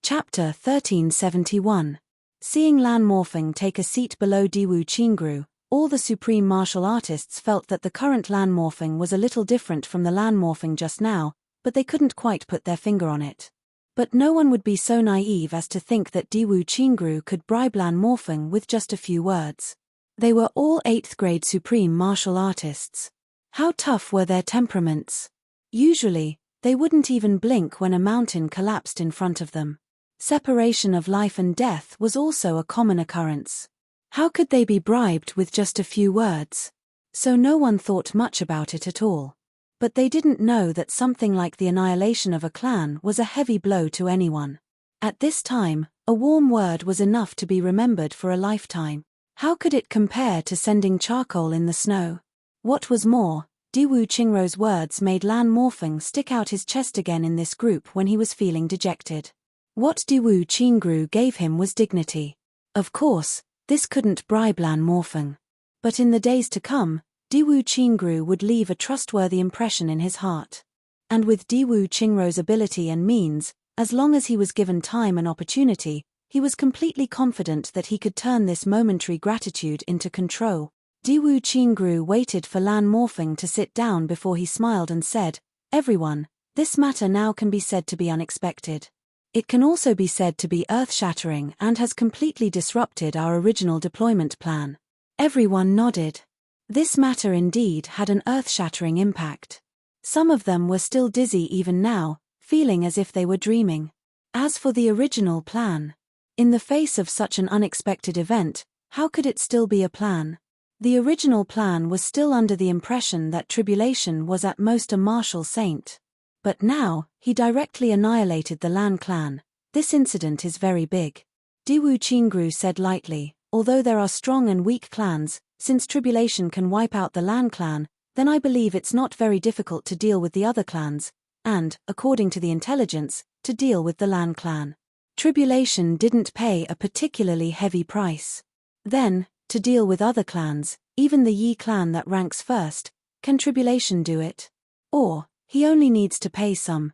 Chapter 1371. Seeing Lan Morphing take a seat below Diwu Qingru, all the supreme martial artists felt that the current Lan Morphing was a little different from the Lan Morphing just now, but they couldn't quite put their finger on it. But no one would be so naive as to think that Diwu Qingru could bribe Lan Morphing with just a few words. They were all 8th grade supreme martial artists. How tough were their temperaments? Usually, they wouldn't even blink when a mountain collapsed in front of them. Separation of life and death was also a common occurrence. How could they be bribed with just a few words? So no one thought much about it at all. But they didn't know that something like the annihilation of a clan was a heavy blow to anyone. At this time, a warm word was enough to be remembered for a lifetime. How could it compare to sending charcoal in the snow? What was more, Diwu Qingru's words made Lan Morphing stick out his chest again in this group when he was feeling dejected. What Diwu Qingru gave him was dignity. Of course, this couldn't bribe Lan Morphing. But in the days to come, Diwu Qingru would leave a trustworthy impression in his heart. And with Diwu Qingru's ability and means, as long as he was given time and opportunity, he was completely confident that he could turn this momentary gratitude into control. Diwu Qingru waited for Lan Morphing to sit down before he smiled and said, "Everyone, this matter now can be said to be unexpected. It can also be said to be earth-shattering and has completely disrupted our original deployment plan." Everyone nodded. This matter indeed had an earth-shattering impact. Some of them were still dizzy even now, feeling as if they were dreaming. As for the original plan, in the face of such an unexpected event, how could it still be a plan? The original plan was still under the impression that Tribulation was at most a martial saint. But now, he directly annihilated the Lan clan. This incident is very big. Diwu Qingru said lightly, although there are strong and weak clans, since Tribulation can wipe out the Lan clan, then I believe it's not very difficult to deal with the other clans, and, according to the intelligence, to deal with the Lan clan. Tribulation didn't pay a particularly heavy price. Then, to deal with other clans, even the Yi clan that ranks first, can Tribulation do it? Or, he only needs to pay some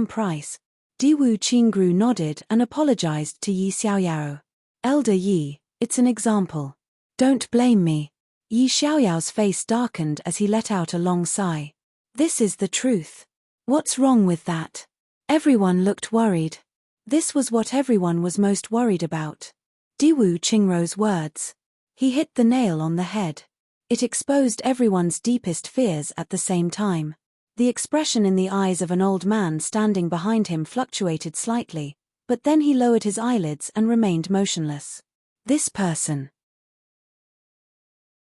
price. Diwu Qingru nodded and apologized to Yi Xiaoyao. "Elder Yi, it's an example. Don't blame me." Yi Xiaoyao's face darkened as he let out a long sigh. "This is the truth." "What's wrong with that?" Everyone looked worried. This was what everyone was most worried about. Diwu Qingru's words. He hit the nail on the head. It exposed everyone's deepest fears at the same time. The expression in the eyes of an old man standing behind him fluctuated slightly, but then he lowered his eyelids and remained motionless. This person.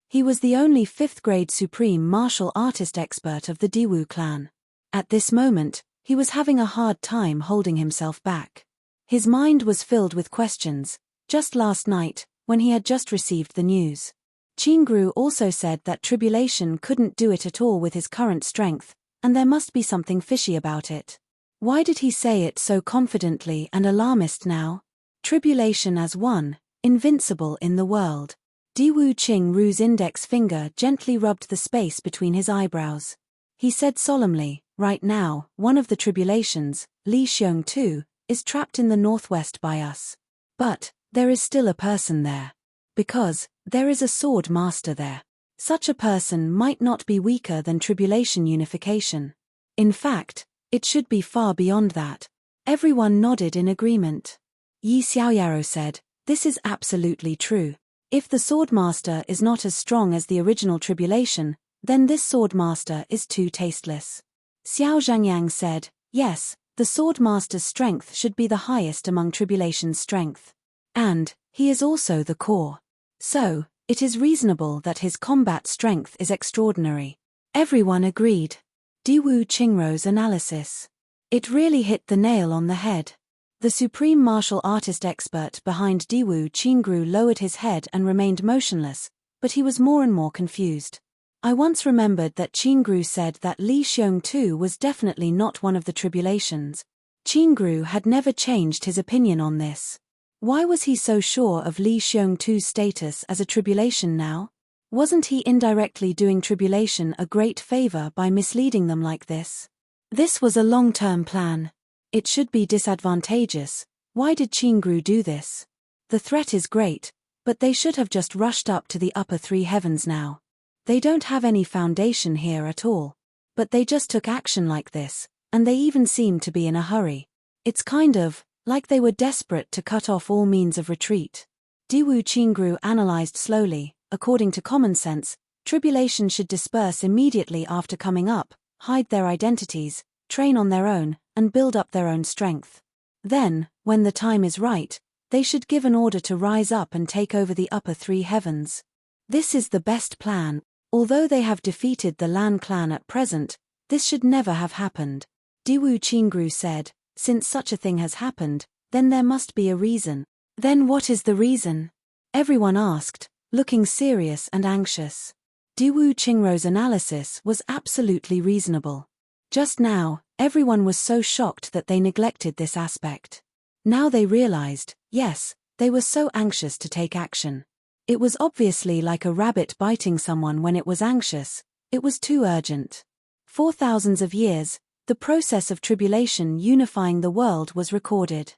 He was the only 5th grade supreme martial artist expert of the Diwu clan. At this moment, he was having a hard time holding himself back. His mind was filled with questions. Just last night, when he had just received the news, Qingru also said that Tribulation couldn't do it at all with his current strength, and there must be something fishy about it. Why did he say it so confidently and alarmist now? Tribulation as one, invincible in the world. Diwu Qingru's index finger gently rubbed the space between his eyebrows. He said solemnly, "Right now, one of the Tribulations, Li Xiong-tu, is trapped in the northwest by us. But there is still a person there. Because there is a sword master there. Such a person might not be weaker than Tribulation unification. In fact, it should be far beyond that." Everyone nodded in agreement. Yi Xiaoyao said, "This is absolutely true. If the Swordmaster is not as strong as the original Tribulation, then this Swordmaster is too tasteless." Xiao Zhangyang said, "Yes, the Swordmaster's strength should be the highest among Tribulation's strength. And he is also the core. So, it is reasonable that his combat strength is extraordinary." Everyone agreed. Diwu Qingru's analysis. It really hit the nail on the head. The supreme martial artist expert behind Diwu Qingru lowered his head and remained motionless, but he was more and more confused. "I once remembered that Qingru said that Li Xiong-tu was definitely not one of the Tribulations." Qingru had never changed his opinion on this. Why was he so sure of Li Xiong-tu's status as a Tribulation now? Wasn't he indirectly doing Tribulation a great favor by misleading them like this? This was a long-term plan. It should be disadvantageous. Why did Qingru do this? The threat is great, but they should have just rushed up to the upper three heavens now. They don't have any foundation here at all. But they just took action like this, and they even seemed to be in a hurry. It's kind of like they were desperate to cut off all means of retreat. Diwu Qingru analyzed slowly. According to common sense, tribulation should disperse immediately after coming up, hide their identities, train on their own, and build up their own strength. Then, when the time is right, they should give an order to rise up and take over the upper three heavens. This is the best plan. Although they have defeated the Lan clan at present, this should never have happened. Diwu Qingru said, since such a thing has happened, then there must be a reason. Then what is the reason? Everyone asked, looking serious and anxious. Diwu Qingru's analysis was absolutely reasonable. Just now, everyone was so shocked that they neglected this aspect. Now they realized, yes, they were so anxious to take action. It was obviously like a rabbit biting someone when it was anxious. It was too urgent. For thousands of years, the process of tribulation unifying the world was recorded.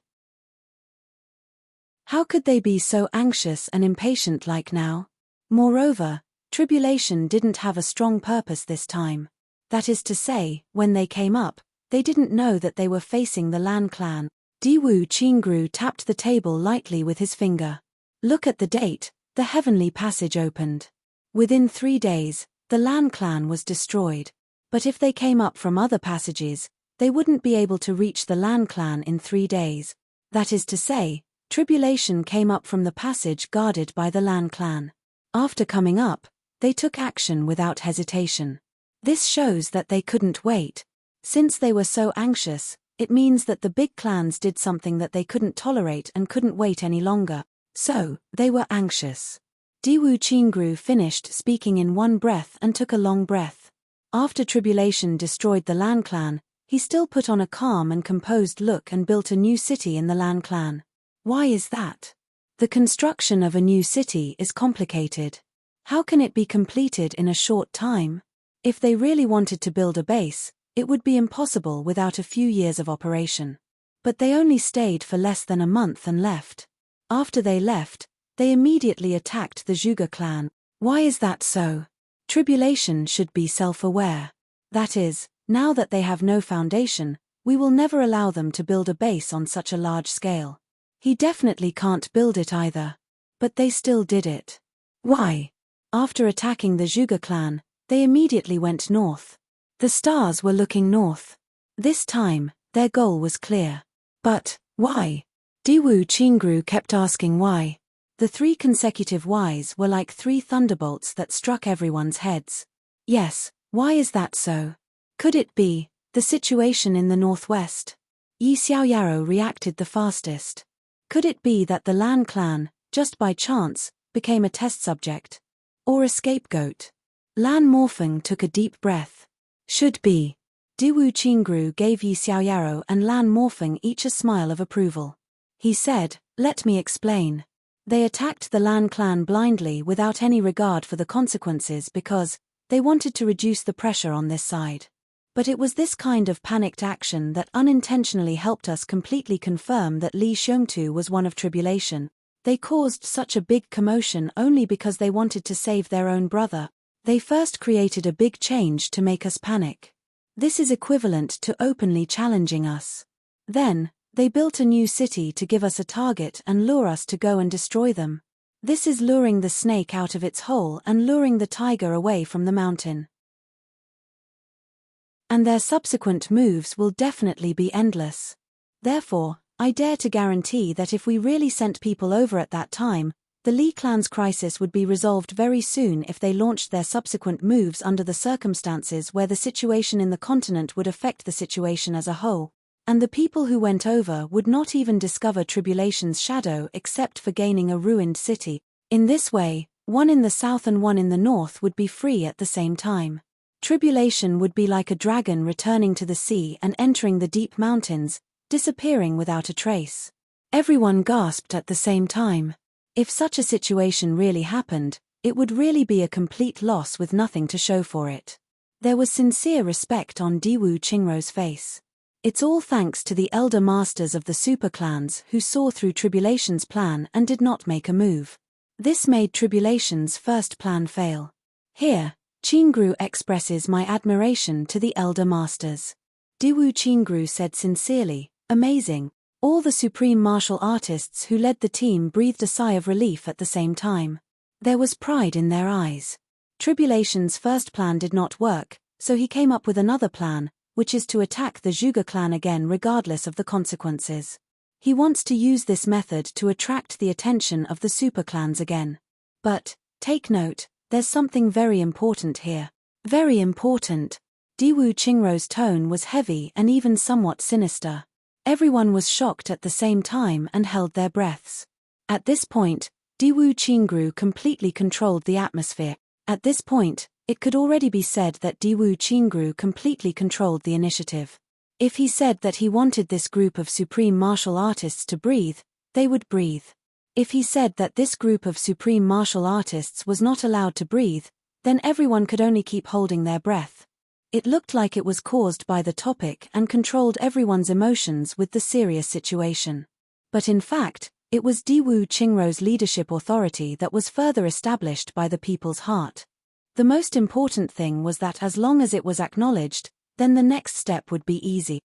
How could they be so anxious and impatient like now? Moreover, tribulation didn't have a strong purpose this time. That is to say, when they came up, they didn't know that they were facing the Lan clan. Diwu Qingru tapped the table lightly with his finger. Look at the date. The heavenly passage opened. Within 3 days, the Lan clan was destroyed. But if they came up from other passages, they wouldn't be able to reach the Lan clan in 3 days. That is to say, tribulation came up from the passage guarded by the Lan clan. After coming up, they took action without hesitation. This shows that they couldn't wait. Since they were so anxious, it means that the big clans did something that they couldn't tolerate and couldn't wait any longer. So, they were anxious. Diwu Qingru finished speaking in one breath and took a long breath. After tribulation destroyed the Lan clan, he still put on a calm and composed look and built a new city in the Lan clan. Why is that? The construction of a new city is complicated. How can it be completed in a short time? If they really wanted to build a base, it would be impossible without a few years of operation. But they only stayed for less than a month and left. After they left, they immediately attacked the Zhuge clan. Why is that so? Tribulation should be self-aware. That is, now that they have no foundation, we will never allow them to build a base on such a large scale. He definitely can't build it either. But they still did it. Why? After attacking the Zhuge clan, they immediately went north. The stars were looking north. This time, their goal was clear. But, why? Diwu Qingru kept asking why. The 3 consecutive whys were like 3 thunderbolts that struck everyone's heads. Yes, why is that so? Could it be the situation in the northwest? Yi Xiaoyaro reacted the fastest. Could it be that the Lan clan, just by chance, became a test subject? Or a scapegoat? Lan Morfeng took a deep breath. Should be. Diwu Qingru gave Yi Xiaoyaro and Lan Morfeng each a smile of approval. He said, let me explain. They attacked the Lan clan blindly without any regard for the consequences because they wanted to reduce the pressure on this side. But it was this kind of panicked action that unintentionally helped us completely confirm that Li Xiongtu was one of tribulation. They caused such a big commotion only because they wanted to save their own brother. They first created a big change to make us panic. This is equivalent to openly challenging us. Then, they built a new city to give us a target and lure us to go and destroy them. This is luring the snake out of its hole and luring the tiger away from the mountain. And their subsequent moves will definitely be endless. Therefore, I dare to guarantee that if we really sent people over at that time, the Li clan's crisis would be resolved very soon if they launched their subsequent moves under the circumstances where the situation in the continent would affect the situation as a whole. And the people who went over would not even discover tribulation's shadow except for gaining a ruined city. In this way, one in the south and one in the north would be free at the same time. Tribulation would be like a dragon returning to the sea and entering the deep mountains, disappearing without a trace. Everyone gasped at the same time. If such a situation really happened, it would really be a complete loss with nothing to show for it. There was sincere respect on Diwu Qingru's face. It's all thanks to the elder masters of the superclans who saw through Tribulation's plan and did not make a move. This made Tribulation's first plan fail. Here, Qingru expresses my admiration to the elder masters. Diwu Qingru said sincerely, amazing. All the supreme martial artists who led the team breathed a sigh of relief at the same time. There was pride in their eyes. Tribulation's first plan did not work, so he came up with another plan, which is to attack the Zhuge clan again regardless of the consequences. He wants to use this method to attract the attention of the superclans again. But, take note, there's something very important here. Very important. Diwu Qingru's tone was heavy and even somewhat sinister. Everyone was shocked at the same time and held their breaths. At this point, Diwu Qingru completely controlled the atmosphere. At this point, it could already be said that Diwu Qingru completely controlled the initiative. If he said that he wanted this group of supreme martial artists to breathe, they would breathe. If he said that this group of supreme martial artists was not allowed to breathe, then everyone could only keep holding their breath. It looked like it was caused by the topic and controlled everyone's emotions with the serious situation. But in fact, it was Diwu Qingru's leadership authority that was further established by the people's heart. The most important thing was that as long as it was acknowledged, then the next step would be easy.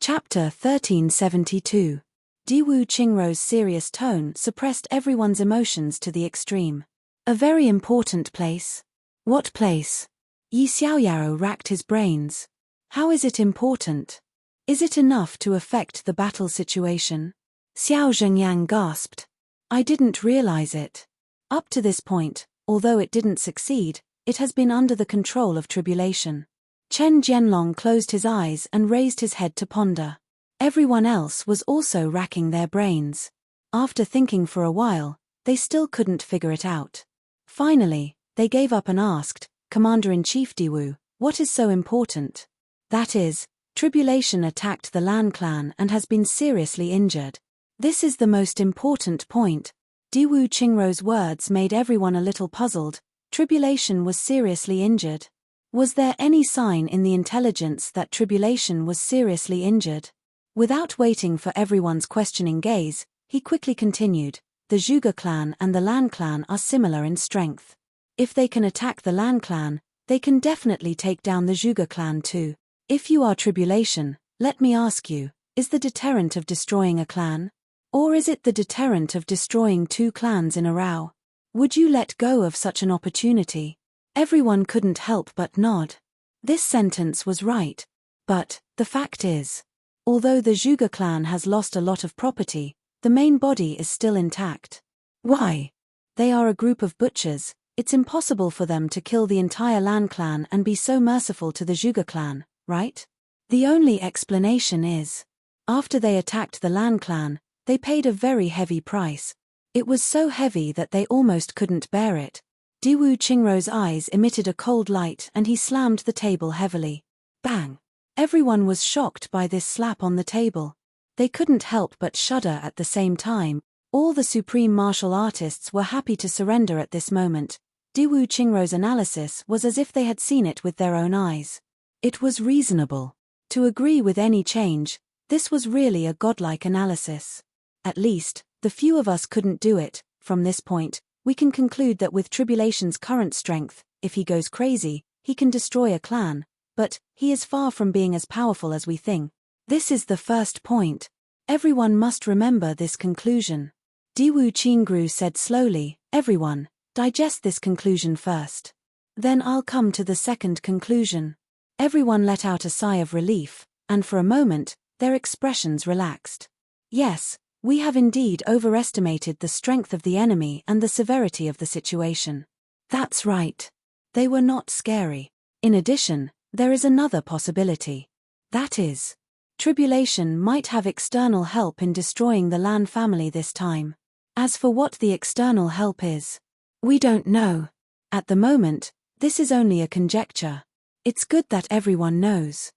Chapter 1372. Diwu Qingru's serious tone suppressed everyone's emotions to the extreme. A very important place. What place? Yi Xiaoyao racked his brains. How is it important? Is it enough to affect the battle situation? Xiao Zhengyang gasped. I didn't realize it. Up to this point, although it didn't succeed, it has been under the control of Tribulation. Chen Jianlong closed his eyes and raised his head to ponder. Everyone else was also racking their brains. After thinking for a while, they still couldn't figure it out. Finally, they gave up and asked, Commander-in-Chief Diwu, what is so important? That is, Tribulation attacked the Lan clan and has been seriously injured. This is the most important point. Diwu Qingru's words made everyone a little puzzled. Tribulation was seriously injured. Was there any sign in the intelligence that Tribulation was seriously injured? Without waiting for everyone's questioning gaze, he quickly continued. The Zhuge clan and the Lan clan are similar in strength. If they can attack the Lan clan, they can definitely take down the Zhuge clan too. If you are Tribulation, let me ask you, is the deterrent of destroying a clan? Or is it the deterrent of destroying two clans in a row? Would you let go of such an opportunity? Everyone couldn't help but nod. This sentence was right. But, the fact is, although the Zhuge clan has lost a lot of property, the main body is still intact. Why? They are a group of butchers. It's impossible for them to kill the entire Lan clan and be so merciful to the Zhuge clan, right? The only explanation is, after they attacked the Lan clan, they paid a very heavy price. It was so heavy that they almost couldn't bear it. Diwu Qingru's eyes emitted a cold light and he slammed the table heavily. Bang! Everyone was shocked by this slap on the table. They couldn't help but shudder at the same time. All the supreme martial artists were happy to surrender at this moment. Diwu Qingru's analysis was as if they had seen it with their own eyes. It was reasonable. To agree with any change, this was really a godlike analysis. At least, the few of us couldn't do it. From this point, we can conclude that with Tribulation's current strength, if he goes crazy, he can destroy a clan, but he is far from being as powerful as we think. This is the first point. Everyone must remember this conclusion. Diwu Qingru said slowly, everyone, digest this conclusion first. Then I'll come to the second conclusion. Everyone let out a sigh of relief, and for a moment, their expressions relaxed. Yes, we have indeed overestimated the strength of the enemy and the severity of the situation. That's right. They were not scary. In addition, there is another possibility. That is, Tribulation might have external help in destroying the Lan family this time. As for what the external help is, we don't know. At the moment, this is only a conjecture. It's good that everyone knows.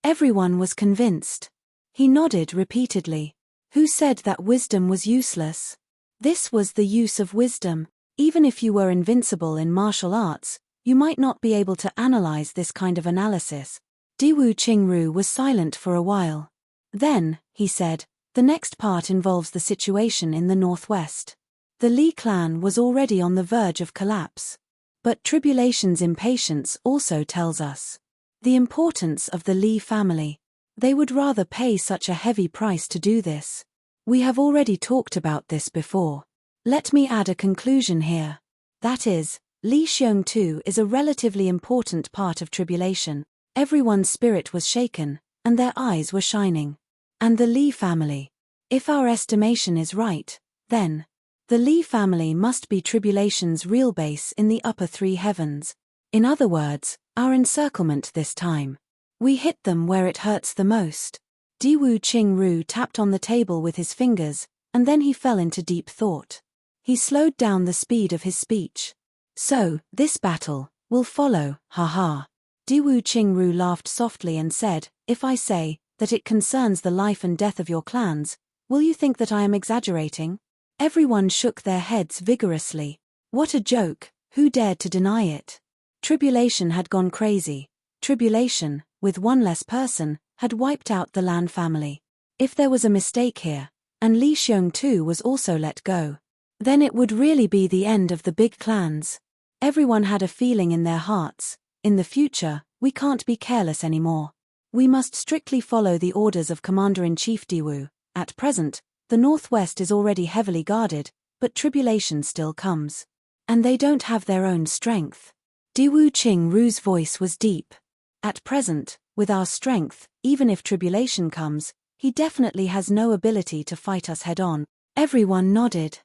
Everyone was convinced. He nodded repeatedly. Who said that wisdom was useless? This was the use of wisdom. Even if you were invincible in martial arts, you might not be able to analyze this kind of analysis. Diwu Qingru was silent for a while. Then, he said, the next part involves the situation in the northwest. The Li clan was already on the verge of collapse. But Tribulation's impatience also tells us the importance of the Li family. They would rather pay such a heavy price to do this. We have already talked about this before. Let me add a conclusion here. That is, Li Xiong too is a relatively important part of Tribulation. Everyone's spirit was shaken, and their eyes were shining. And the Li family. If our estimation is right, then the Li family must be Tribulation's real base in the upper three heavens. In other words, our encirclement this time. We hit them where it hurts the most. Diwu Qingru tapped on the table with his fingers, and then he fell into deep thought. He slowed down the speed of his speech. So, this battle will follow, haha. Diwu Qingru laughed softly and said, if I say that it concerns the life and death of your clans, will you think that I am exaggerating? Everyone shook their heads vigorously. What a joke, who dared to deny it? Tribulation had gone crazy. Tribulation, with one less person, had wiped out the Lan family. If there was a mistake here, and Li Xiong too was also let go, then it would really be the end of the big clans. Everyone had a feeling in their hearts, in the future, we can't be careless anymore. We must strictly follow the orders of Commander-in-Chief Diwu. At present, the Northwest is already heavily guarded, but Tribulation still comes. And they don't have their own strength. Diwu Qingru's voice was deep. At present, with our strength, even if Tribulation comes, he definitely has no ability to fight us head-on. Everyone nodded.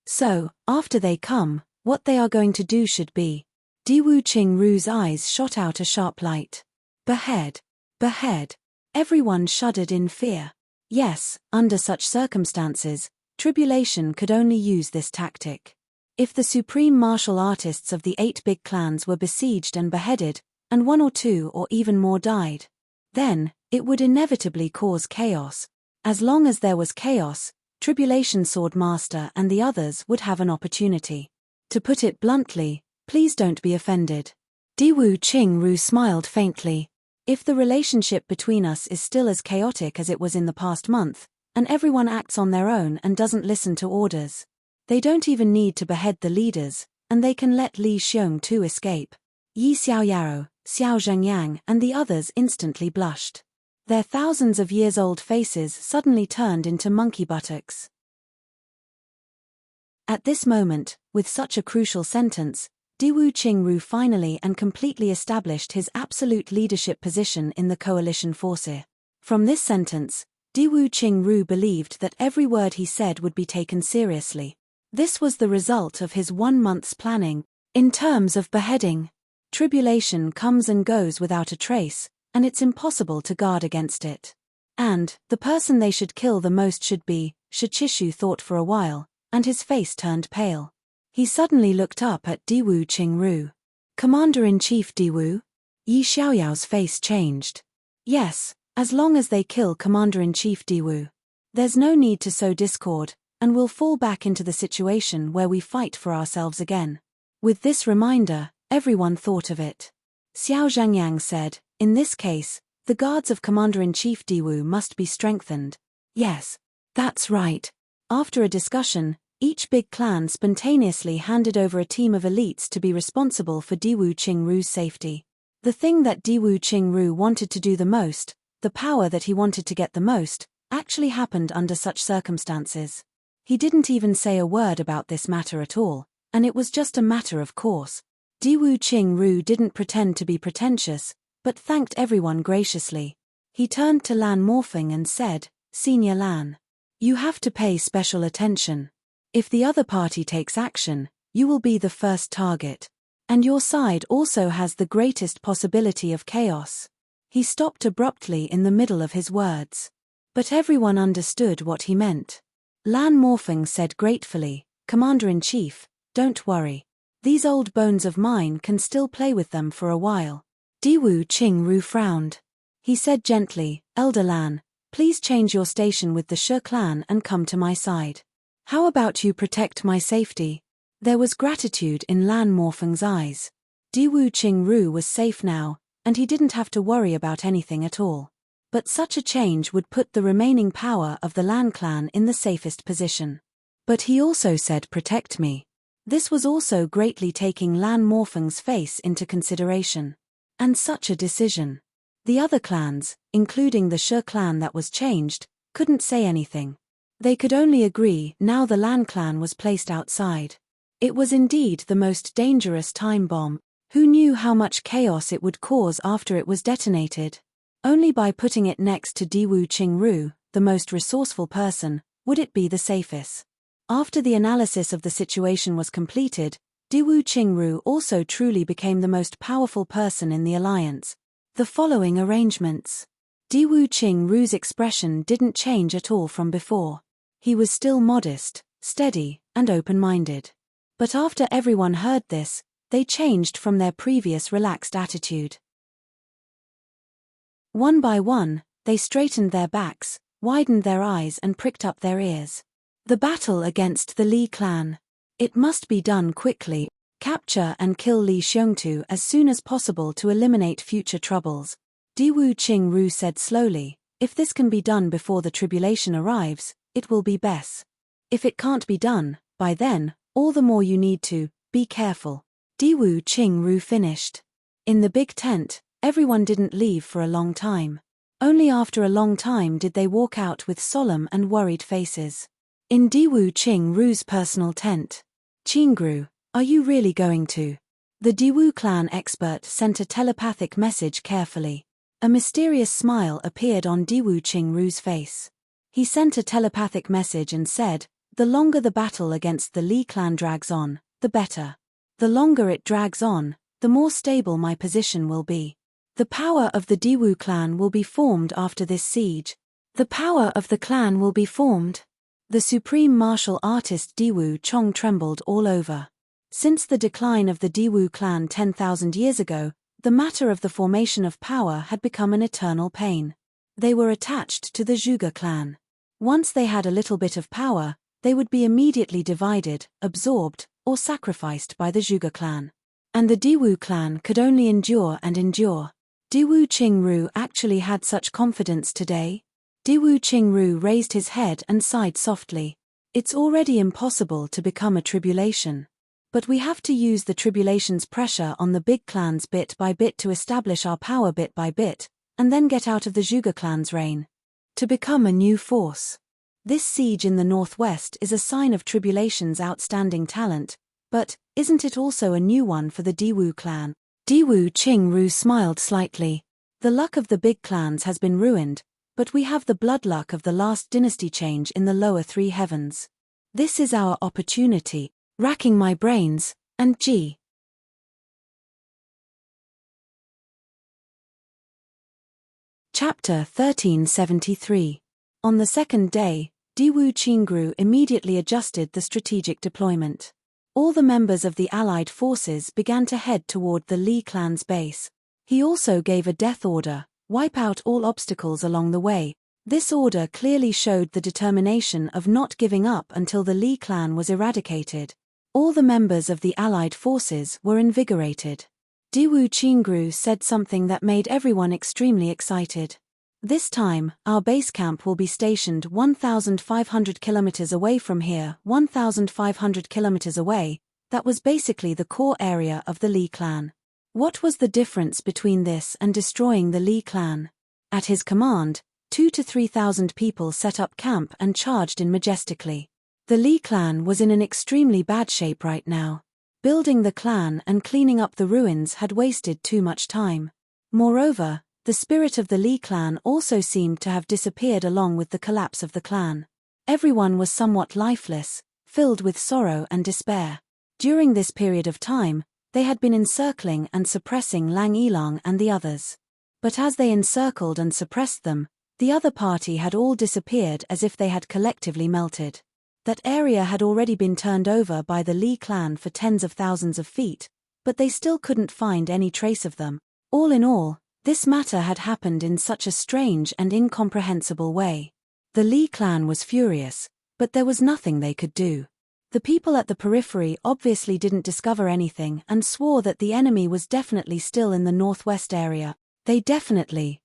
So, after they come, what they are going to do should be. Diwu Qingru's eyes shot out a sharp light. Behead. Behead. Everyone shuddered in fear. Yes, under such circumstances, Tribulation could only use this tactic. If the supreme martial artists of the 8 big clans were besieged and beheaded, and 1 or 2 or even more died, then, it would inevitably cause chaos. As long as there was chaos, Tribulation Swordmaster and the others would have an opportunity. To put it bluntly, please don't be offended. Diwu Qingru smiled faintly. If the relationship between us is still as chaotic as it was in the past month, and everyone acts on their own and doesn't listen to orders, they don't even need to behead the leaders, and they can let Li Xiong too escape. Yi Xiaoyao, Xiao Zhengyang and the others instantly blushed. Their thousands of years-old faces suddenly turned into monkey buttocks. At this moment, with such a crucial sentence, Diwu Qingru finally and completely established his absolute leadership position in the coalition forces. From this sentence, Diwu Qingru believed that every word he said would be taken seriously. This was the result of his 1 month's planning. In terms of beheading, Tribulation comes and goes without a trace, and it's impossible to guard against it. And, the person they should kill the most should be, Shichishu thought for a while, and his face turned pale. He suddenly looked up at Diwu Qingru. Commander-in-Chief Diwu? Yi Xiaoyao's face changed. Yes, as long as they kill Commander-in-Chief Diwu. There's no need to sow discord, and we'll fall back into the situation where we fight for ourselves again. With this reminder, everyone thought of it. Xiao Zhengyang said, in this case, the guards of Commander-in-Chief Diwu must be strengthened. Yes, that's right. After a discussion, each big clan spontaneously handed over a team of elites to be responsible for Diwu Qingru's safety. The thing that Diwu Qingru wanted to do the most, the power that he wanted to get the most, actually happened under such circumstances. He didn't even say a word about this matter at all, and it was just a matter of course. Diwu Qingru didn't pretend to be pretentious, but thanked everyone graciously. He turned to Lan Morphing and said, Senior Lan, you have to pay special attention. If the other party takes action, you will be the first target. And your side also has the greatest possibility of chaos. He stopped abruptly in the middle of his words. But everyone understood what he meant. Lan Morphing said gratefully, Commander-in-Chief, don't worry. These old bones of mine can still play with them for a while. Diwu Qingru frowned. He said gently, Elder Lan, please change your station with the Shi clan and come to my side. How about you protect my safety? There was gratitude in Lan Morfeng's eyes. Diwu Qingru was safe now, and he didn't have to worry about anything at all. But such a change would put the remaining power of the Lan clan in the safest position. But he also said protect me. This was also greatly taking Lan Morfeng's face into consideration. And such a decision. The other clans, including the Shi clan that was changed, couldn't say anything. They could only agree now the Lan clan was placed outside. It was indeed the most dangerous time bomb. Who knew how much chaos it would cause after it was detonated? Only by putting it next to Diwu Qingru, the most resourceful person, would it be the safest. After the analysis of the situation was completed, Diwu Qingru also truly became the most powerful person in the alliance. The following arrangements. Diwu Qingru's expression didn't change at all from before. He was still modest, steady, and open-minded. But after everyone heard this, they changed from their previous relaxed attitude. One by one, they straightened their backs, widened their eyes and pricked up their ears. The battle against the Li clan. It must be done quickly. Capture and kill Li Xiongtu as soon as possible to eliminate future troubles. Diwu Qingru said slowly, if this can be done before the tribulation arrives, it will be best. If it can't be done, by then, all the more you need to be careful. Diwu Qingru finished. In the big tent, everyone didn't leave for a long time. Only after a long time did they walk out with solemn and worried faces. In Diwu Qingru's personal tent. Qingru, are you really going to? The Diwu clan expert sent a telepathic message carefully. A mysterious smile appeared on Diwu Qingru's face. He sent a telepathic message and said, the longer the battle against the Li clan drags on, the better. The longer it drags on, the more stable my position will be. The power of the Diwu clan will be formed after this siege. The power of the clan will be formed. The supreme martial artist Diwu Chong trembled all over. Since the decline of the Diwu clan 10,000 years ago, the matter of the formation of power had become an eternal pain. They were attached to the Zhuge clan. Once they had a little bit of power, they would be immediately divided, absorbed, or sacrificed by the Zhuge clan. And the Diwu clan could only endure and endure. Diwu Qingru actually had such confidence today? Diwu Qingru raised his head and sighed softly. It's already impossible to become a tribulation. But we have to use the tribulation's pressure on the big clans bit by bit to establish our power bit by bit, and then get out of the Zhuge clan's reign. To become a new force. This siege in the northwest is a sign of tribulation's outstanding talent, but isn't it also a new one for the Diwu clan? Diwu Qingru smiled slightly. The luck of the big clans has been ruined, but we have the blood luck of the last dynasty change in the lower three heavens. This is our opportunity. Racking my brains, and gee. Chapter 1373. On the second day, Diwu Qingru immediately adjusted the strategic deployment. All the members of the allied forces began to head toward the Li clan's base. He also gave a death order, wipe out all obstacles along the way. This order clearly showed the determination of not giving up until the Li clan was eradicated. All the members of the allied forces were invigorated. Diwu Qingru said something that made everyone extremely excited. This time, our base camp will be stationed 1,500 kilometers away from here, 1,500 kilometers away. That was basically the core area of the Li clan. What was the difference between this and destroying the Li clan? At his command, 2,000 to 3,000 people set up camp and charged in majestically. The Li clan was in an extremely bad shape right now. Building the clan and cleaning up the ruins had wasted too much time. Moreover, the spirit of the Li clan also seemed to have disappeared along with the collapse of the clan. Everyone was somewhat lifeless, filled with sorrow and despair. During this period of time, they had been encircling and suppressing Lang Yilang and the others. But as they encircled and suppressed them, the other party had all disappeared as if they had collectively melted. That area had already been turned over by the Li clan for tens of thousands of feet, but they still couldn't find any trace of them. All in all, this matter had happened in such a strange and incomprehensible way. The Li clan was furious, but there was nothing they could do. The people at the periphery obviously didn't discover anything and swore that the enemy was definitely still in the northwest area. They definitely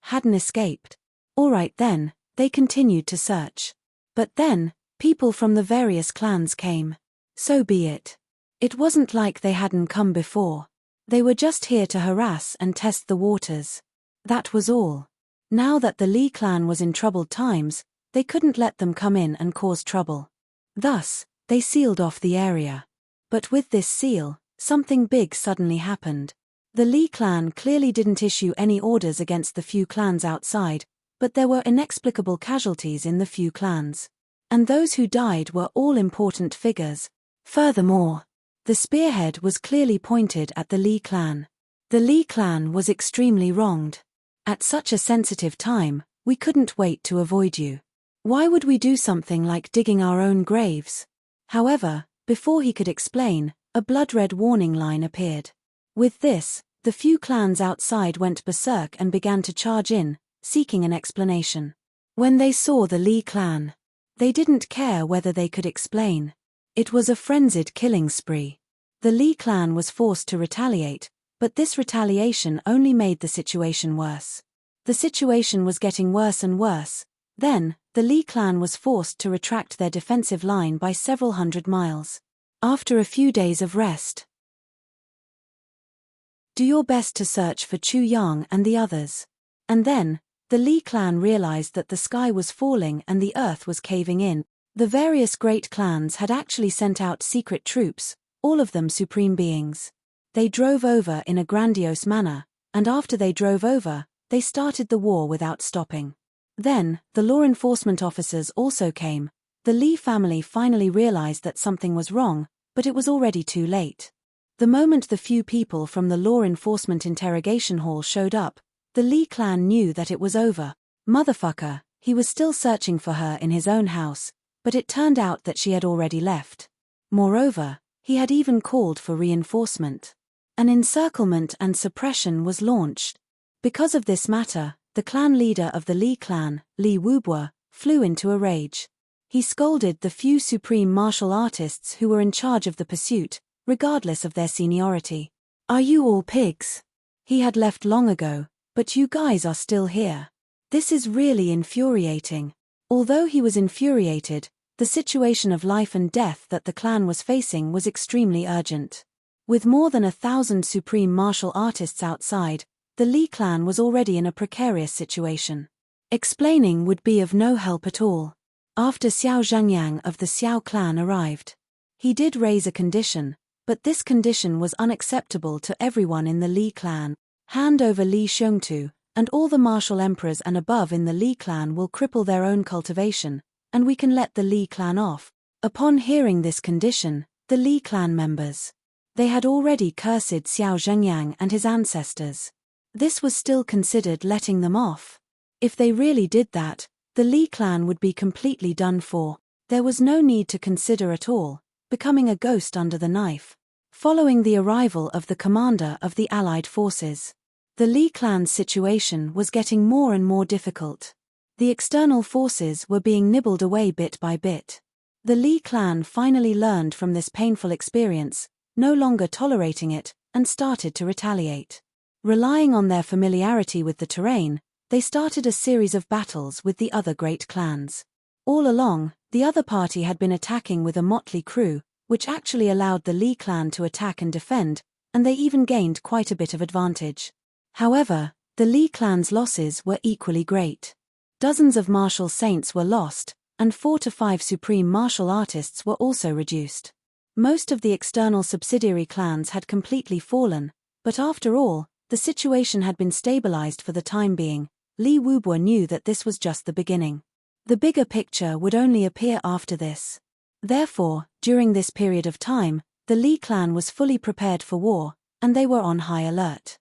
hadn't escaped. Alright then, they continued to search. But then, people from the various clans came. So be it. It wasn't like they hadn't come before. They were just here to harass and test the waters. That was all. Now that the Lee clan was in troubled times, they couldn't let them come in and cause trouble. Thus, they sealed off the area. But with this seal, something big suddenly happened. The Lee clan clearly didn't issue any orders against the few clans outside, but there were inexplicable casualties in the few clans. And those who died were all important figures. Furthermore, the spearhead was clearly pointed at the Lee clan. The Lee clan was extremely wronged. At such a sensitive time, we couldn't wait to avoid you. Why would we do something like digging our own graves? However, before he could explain, a blood-red warning line appeared. With this, the few clans outside went berserk and began to charge in, seeking an explanation. When they saw the Lee clan, they didn't care whether they could explain. It was a frenzied killing spree. The Lee clan was forced to retaliate, but this retaliation only made the situation worse. The situation was getting worse and worse. Then, the Lee clan was forced to retract their defensive line by several hundred miles. After a few days of rest, do your best to search for Chu Yang and the others. And then, the Lee clan realized that the sky was falling and the earth was caving in. The various great clans had actually sent out secret troops, all of them supreme beings. They drove over in a grandiose manner, and after they drove over, they started the war without stopping. Then, the law enforcement officers also came. The Lee family finally realized that something was wrong, but it was already too late. The moment the few people from the law enforcement interrogation hall showed up, the Lee clan knew that it was over. Motherfucker, he was still searching for her in his own house, but it turned out that she had already left. Moreover, he had even called for reinforcement. An encirclement and suppression was launched. Because of this matter, the clan leader of the Lee clan, Li Wubwa, flew into a rage. He scolded the few supreme martial artists who were in charge of the pursuit, regardless of their seniority. Are you all pigs? He had left long ago, but you guys are still here. This is really infuriating. Although he was infuriated, the situation of life and death that the clan was facing was extremely urgent. With more than 1,000 supreme martial artists outside, the Lee clan was already in a precarious situation. Explaining would be of no help at all. After Xiao Zhangyang of the Xiao clan arrived, he did raise a condition, but this condition was unacceptable to everyone in the Lee clan. Hand over Li Xiongtu, and all the martial emperors and above in the Lee clan will cripple their own cultivation, and we can let the Lee clan off. Upon hearing this condition, the Lee clan members, they had already cursed Xiao Zhangyang and his ancestors. This was still considered letting them off. If they really did that, the Lee clan would be completely done for. There was no need to consider at all, becoming a ghost under the knife. Following the arrival of the commander of the Allied forces, the Lee clan's situation was getting more and more difficult. The external forces were being nibbled away bit by bit. The Lee clan finally learned from this painful experience, no longer tolerating it, and started to retaliate. Relying on their familiarity with the terrain, they started a series of battles with the other great clans. All along, the other party had been attacking with a motley crew, which actually allowed the Lee clan to attack and defend, and they even gained quite a bit of advantage. However, the Lee clan's losses were equally great. Dozens of martial saints were lost, and 4 to 5 supreme martial artists were also reduced. Most of the external subsidiary clans had completely fallen, but after all, the situation had been stabilized for the time being. Li Wubwa knew that this was just the beginning. The bigger picture would only appear after this. Therefore, during this period of time, the Lee clan was fully prepared for war, and they were on high alert.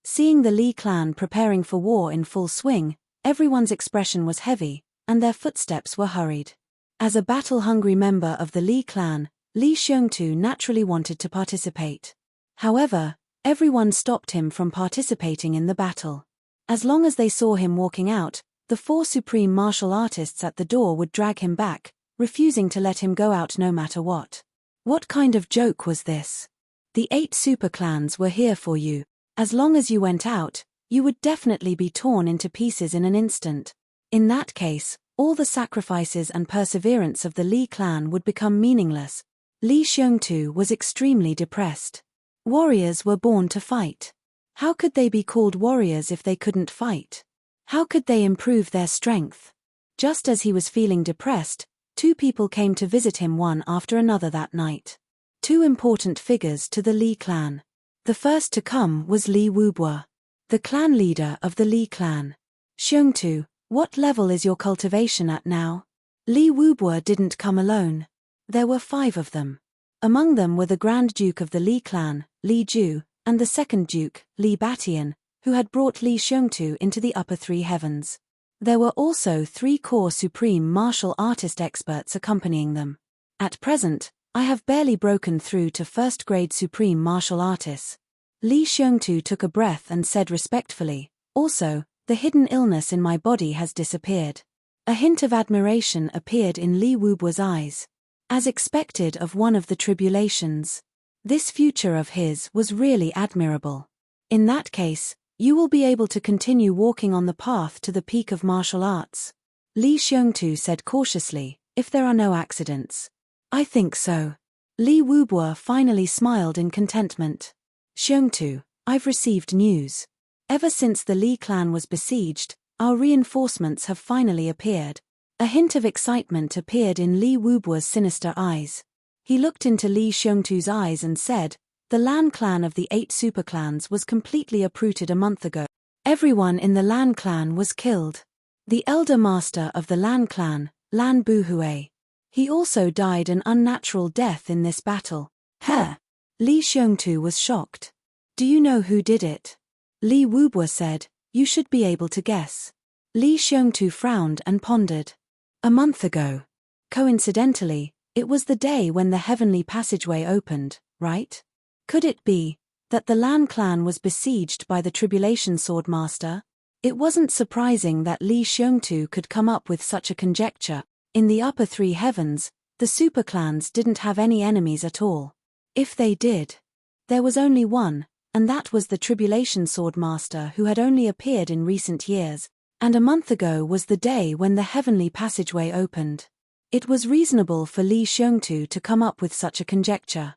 Seeing the Lee clan preparing for war in full swing, everyone's expression was heavy, and their footsteps were hurried. As a battle-hungry member of the Lee clan, Li Xiongtu naturally wanted to participate. However, everyone stopped him from participating in the battle. As long as they saw him walking out, The 4 supreme martial artists at the door would drag him back, refusing to let him go out no matter what. What kind of joke was this? The 8 super clans were here for you. As long as you went out, you would definitely be torn into pieces in an instant. In that case, all the sacrifices and perseverance of the Li clan would become meaningless. Li Xiongtu was extremely depressed. Warriors were born to fight. How could they be called warriors if they couldn't fight? How could they improve their strength? Just as he was feeling depressed, 2 people came to visit him one after another that night. 2 important figures to the Li clan. The first to come was Li Wubua, the clan leader of the Li clan. Xiongtu, what level is your cultivation at now? Li Wubua didn't come alone. There were 5 of them. Among them were the Grand Duke of the Li clan, Li Ju, and the second Duke, Li Batian, who had brought Li Xiongtu into the upper 3 heavens. There were also 3 core supreme martial artist experts accompanying them. At present, I have barely broken through to first-grade supreme martial artists. Li Xiongtu took a breath and said respectfully, also, the hidden illness in my body has disappeared. A hint of admiration appeared in Li Wubua's eyes. As expected of one of the tribulations. This future of his was really admirable. In that case, you will be able to continue walking on the path to the peak of martial arts. Li Xiongtu said cautiously, if there are no accidents. I think so. Li Wubua finally smiled in contentment. Xiongtu, I've received news. Ever since the Li clan was besieged, our reinforcements have finally appeared. A hint of excitement appeared in Li Wubua's sinister eyes. He looked into Li Xiongtu's eyes and said, the Lan clan of the 8 superclans was completely uprooted a month ago. Everyone in the Lan clan was killed. The elder master of the Lan clan, Lan Buhui. He also died an unnatural death in this battle. Huh? Li Xiongtu was shocked. Do you know who did it? Li Wubua said, you should be able to guess. Li Xiongtu frowned and pondered. A month ago. Coincidentally, it was the day when the heavenly passageway opened, right? Could it be that the Lan clan was besieged by the Tribulation Swordmaster? It wasn't surprising that Li Xiongtu could come up with such a conjecture. In the upper 3 heavens, the superclans didn't have any enemies at all. If they did, there was only one, and that was the Tribulation Swordmaster who had only appeared in recent years, and a month ago was the day when the heavenly passageway opened. It was reasonable for Li Xiongtu to come up with such a conjecture.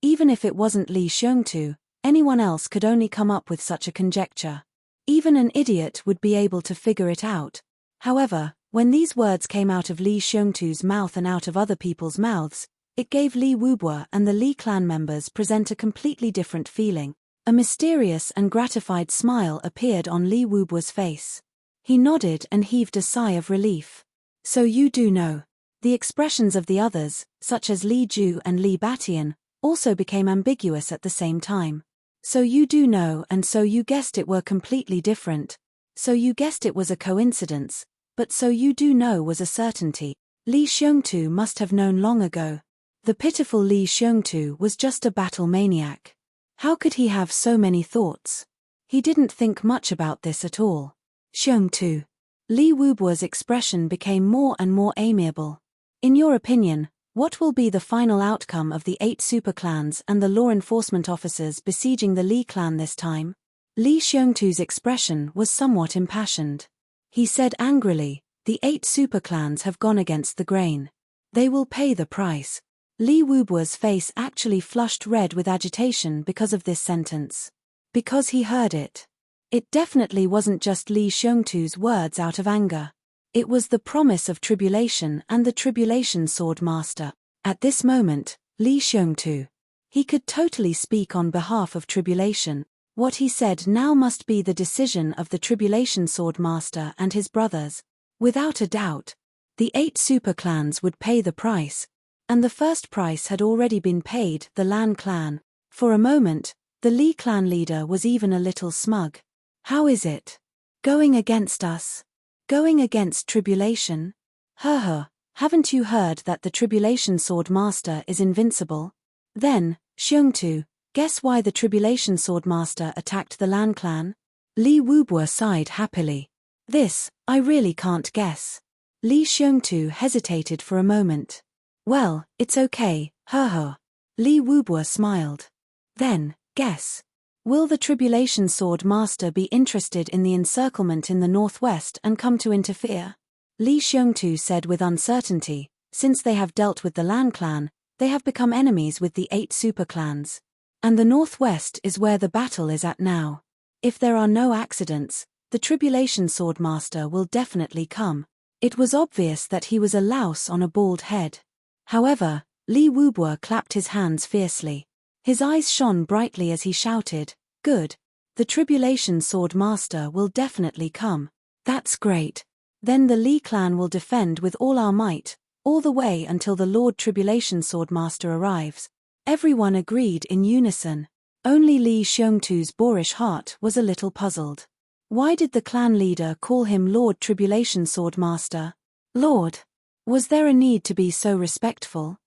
Even if it wasn't Li Xiongtu, anyone else could only come up with such a conjecture. Even an idiot would be able to figure it out. However, when these words came out of Li Xiongtu's mouth and out of other people's mouths, it gave Li Wubua and the Li clan members present a completely different feeling. A mysterious and gratified smile appeared on Li Wubua's face. He nodded and heaved a sigh of relief. So you do know. The expressions of the others, such as Li Ju and Li Batian, also became ambiguous at the same time. So you do know, and so you guessed it were completely different. So you guessed it was a coincidence, but so you do know was a certainty. Li Xiongtu must have known long ago. The pitiful Li Xiongtu was just a battle maniac. How could he have so many thoughts? He didn't think much about this at all. Xiongtu. Li Wubua's expression became more and more amiable. In your opinion, what will be the final outcome of the 8 superclans and the law enforcement officers besieging the Li clan this time? Li Xiongtu's expression was somewhat impassioned. He said angrily, the 8 superclans have gone against the grain. They will pay the price. Li Wubua's face actually flushed red with agitation because of this sentence. Because he heard it. It definitely wasn't just Li Xiongtu's words out of anger. It was the promise of tribulation and the Tribulation Swordmaster. At this moment, Li Xiongtu. He could totally speak on behalf of tribulation. What he said now must be the decision of the Tribulation Swordmaster and his brothers. Without a doubt, the 8 superclans would pay the price. And the first price had already been paid, the Lan clan. For a moment, the Li clan leader was even a little smug. How is it? Going against us? Going against tribulation? Haven't you heard that the Tribulation Swordmaster is invincible? Then, Xiongtu, guess why the Tribulation Swordmaster attacked the Lan clan? Li Wubo sighed happily. This, I really can't guess. Li Xiongtu hesitated for a moment. Well, it's okay, ho. Li Wubo smiled. Then, guess. Will the Tribulation Sword Master be interested in the encirclement in the northwest and come to interfere? Li Xiongtu said with uncertainty. Since they have dealt with the Lan clan, they have become enemies with the 8 superclans. And the northwest is where the battle is at now. If there are no accidents, the Tribulation Sword Master will definitely come. It was obvious that he was a louse on a bald head. However, Li Wubo clapped his hands fiercely. His eyes shone brightly as he shouted, "Good. The Tribulation Sword Master will definitely come. That's great. Then the Li clan will defend with all our might, all the way until the Lord Tribulation Sword Master arrives." Everyone agreed in unison. Only Li Xiongtu's boorish heart was a little puzzled. Why did the clan leader call him Lord Tribulation Sword Master? Lord. Was there a need to be so respectful?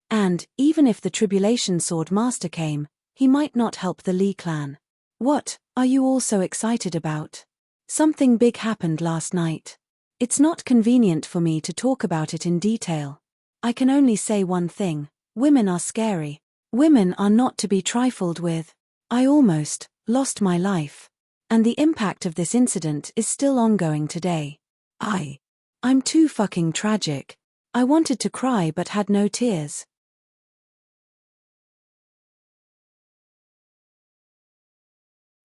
And, even if the Tribulation Sword Master came, he might not help the Li clan. What are you all so excited about? Something big happened last night. It's not convenient for me to talk about it in detail. I can only say one thing: women are scary. Women are not to be trifled with. I almost lost my life. And the impact of this incident is still ongoing today. I'm too fucking tragic. I wanted to cry but had no tears.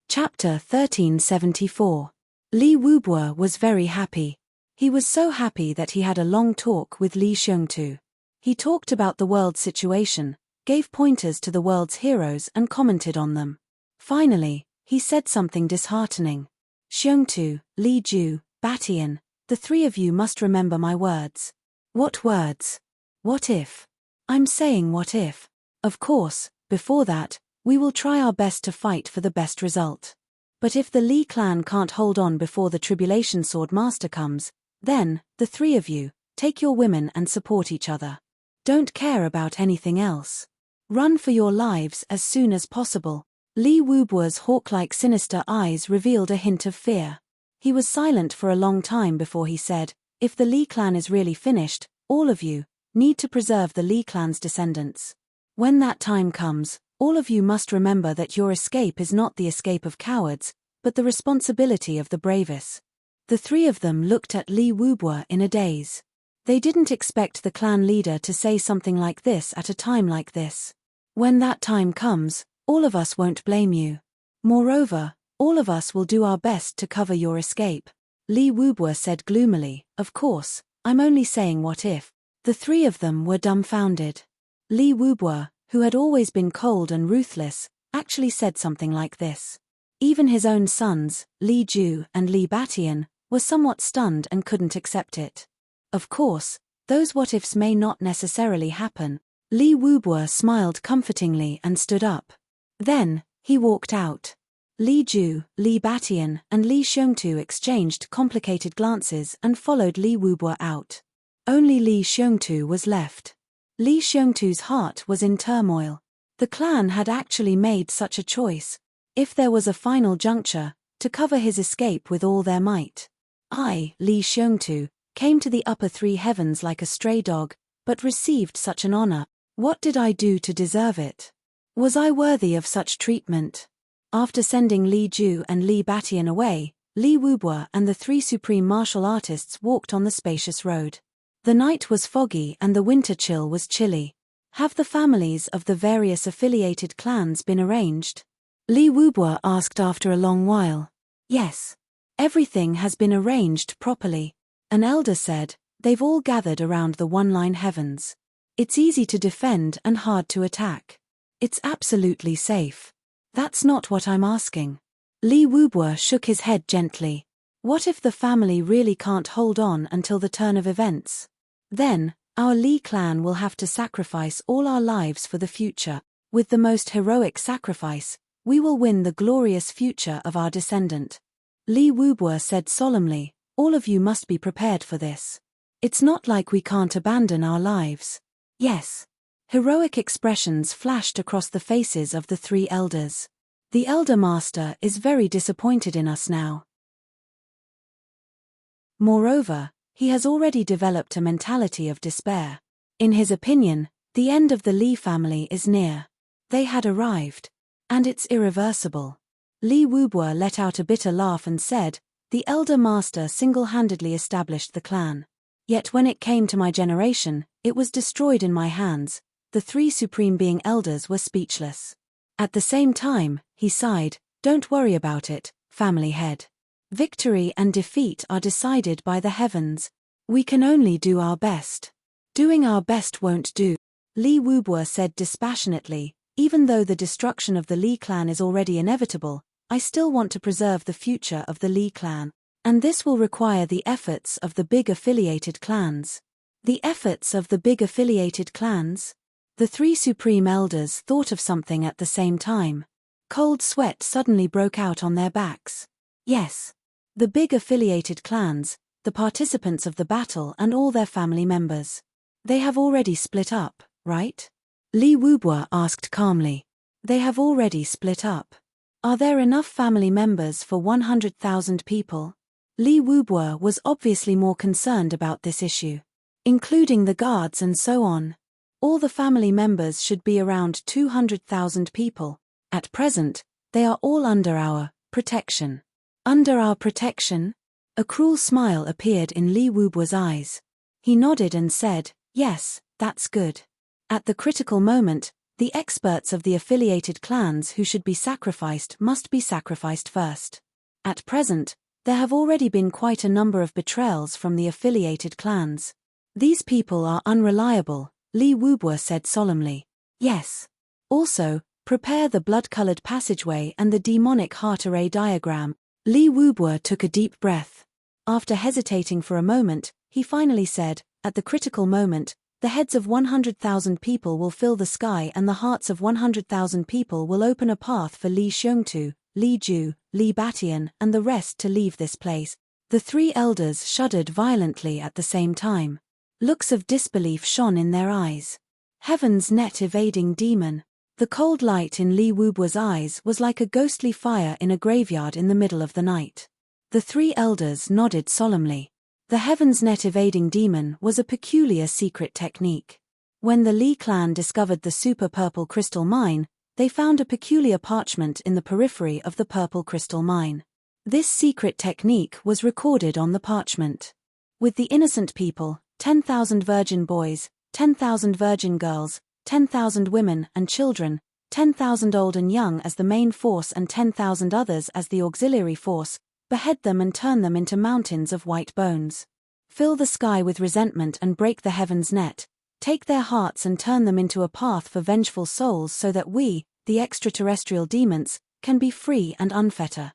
Chapter 1374. Li Wubo was very happy. He was so happy that he had a long talk with Li Xiongtu. He talked about the world's situation, gave pointers to the world's heroes and commented on them. Finally, he said something disheartening. "Xiongtu, Li Ju, Batian, the 3 of you must remember my words." What words? What if? I'm saying what if. Of course, before that, we will try our best to fight for the best result. But if the Li clan can't hold on before the Tribulation Sword Master comes, then, the 3 of you, take your women and support each other. Don't care about anything else. Run for your lives as soon as possible. Li Wubo's hawk-like sinister eyes revealed a hint of fear. He was silent for a long time before he said, "If the Li clan is really finished, all of you need to preserve the Li clan's descendants. When that time comes, all of you must remember that your escape is not the escape of cowards, but the responsibility of the bravest." The 3 of them looked at Li Wubo in a daze. They didn't expect the clan leader to say something like this at a time like this. When that time comes, all of us won't blame you. Moreover, all of us will do our best to cover your escape. Li Wubo said gloomily, "Of course, I'm only saying what if." The 3 of them were dumbfounded. Li Wubo, who had always been cold and ruthless, actually said something like this. Even his own sons, Li Ju and Li Batian, were somewhat stunned and couldn't accept it. Of course, those what-ifs may not necessarily happen. Li Wubo smiled comfortingly and stood up. Then, he walked out. Li Ju, Li Batian, and Li Xiongtu exchanged complicated glances and followed Li Wubo out. Only Li Xiongtu was left. Li Xiongtu's heart was in turmoil. The clan had actually made such a choice. If there was a final juncture, to cover his escape with all their might. I, Li Xiongtu, came to the upper 3 heavens like a stray dog, but received such an honor. What did I do to deserve it? Was I worthy of such treatment? After sending Li Ju and Li Batian away, Li Wubo and the 3 supreme martial artists walked on the spacious road. The night was foggy and the winter chill was chilly. Have the families of the various affiliated clans been arranged? Li Wubo asked after a long while. Yes. Everything has been arranged properly. An elder said, they've all gathered around the one-line heavens. It's easy to defend and hard to attack. It's absolutely safe. That's not what I'm asking. Li Wubo shook his head gently. What if the family really can't hold on until the turn of events? Then, our Li clan will have to sacrifice all our lives for the future. With the most heroic sacrifice, we will win the glorious future of our descendant. Li Wubo said solemnly, all of you must be prepared for this. It's not like we can't abandon our lives. Yes. Heroic expressions flashed across the faces of the 3 elders. The Elder Master is very disappointed in us now. Moreover, he has already developed a mentality of despair. In his opinion, the end of the Li family is near. They had arrived. And it's irreversible. Li Wubo let out a bitter laugh and said, "The Elder Master single-handedly established the clan. Yet when it came to my generation, it was destroyed in my hands." The three Supreme Being Elders were speechless. At the same time, he sighed, "Don't worry about it, family head. Victory and defeat are decided by the heavens. We can only do our best. Doing our best won't do." Li Wubo said dispassionately, "Even though the destruction of the Li clan is already inevitable, I still want to preserve the future of the Li clan. And this will require the efforts of the big affiliated clans." The efforts of the big affiliated clans? The three Supreme Elders thought of something at the same time. Cold sweat suddenly broke out on their backs. Yes. The big affiliated clans, the participants of the battle and all their family members. They have already split up, right? Li Wubo asked calmly. They have already split up. Are there enough family members for 100,000 people? Li Wubo was obviously more concerned about this issue. Including the guards and so on. All the family members should be around 200,000 people. At present, they are all under our protection. Under our protection? A cruel smile appeared in Li Wubo's eyes. He nodded and said, "Yes, that's good." At the critical moment, the experts of the affiliated clans who should be sacrificed must be sacrificed first. At present, there have already been quite a number of betrayals from the affiliated clans. These people are unreliable, Li Wubo said solemnly. Yes. Also, prepare the blood-colored passageway and the demonic heart array diagram. Li Wubo took a deep breath. After hesitating for a moment, he finally said, "At the critical moment, the heads of 100,000 people will fill the sky and the hearts of 100,000 people will open a path for Li Xiongtu, Li Ju, Li Batian and the rest to leave this place." The three elders shuddered violently at the same time. Looks of disbelief shone in their eyes. Heaven's net evading demon. The cold light in Li Wubo's eyes was like a ghostly fire in a graveyard in the middle of the night. The three elders nodded solemnly. The Heaven's net evading demon was a peculiar secret technique. When the Li clan discovered the super purple crystal mine, they found a peculiar parchment in the periphery of the purple crystal mine. This secret technique was recorded on the parchment. With the innocent people, 10,000 virgin boys, 10,000 virgin girls, 10,000 women and children, 10,000 old and young as the main force and 10,000 others as the auxiliary force, behead them and turn them into mountains of white bones. Fill the sky with resentment and break the heaven's net, take their hearts and turn them into a path for vengeful souls so that we, the extraterrestrial demons, can be free and unfetter.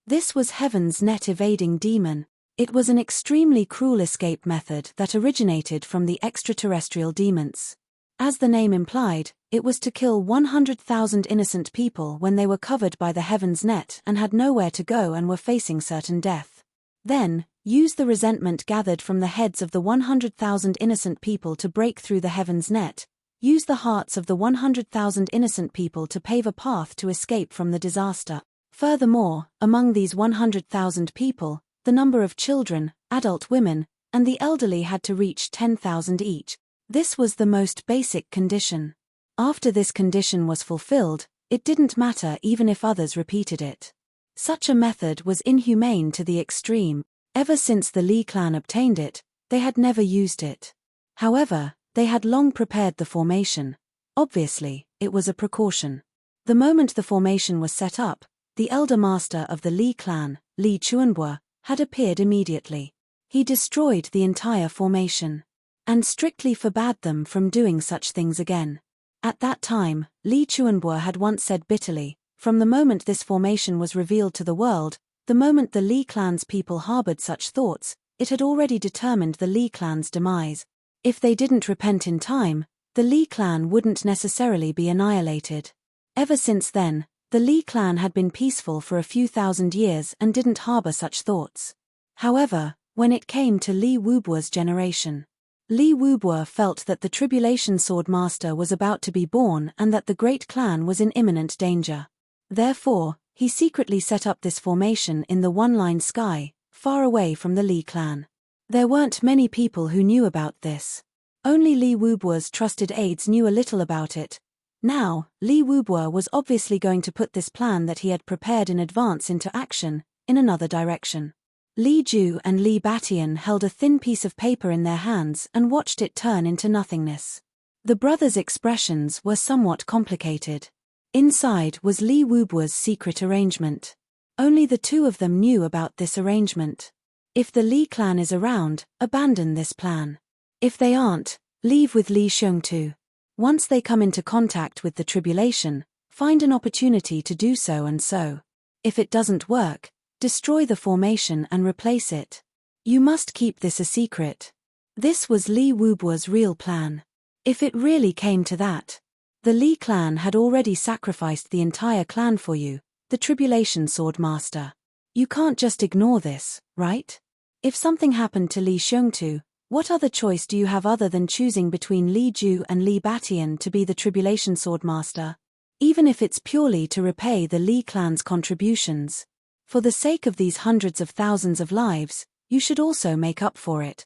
This was Heaven's net evading demon. It was an extremely cruel escape method that originated from the extraterrestrial demons. As the name implied, it was to kill 100,000 innocent people when they were covered by the Heaven's net and had nowhere to go and were facing certain death. Then, use the resentment gathered from the heads of the 100,000 innocent people to break through the Heaven's net, use the hearts of the 100,000 innocent people to pave a path to escape from the disaster. Furthermore, among these 100,000 people, the number of children, adult women, and the elderly had to reach 10,000 each. This was the most basic condition. After this condition was fulfilled, it didn't matter even if others repeated it. Such a method was inhumane to the extreme. Ever since the Li clan obtained it, they had never used it. However, they had long prepared the formation. Obviously, it was a precaution. The moment the formation was set up, the elder master of the Li clan, Li Chuanbo, had appeared immediately. He destroyed the entire formation, and strictly forbade them from doing such things again. At that time, Li Chuanbo had once said bitterly, "From the moment this formation was revealed to the world, the moment the Li clan's people harbored such thoughts, it had already determined the Li clan's demise. If they didn't repent in time, the Li clan wouldn't necessarily be annihilated." Ever since then, the Li clan had been peaceful for a few thousand years and didn't harbor such thoughts. However, when it came to Li Wubo's generation, Li Wubo felt that the Tribulation Sword Master was about to be born and that the great clan was in imminent danger. Therefore, he secretly set up this formation in the one-line sky, far away from the Li clan. There weren't many people who knew about this. Only Li Wubo's trusted aides knew a little about it. Now, Li Wubo was obviously going to put this plan that he had prepared in advance into action, in another direction. Li Ju and Li Batian held a thin piece of paper in their hands and watched it turn into nothingness. The brothers' expressions were somewhat complicated. Inside was Li Wubo's secret arrangement. Only the two of them knew about this arrangement. If the Li clan is around, abandon this plan. If they aren't, leave with Li Xiongtu. Once they come into contact with the tribulation, find an opportunity to do so and so. If it doesn't work, destroy the formation and replace it. You must keep this a secret. This was Li Wubo's real plan. If it really came to that, the Li clan had already sacrificed the entire clan for you, the Tribulation Sword Master. You can't just ignore this, right? If something happened to Li Xiongtu, what other choice do you have other than choosing between Li Ju and Li Batian to be the Tribulation Sword Master? Even if it's purely to repay the Li clan's contributions. For the sake of these hundreds of thousands of lives, you should also make up for it.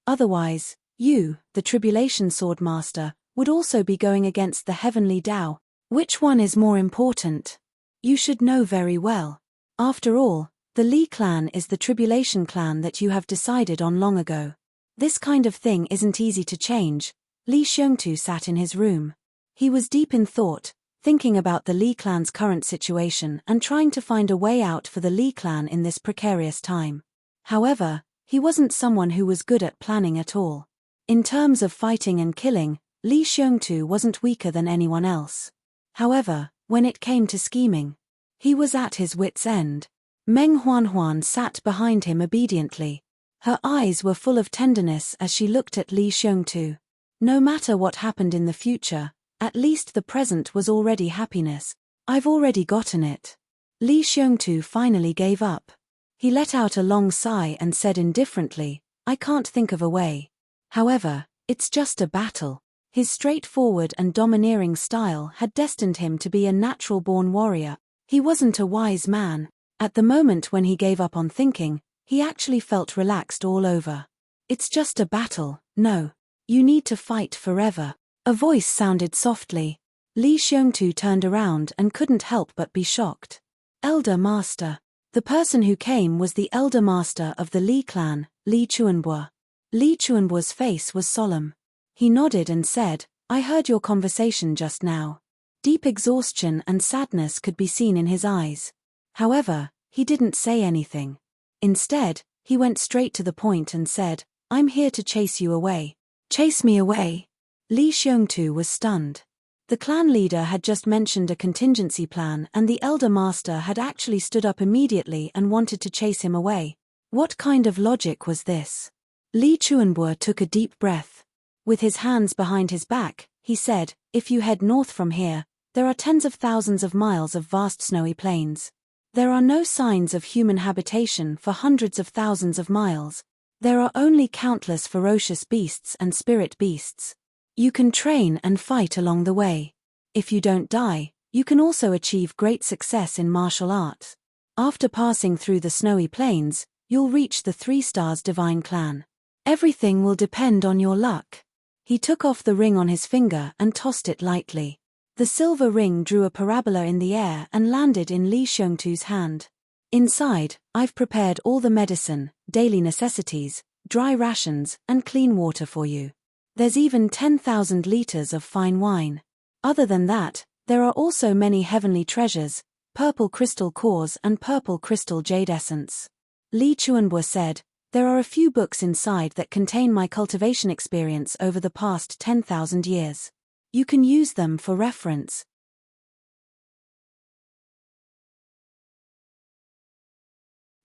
Otherwise, you, the Tribulation Sword Master, would also be going against the heavenly Tao. Which one is more important? You should know very well. After all, the Li clan is the Tribulation clan that you have decided on long ago. This kind of thing isn't easy to change. Li Xiongtu sat in his room. He was deep in thought, thinking about the Li clan's current situation and trying to find a way out for the Li clan in this precarious time. However, he wasn't someone who was good at planning at all. In terms of fighting and killing, Li Xiongtu wasn't weaker than anyone else. However, when it came to scheming, he was at his wits' end. Meng Huanhuan sat behind him obediently. Her eyes were full of tenderness as she looked at Li Xiongtu. No matter what happened in the future, at least the present was already happiness. I've already gotten it. Li Xiongtu finally gave up. He let out a long sigh and said indifferently, I can't think of a way. However, it's just a battle. His straightforward and domineering style had destined him to be a natural-born warrior. He wasn't a wise man. At the moment when he gave up on thinking, he actually felt relaxed all over. It's just a battle, no. You need to fight forever. A voice sounded softly. Li Xiongtu turned around and couldn't help but be shocked. Elder Master. The person who came was the Elder Master of the Li clan, Li Chuanbo. Li Chuanbo's face was solemn. He nodded and said, I heard your conversation just now. Deep exhaustion and sadness could be seen in his eyes. However, he didn't say anything. Instead, he went straight to the point and said, I'm here to chase you away. Chase me away? Li Xiongtu was stunned. The clan leader had just mentioned a contingency plan and the Elder Master had actually stood up immediately and wanted to chase him away. What kind of logic was this? Li Chuanbo took a deep breath. With his hands behind his back, he said, if you head north from here, there are tens of thousands of miles of vast snowy plains. There are no signs of human habitation for hundreds of thousands of miles. There are only countless ferocious beasts and spirit beasts. You can train and fight along the way. If you don't die, you can also achieve great success in martial arts. After passing through the snowy plains, you'll reach the 3 stars divine clan. Everything will depend on your luck. He took off the ring on his finger and tossed it lightly. The silver ring drew a parabola in the air and landed in Li Xiongtu's hand. Inside, I've prepared all the medicine, daily necessities, dry rations, and clean water for you. There's even 10,000 liters of fine wine. Other than that, there are also many heavenly treasures, purple crystal cores and purple crystal jade essence. Li Chuanbo said, there are a few books inside that contain my cultivation experience over the past 10,000 years. You can use them for reference.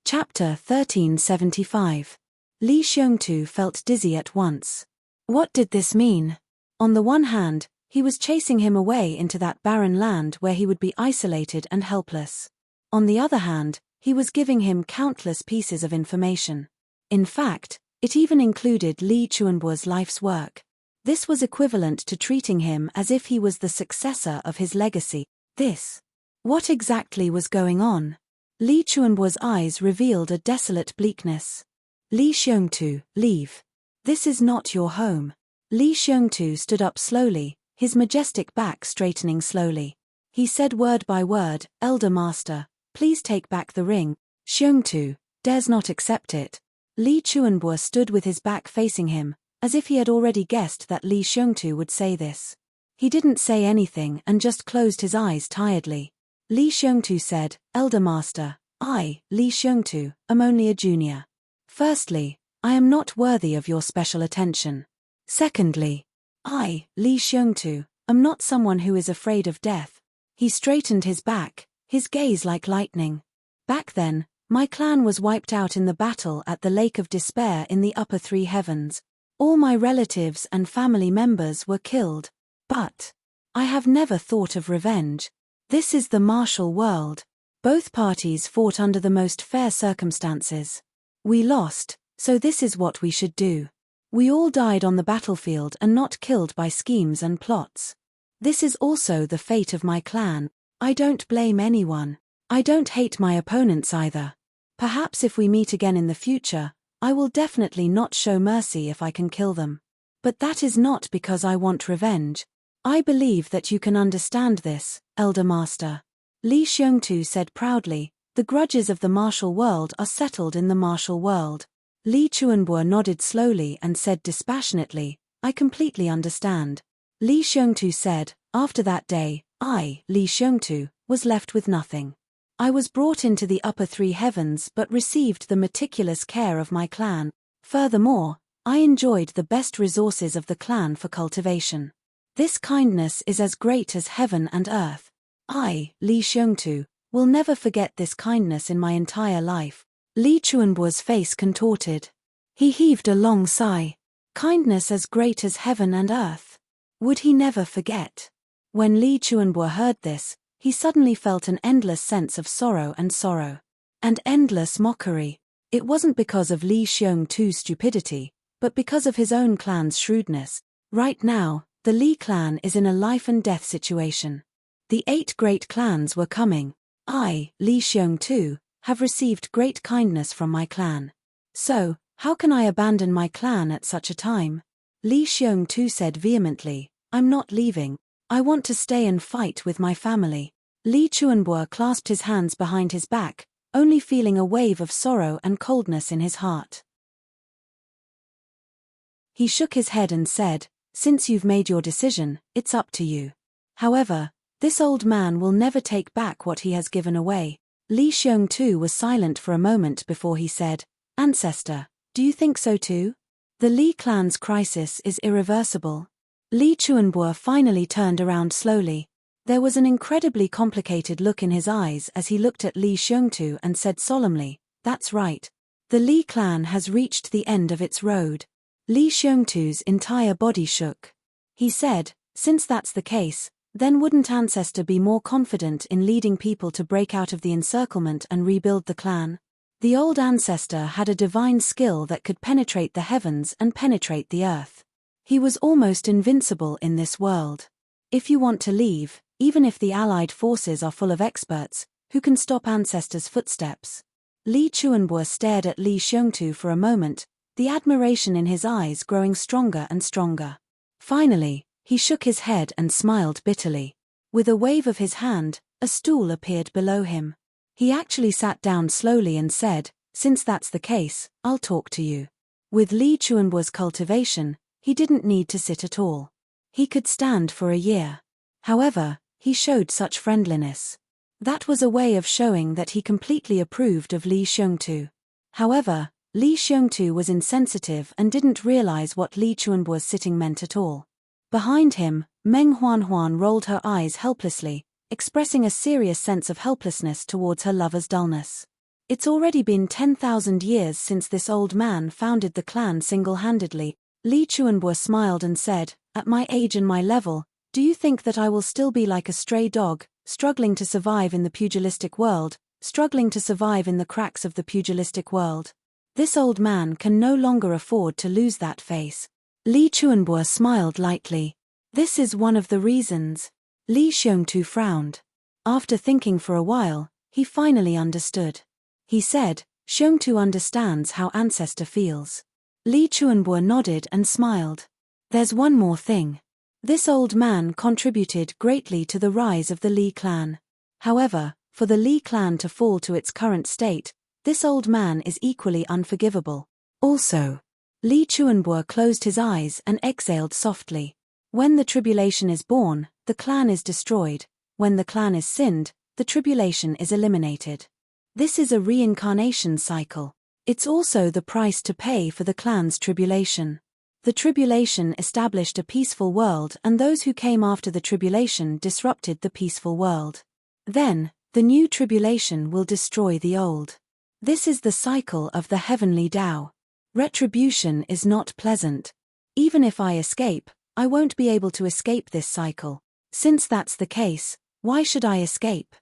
Chapter 1375. Li Xiongtu felt dizzy at once. What did this mean? On the one hand, he was chasing him away into that barren land where he would be isolated and helpless. On the other hand, he was giving him countless pieces of information. In fact, It even included Li Chuanbuo's life's work. This was equivalent to treating him as if he was the successor of his legacy. What exactly was going on? Li Chuanbuo's eyes revealed a desolate bleakness. Li Xiongtu, leave. This is not your home. Li Xiongtu stood up slowly, his majestic back straightening slowly. He said word by word, Elder Master, please take back the ring. Xiongtu dares not accept it. Li Chuanbuo stood with his back facing him, as if he had already guessed that Li Xiongtu would say this. He didn't say anything and just closed his eyes tiredly. Li Xiongtu said, Elder Master, I, Li Xiongtu, am only a junior. Firstly, I am not worthy of your special attention. Secondly, I, Li Xiongtu, am not someone who is afraid of death. He straightened his back, his gaze like lightning. Back then, my clan was wiped out in the battle at the Lake of Despair in the upper three heavens. All my relatives and family members were killed. But I have never thought of revenge. This is the martial world. Both parties fought under the most fair circumstances. We lost, so this is what we should do. We all died on the battlefield and not killed by schemes and plots. This is also the fate of my clan. I don't blame anyone. I don't hate my opponents either. Perhaps if we meet again in the future, I will definitely not show mercy if I can kill them. But that is not because I want revenge. I believe that you can understand this, Elder Master. Li Xiongtu said proudly, the grudges of the martial world are settled in the martial world. Li Chuanbuo nodded slowly and said dispassionately, I completely understand. Li Xiongtu said, after that day, I, Li Xiongtu, was left with nothing. I was brought into the upper three heavens but received the meticulous care of my clan. Furthermore, I enjoyed the best resources of the clan for cultivation. This kindness is as great as heaven and earth. I, Li Xiongtu, will never forget this kindness in my entire life. Li Chuanbuo's face contorted. He heaved a long sigh. Kindness as great as heaven and earth. Would he never forget? When Li Chuanbuo heard this, he suddenly felt an endless sense of sorrow. And endless mockery. It wasn't because of Li Xiongtu's stupidity, but because of his own clan's shrewdness. Right now, the Li clan is in a life and death situation. The 8 great clans were coming. I, Li Xiongtu, have received great kindness from my clan. So, how can I abandon my clan at such a time? Li Xiongtu said vehemently, I'm not leaving. I want to stay and fight with my family. Li Chuanbuo clasped his hands behind his back, only feeling a wave of sorrow and coldness in his heart. He shook his head and said, since you've made your decision, it's up to you. However, this old man will never take back what he has given away. Li Xiongtu was silent for a moment before he said, Ancestor, do you think so too? The Li clan's crisis is irreversible. Li Chuanbuo finally turned around slowly. There was an incredibly complicated look in his eyes as he looked at Li Xiongtu and said solemnly, that's right. The Li clan has reached the end of its road. Li Xiongtu's entire body shook. He said, since that's the case, then wouldn't Ancestor be more confident in leading people to break out of the encirclement and rebuild the clan? The old Ancestor had a divine skill that could penetrate the heavens and penetrate the earth. He was almost invincible in this world. If you want to leave, even if the allied forces are full of experts, who can stop Ancestor's footsteps? Li Chuanbuo stared at Li Xiongtu for a moment, the admiration in his eyes growing stronger and stronger. Finally, he shook his head and smiled bitterly. With a wave of his hand, a stool appeared below him. He actually sat down slowly and said, since that's the case, I'll talk to you. With Li Chuanbuo's cultivation, he didn't need to sit at all. He could stand for a year. However, he showed such friendliness. That was a way of showing that he completely approved of Li Xiongtu. However, Li Xiongtu was insensitive and didn't realize what Li Chuanbuo's sitting meant at all. Behind him, Meng Huanhuan rolled her eyes helplessly, expressing a serious sense of helplessness towards her lover's dullness. It's already been 10,000 years since this old man founded the clan single-handedly. Li Chuanbuo smiled and said, at my age and my level, do you think that I will still be like a stray dog, struggling to survive in the pugilistic world, struggling to survive in the cracks of the pugilistic world? This old man can no longer afford to lose that face. Li Chuanbo smiled lightly. This is one of the reasons. Li Xiongtu frowned. After thinking for a while, he finally understood. He said, Xiongtu understands how ancestor feels. Li Chuanbo nodded and smiled. There's one more thing. This old man contributed greatly to the rise of the Li clan. However, for the Li clan to fall to its current state, this old man is equally unforgivable. Also, Li Chuanbo closed his eyes and exhaled softly. When the tribulation is born, the clan is destroyed. When the clan is sinned, the tribulation is eliminated. This is a reincarnation cycle. It's also the price to pay for the clan's tribulation. The tribulation established a peaceful world, and those who came after the tribulation disrupted the peaceful world. Then, the new tribulation will destroy the old. This is the cycle of the heavenly Tao. Retribution is not pleasant. Even if I escape, I won't be able to escape this cycle. Since that's the case, why should I escape?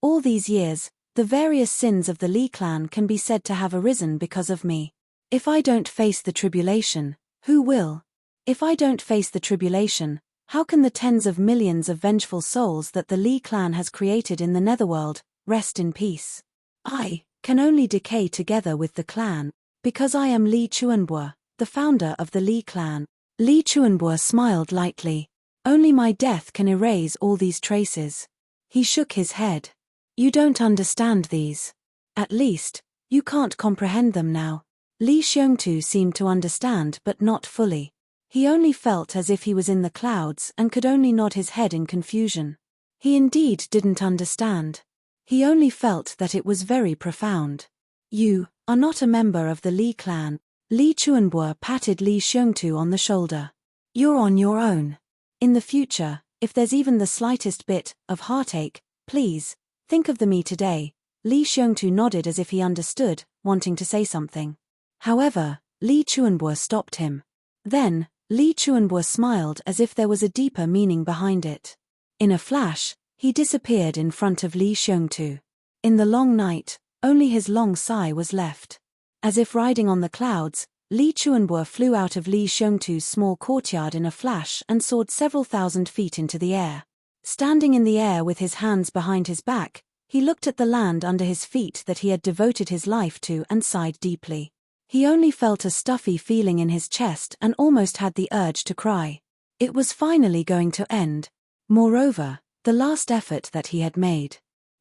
All these years, the various sins of the Li clan can be said to have arisen because of me. If I don't face the tribulation, who will? If I don't face the tribulation, how can the tens of millions of vengeful souls that the Li clan has created in the netherworld rest in peace? I can only decay together with the clan, because I am Li Chuanbo, the founder of the Li clan. Li Chuanbo smiled lightly. Only my death can erase all these traces. He shook his head. You don't understand these. At least, you can't comprehend them now. Li Xiongtu seemed to understand but not fully. He only felt as if he was in the clouds and could only nod his head in confusion. He indeed didn't understand. He only felt that it was very profound. You are not a member of the Li clan. Li Chuanbo patted Li Xiongtu on the shoulder. You're on your own. In the future, if there's even the slightest bit of heartache, please, think of me today. Li Xiongtu nodded as if he understood, wanting to say something. However, Li Chuanbo stopped him. Then, Li Chuanbo smiled as if there was a deeper meaning behind it. In a flash, he disappeared in front of Li Xiongtu. In the long night, only his long sigh was left. As if riding on the clouds, Li Chuanbo flew out of Li Xiongtu's small courtyard in a flash and soared several thousand feet into the air. Standing in the air with his hands behind his back, he looked at the land under his feet that he had devoted his life to and sighed deeply. He only felt a stuffy feeling in his chest and almost had the urge to cry. It was finally going to end. Moreover, the last effort that he had made.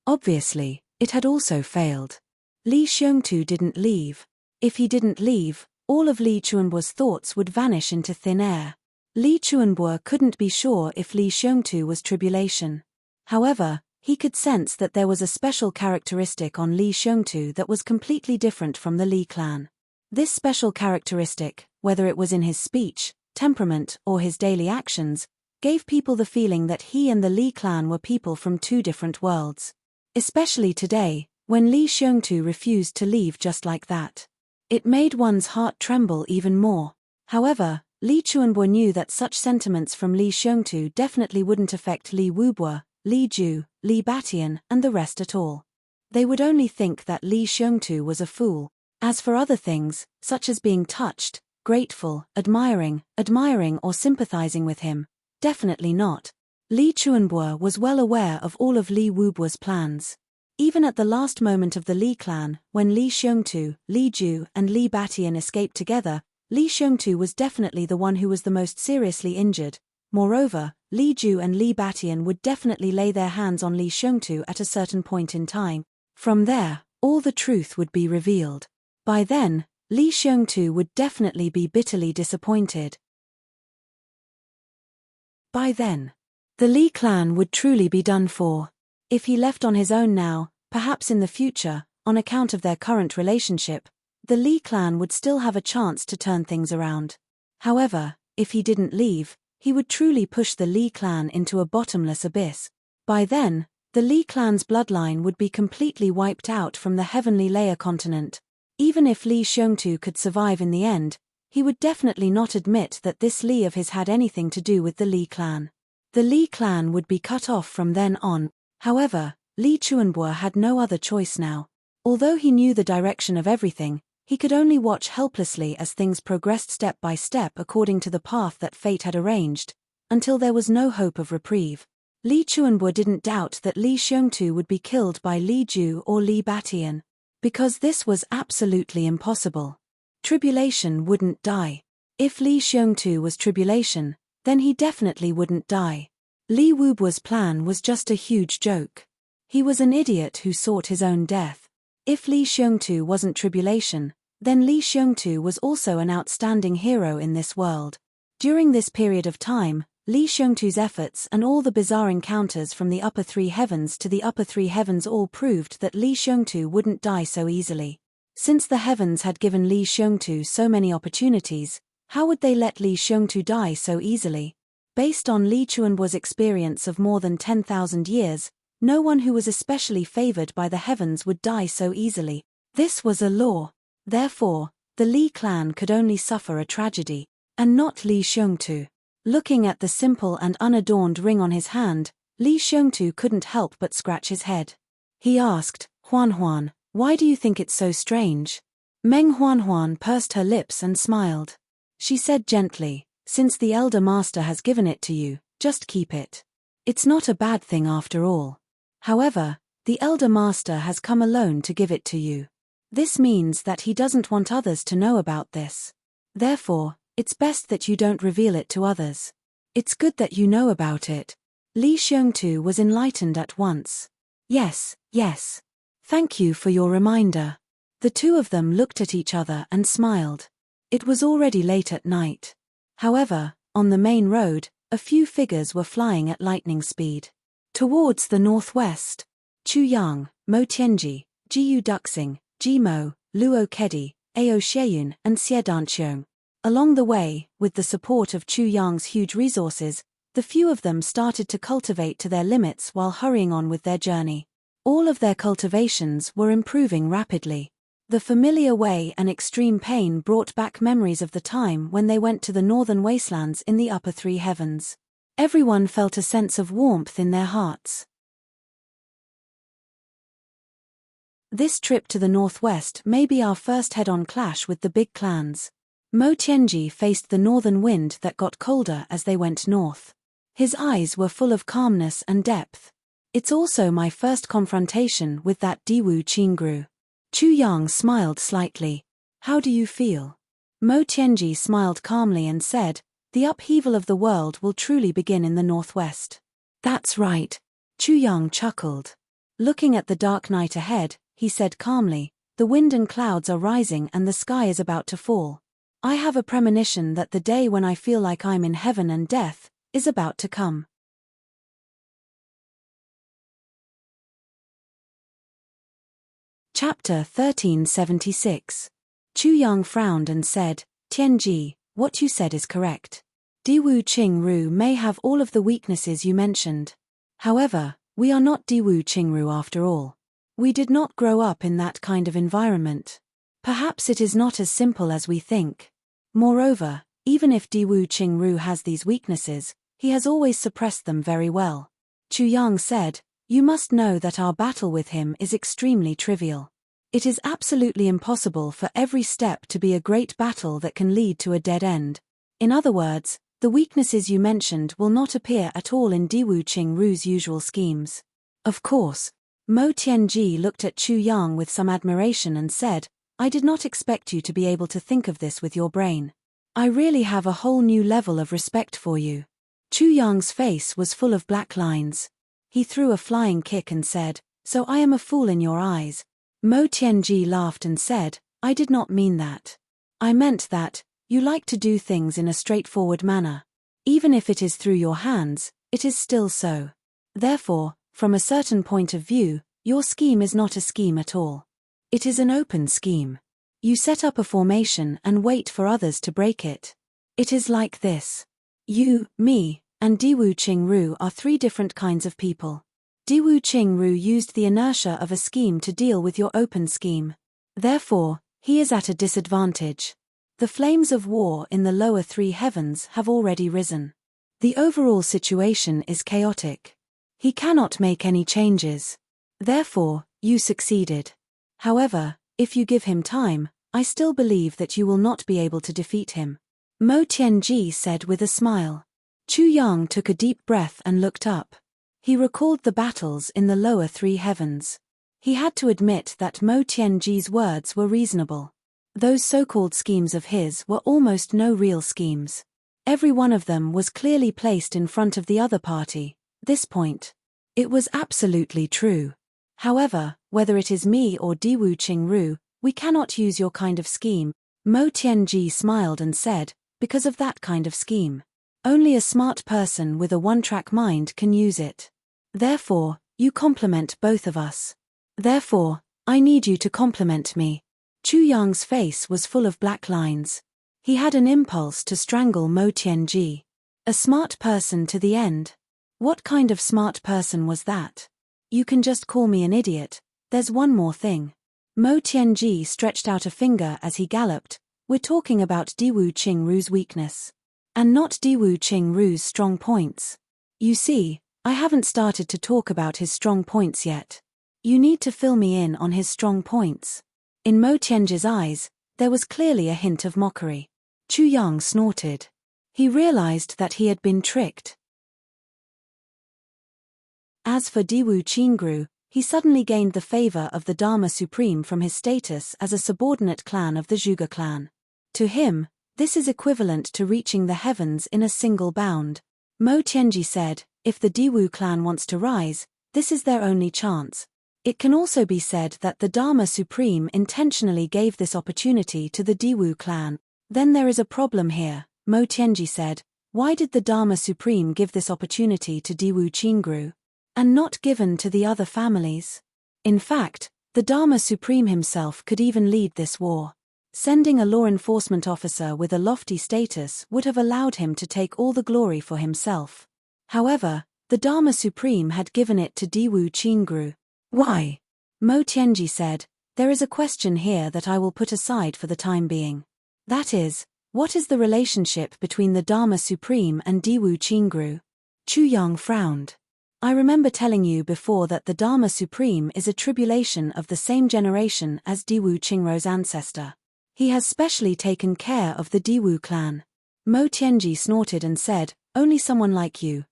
Obviously, it had also failed. Li Xiongtu didn't leave. If he didn't leave, all of Li Chuanbo's thoughts would vanish into thin air. Li Chuanbo couldn't be sure if Li Xiongtu was tribulation. However, he could sense that there was a special characteristic on Li Xiongtu that was completely different from the Li clan. This special characteristic, whether it was in his speech, temperament, or his daily actions, gave people the feeling that he and the Li clan were people from two different worlds. Especially today, when Li Xiongtu refused to leave just like that. It made one's heart tremble even more. However, Li Chuanbo knew that such sentiments from Li Xiongtu definitely wouldn't affect Li Wubo, Li Ju, Li Batian, and the rest at all. They would only think that Li Xiongtu was a fool. As for other things, such as being touched, grateful, admiring or sympathizing with him, definitely not. Li Chuanbo was well aware of all of Li Wubo's plans. Even at the last moment of the Li clan, when Li Xiongtu, Li Ju, and Li Batian escaped together, Li Xiongtu was definitely the one who was the most seriously injured. Moreover, Li Ju and Li Batian would definitely lay their hands on Li Xiongtu at a certain point in time. From there, all the truth would be revealed. By then, Li Xiongtu would definitely be bitterly disappointed. By then, the Li clan would truly be done for. If he left on his own now, perhaps in the future, on account of their current relationship, the Li clan would still have a chance to turn things around. However, if he didn't leave, he would truly push the Li clan into a bottomless abyss. By then, the Li clan's bloodline would be completely wiped out from the heavenly layer continent. Even if Li Xiongtu could survive in the end, he would definitely not admit that this Li of his had anything to do with the Li clan. The Li clan would be cut off from then on. However, Li Chuanbo had no other choice now. Although he knew the direction of everything, he could only watch helplessly as things progressed step by step according to the path that fate had arranged, until there was no hope of reprieve. Li Chuanbo didn't doubt that Li Xiongtu would be killed by Li Ju or Li Batian, because this was absolutely impossible. Tribulation wouldn't die. If Li Xiongtu was tribulation, then he definitely wouldn't die. Li Wubu's plan was just a huge joke. He was an idiot who sought his own death. If Li Xiongtu wasn't tribulation, then Li Xiongtu was also an outstanding hero in this world. During this period of time, Li Xiongtu's efforts and all the bizarre encounters from the upper three heavens to the upper three heavens all proved that Li Xiongtu wouldn't die so easily. Since the heavens had given Li Xiongtu so many opportunities, how would they let Li Xiongtu die so easily? Based on Li Chuanbo's experience of more than 10,000 years, no one who was especially favored by the heavens would die so easily. This was a law. Therefore, the Li clan could only suffer a tragedy, and not Li Xiongtu. Looking at the simple and unadorned ring on his hand, Li Xiongtu couldn't help but scratch his head. He asked, "Huan, why do you think it's so strange?" Meng Huan pursed her lips and smiled. She said gently, "Since the Elder Master has given it to you, just keep it. It's not a bad thing after all. However, the Elder Master has come alone to give it to you. This means that he doesn't want others to know about this. Therefore, it's best that you don't reveal it to others. It's good that you know about it." Li Xiongtu was enlightened at once. Yes. Thank you for your reminder." The two of them looked at each other and smiled. It was already late at night. However, on the main road, a few figures were flying at lightning speed. Towards the northwest, Chu Yang, Mo Tianji, Jiu Duxing, Jimo, Luo Kedi, Ao Sheyun and Xie Danqiong. Along the way, with the support of Chu Yang's huge resources, the few of them started to cultivate to their limits while hurrying on with their journey. All of their cultivations were improving rapidly. The familiar way and extreme pain brought back memories of the time when they went to the northern wastelands in the upper three heavens. Everyone felt a sense of warmth in their hearts. This trip to the northwest may be our first head-on clash with the big clans. Mo Tianji faced the northern wind that got colder as they went north. His eyes were full of calmness and depth. It's also my first confrontation with that Diwu Qingru. Chu Yang smiled slightly. How do you feel? Mo Tianji smiled calmly and said, the upheaval of the world will truly begin in the northwest. That's right. Chu Yang chuckled. Looking at the dark night ahead, he said calmly, the wind and clouds are rising and the sky is about to fall. I have a premonition that the day when I feel like I'm in heaven and death is about to come. Chapter 1376. Chu Yang frowned and said, Tianji, what you said is correct. Diwu Qingru may have all of the weaknesses you mentioned. However, we are not Diwu Qingru after all. We did not grow up in that kind of environment. Perhaps it is not as simple as we think. Moreover, even if Diwu Qingru has these weaknesses, he has always suppressed them very well. Chu Yang said, you must know that our battle with him is extremely trivial. It is absolutely impossible for every step to be a great battle that can lead to a dead end. In other words, the weaknesses you mentioned will not appear at all in Diwu Qingru's usual schemes. Of course. Mo Tianji looked at Chu Yang with some admiration and said, I did not expect you to be able to think of this with your brain. I really have a whole new level of respect for you. Chu Yang's face was full of black lines. He threw a flying kick and said, so I am a fool in your eyes. Mo Tianji laughed and said, I did not mean that. I meant that, you like to do things in a straightforward manner. Even if it is through your hands, it is still so. Therefore, from a certain point of view, your scheme is not a scheme at all. It is an open scheme. You set up a formation and wait for others to break it. It is like this. You, me, and Diwu Qingru are three different kinds of people. Diwu Qingru used the inertia of a scheme to deal with your open scheme. Therefore, he is at a disadvantage. The flames of war in the lower three heavens have already risen. The overall situation is chaotic. He cannot make any changes. Therefore, you succeeded. However, if you give him time, I still believe that you will not be able to defeat him. Mo Tianji said with a smile. Chu Yang took a deep breath and looked up. He recalled the battles in the lower three heavens. He had to admit that Mo Tianji's words were reasonable. Those so-called schemes of his were almost no real schemes. Every one of them was clearly placed in front of the other party. This point. It was absolutely true. However, whether it is me or Diwu Qingru, we cannot use your kind of scheme. Mo Tianji smiled and said, because of that kind of scheme. Only a smart person with a one-track mind can use it. Therefore, you complement both of us. Therefore, I need you to compliment me. Chu Yang's face was full of black lines. He had an impulse to strangle Mo Tianji. A smart person to the end. What kind of smart person was that? You can just call me an idiot. There's one more thing. Mo Tianji stretched out a finger as he galloped. We're talking about Diwu Qingru's weakness. And not Diwu Qingru's strong points. You see, I haven't started to talk about his strong points yet. You need to fill me in on his strong points. In Mo Tianji's eyes, there was clearly a hint of mockery. Chu Yang snorted. He realized that he had been tricked. As for Diwu Qingru, he suddenly gained the favor of the Dharma Supreme from his status as a subordinate clan of the Zhuge clan. To him, this is equivalent to reaching the heavens in a single bound. Mo Tianji said, if the Diwu clan wants to rise, this is their only chance. It can also be said that the Dharma Supreme intentionally gave this opportunity to the Diwu clan. Then there is a problem here, Mo Tianji said. Why did the Dharma Supreme give this opportunity to Diwu Qingru? And not given to the other families? In fact, the Dharma Supreme himself could even lead this war. Sending a law enforcement officer with a lofty status would have allowed him to take all the glory for himself. However, the Dharma Supreme had given it to Diwu Qingru. Why? Mo Tianji said, there is a question here that I will put aside for the time being. That is, what is the relationship between the Dharma Supreme and Diwu Qingru? Chu Yang frowned. I remember telling you before that the Dharma Supreme is a tribulation of the same generation as Diwu Qingru's ancestor. He has specially taken care of the Diwu clan. Mo Tianji snorted and said, only someone like you,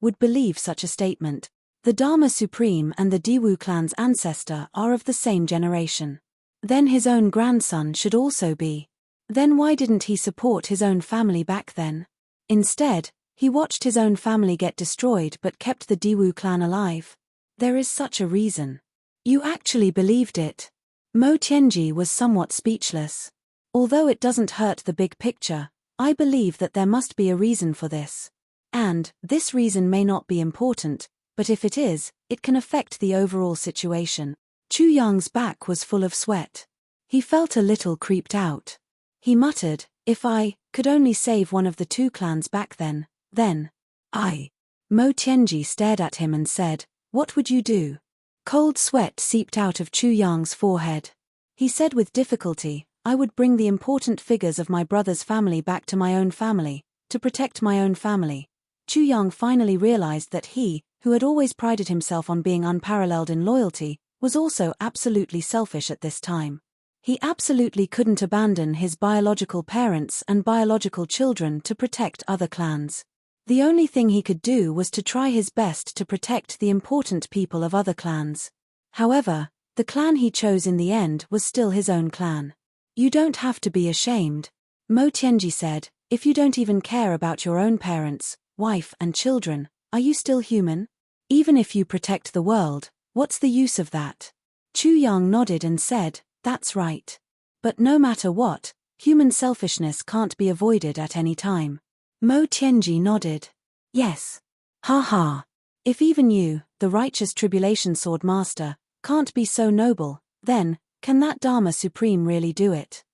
would believe such a statement. The Dharma Supreme and the Diwu clan's ancestor are of the same generation. Then his own grandson should also be. Then why didn't he support his own family back then? Instead, he watched his own family get destroyed but kept the Diwu clan alive. There is such a reason. You actually believed it. Mo Tianji was somewhat speechless. Although it doesn't hurt the big picture, I believe that there must be a reason for this. And, this reason may not be important, but if it is, it can affect the overall situation. Chu Yang's back was full of sweat. He felt a little creeped out. He muttered, if I could only save one of the two clans back then. Mo Tianji stared at him and said, what would you do? Cold sweat seeped out of Chu Yang's forehead. He said with difficulty, I would bring the important figures of my brother's family back to my own family, to protect my own family. Chu Yang finally realized that he, who had always prided himself on being unparalleled in loyalty, was also absolutely selfish at this time. He absolutely couldn't abandon his biological parents and biological children to protect other clans. The only thing he could do was to try his best to protect the important people of other clans. However, the clan he chose in the end was still his own clan. You don't have to be ashamed. Mo Tianji said, if you don't even care about your own parents, wife and children, are you still human? Even if you protect the world, what's the use of that? Chu Yang nodded and said, that's right. But no matter what, human selfishness can't be avoided at any time. Mo Tianji nodded. Yes. Ha ha. If even you, the righteous tribulation sword master, can't be so noble, then, can that Dharma Supreme really do it?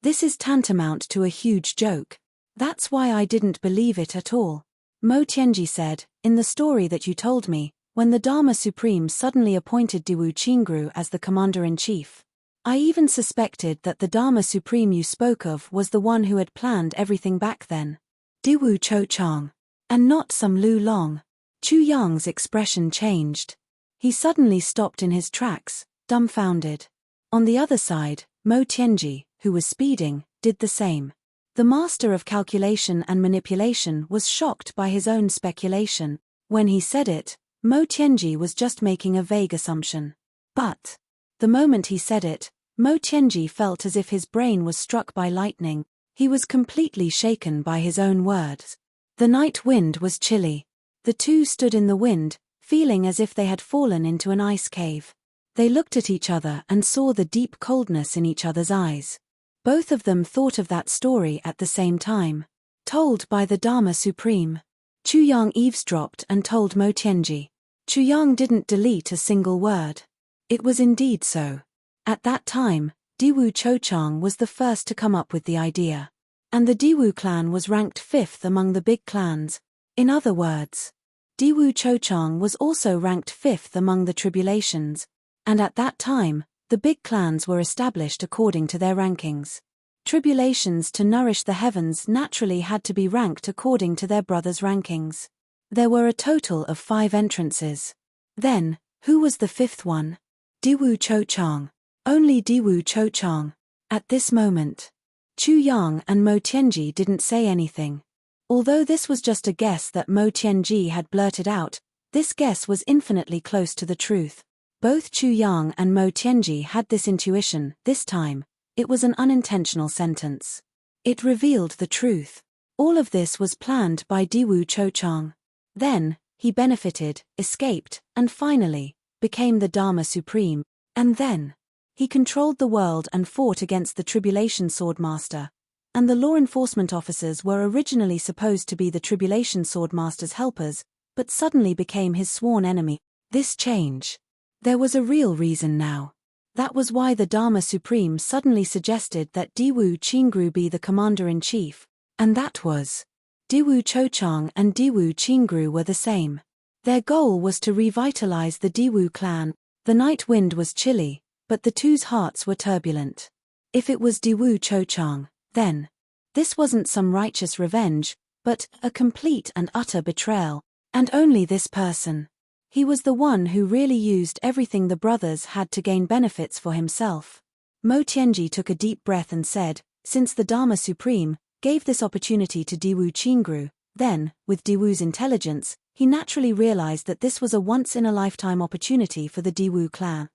This is tantamount to a huge joke. That's why I didn't believe it at all. Mo Tianji said, in the story that you told me, when the Dharma Supreme suddenly appointed Diwu Qingru as the commander-in-chief, I even suspected that the Dharma Supreme you spoke of was the one who had planned everything back then. Diwu Cho Chang. And not some Lu Long. Chu Yang's expression changed. He suddenly stopped in his tracks, dumbfounded. On the other side, Mo Tianji, who was speeding, did the same. The master of calculation and manipulation was shocked by his own speculation. When he said it, Mo Tianji was just making a vague assumption. But the moment he said it, Mo Tianji felt as if his brain was struck by lightning. He was completely shaken by his own words. The night wind was chilly. The two stood in the wind, feeling as if they had fallen into an ice cave. They looked at each other and saw the deep coldness in each other's eyes. Both of them thought of that story at the same time. Told by the Dharma Supreme. Chu Yang eavesdropped and told Mo Tianji. Chu Yang didn't delete a single word. It was indeed so. At that time, Diwu Chochang was the first to come up with the idea. And the Diwu clan was ranked 5th among the big clans. In other words, Diwu Chochang was also ranked 5th among the tribulations. And at that time, the big clans were established according to their rankings. Tribulations to nourish the heavens naturally had to be ranked according to their brothers' rankings. There were a total of 5 entrances. Then, who was the 5th one? Diwu Chochang. Only Diwu Chochang. At this moment, Chu Yang and Mo Tianji didn't say anything. Although this was just a guess that Mo Tianji had blurted out, this guess was infinitely close to the truth. Both Chu Yang and Mo Tianji had this intuition. This time, it was an unintentional sentence. It revealed the truth. All of this was planned by Diwu Chochang. Then, he benefited, escaped, and finally, became the Dharma Supreme. And then, he controlled the world and fought against the Tribulation Swordmaster. And the law enforcement officers were originally supposed to be the Tribulation Swordmaster's helpers, but suddenly became his sworn enemy. This change. There was a real reason now. That was why the Dharma Supreme suddenly suggested that Diwu Qingru be the commander-in-chief, and that was. Diwu Chochang and Diwu Qingru were the same. Their goal was to revitalize the Diwu clan. The night wind was chilly, but the two's hearts were turbulent. If it was Diwu Chochang, then this wasn't some righteous revenge, but a complete and utter betrayal, and only this person. He was the one who really used everything the brothers had to gain benefits for himself. Mo Tianji took a deep breath and said, since the Dharma Supreme gave this opportunity to Diwu Qingru, then, with Diwu's intelligence, he naturally realized that this was a once-in-a-lifetime opportunity for the Diwu clan.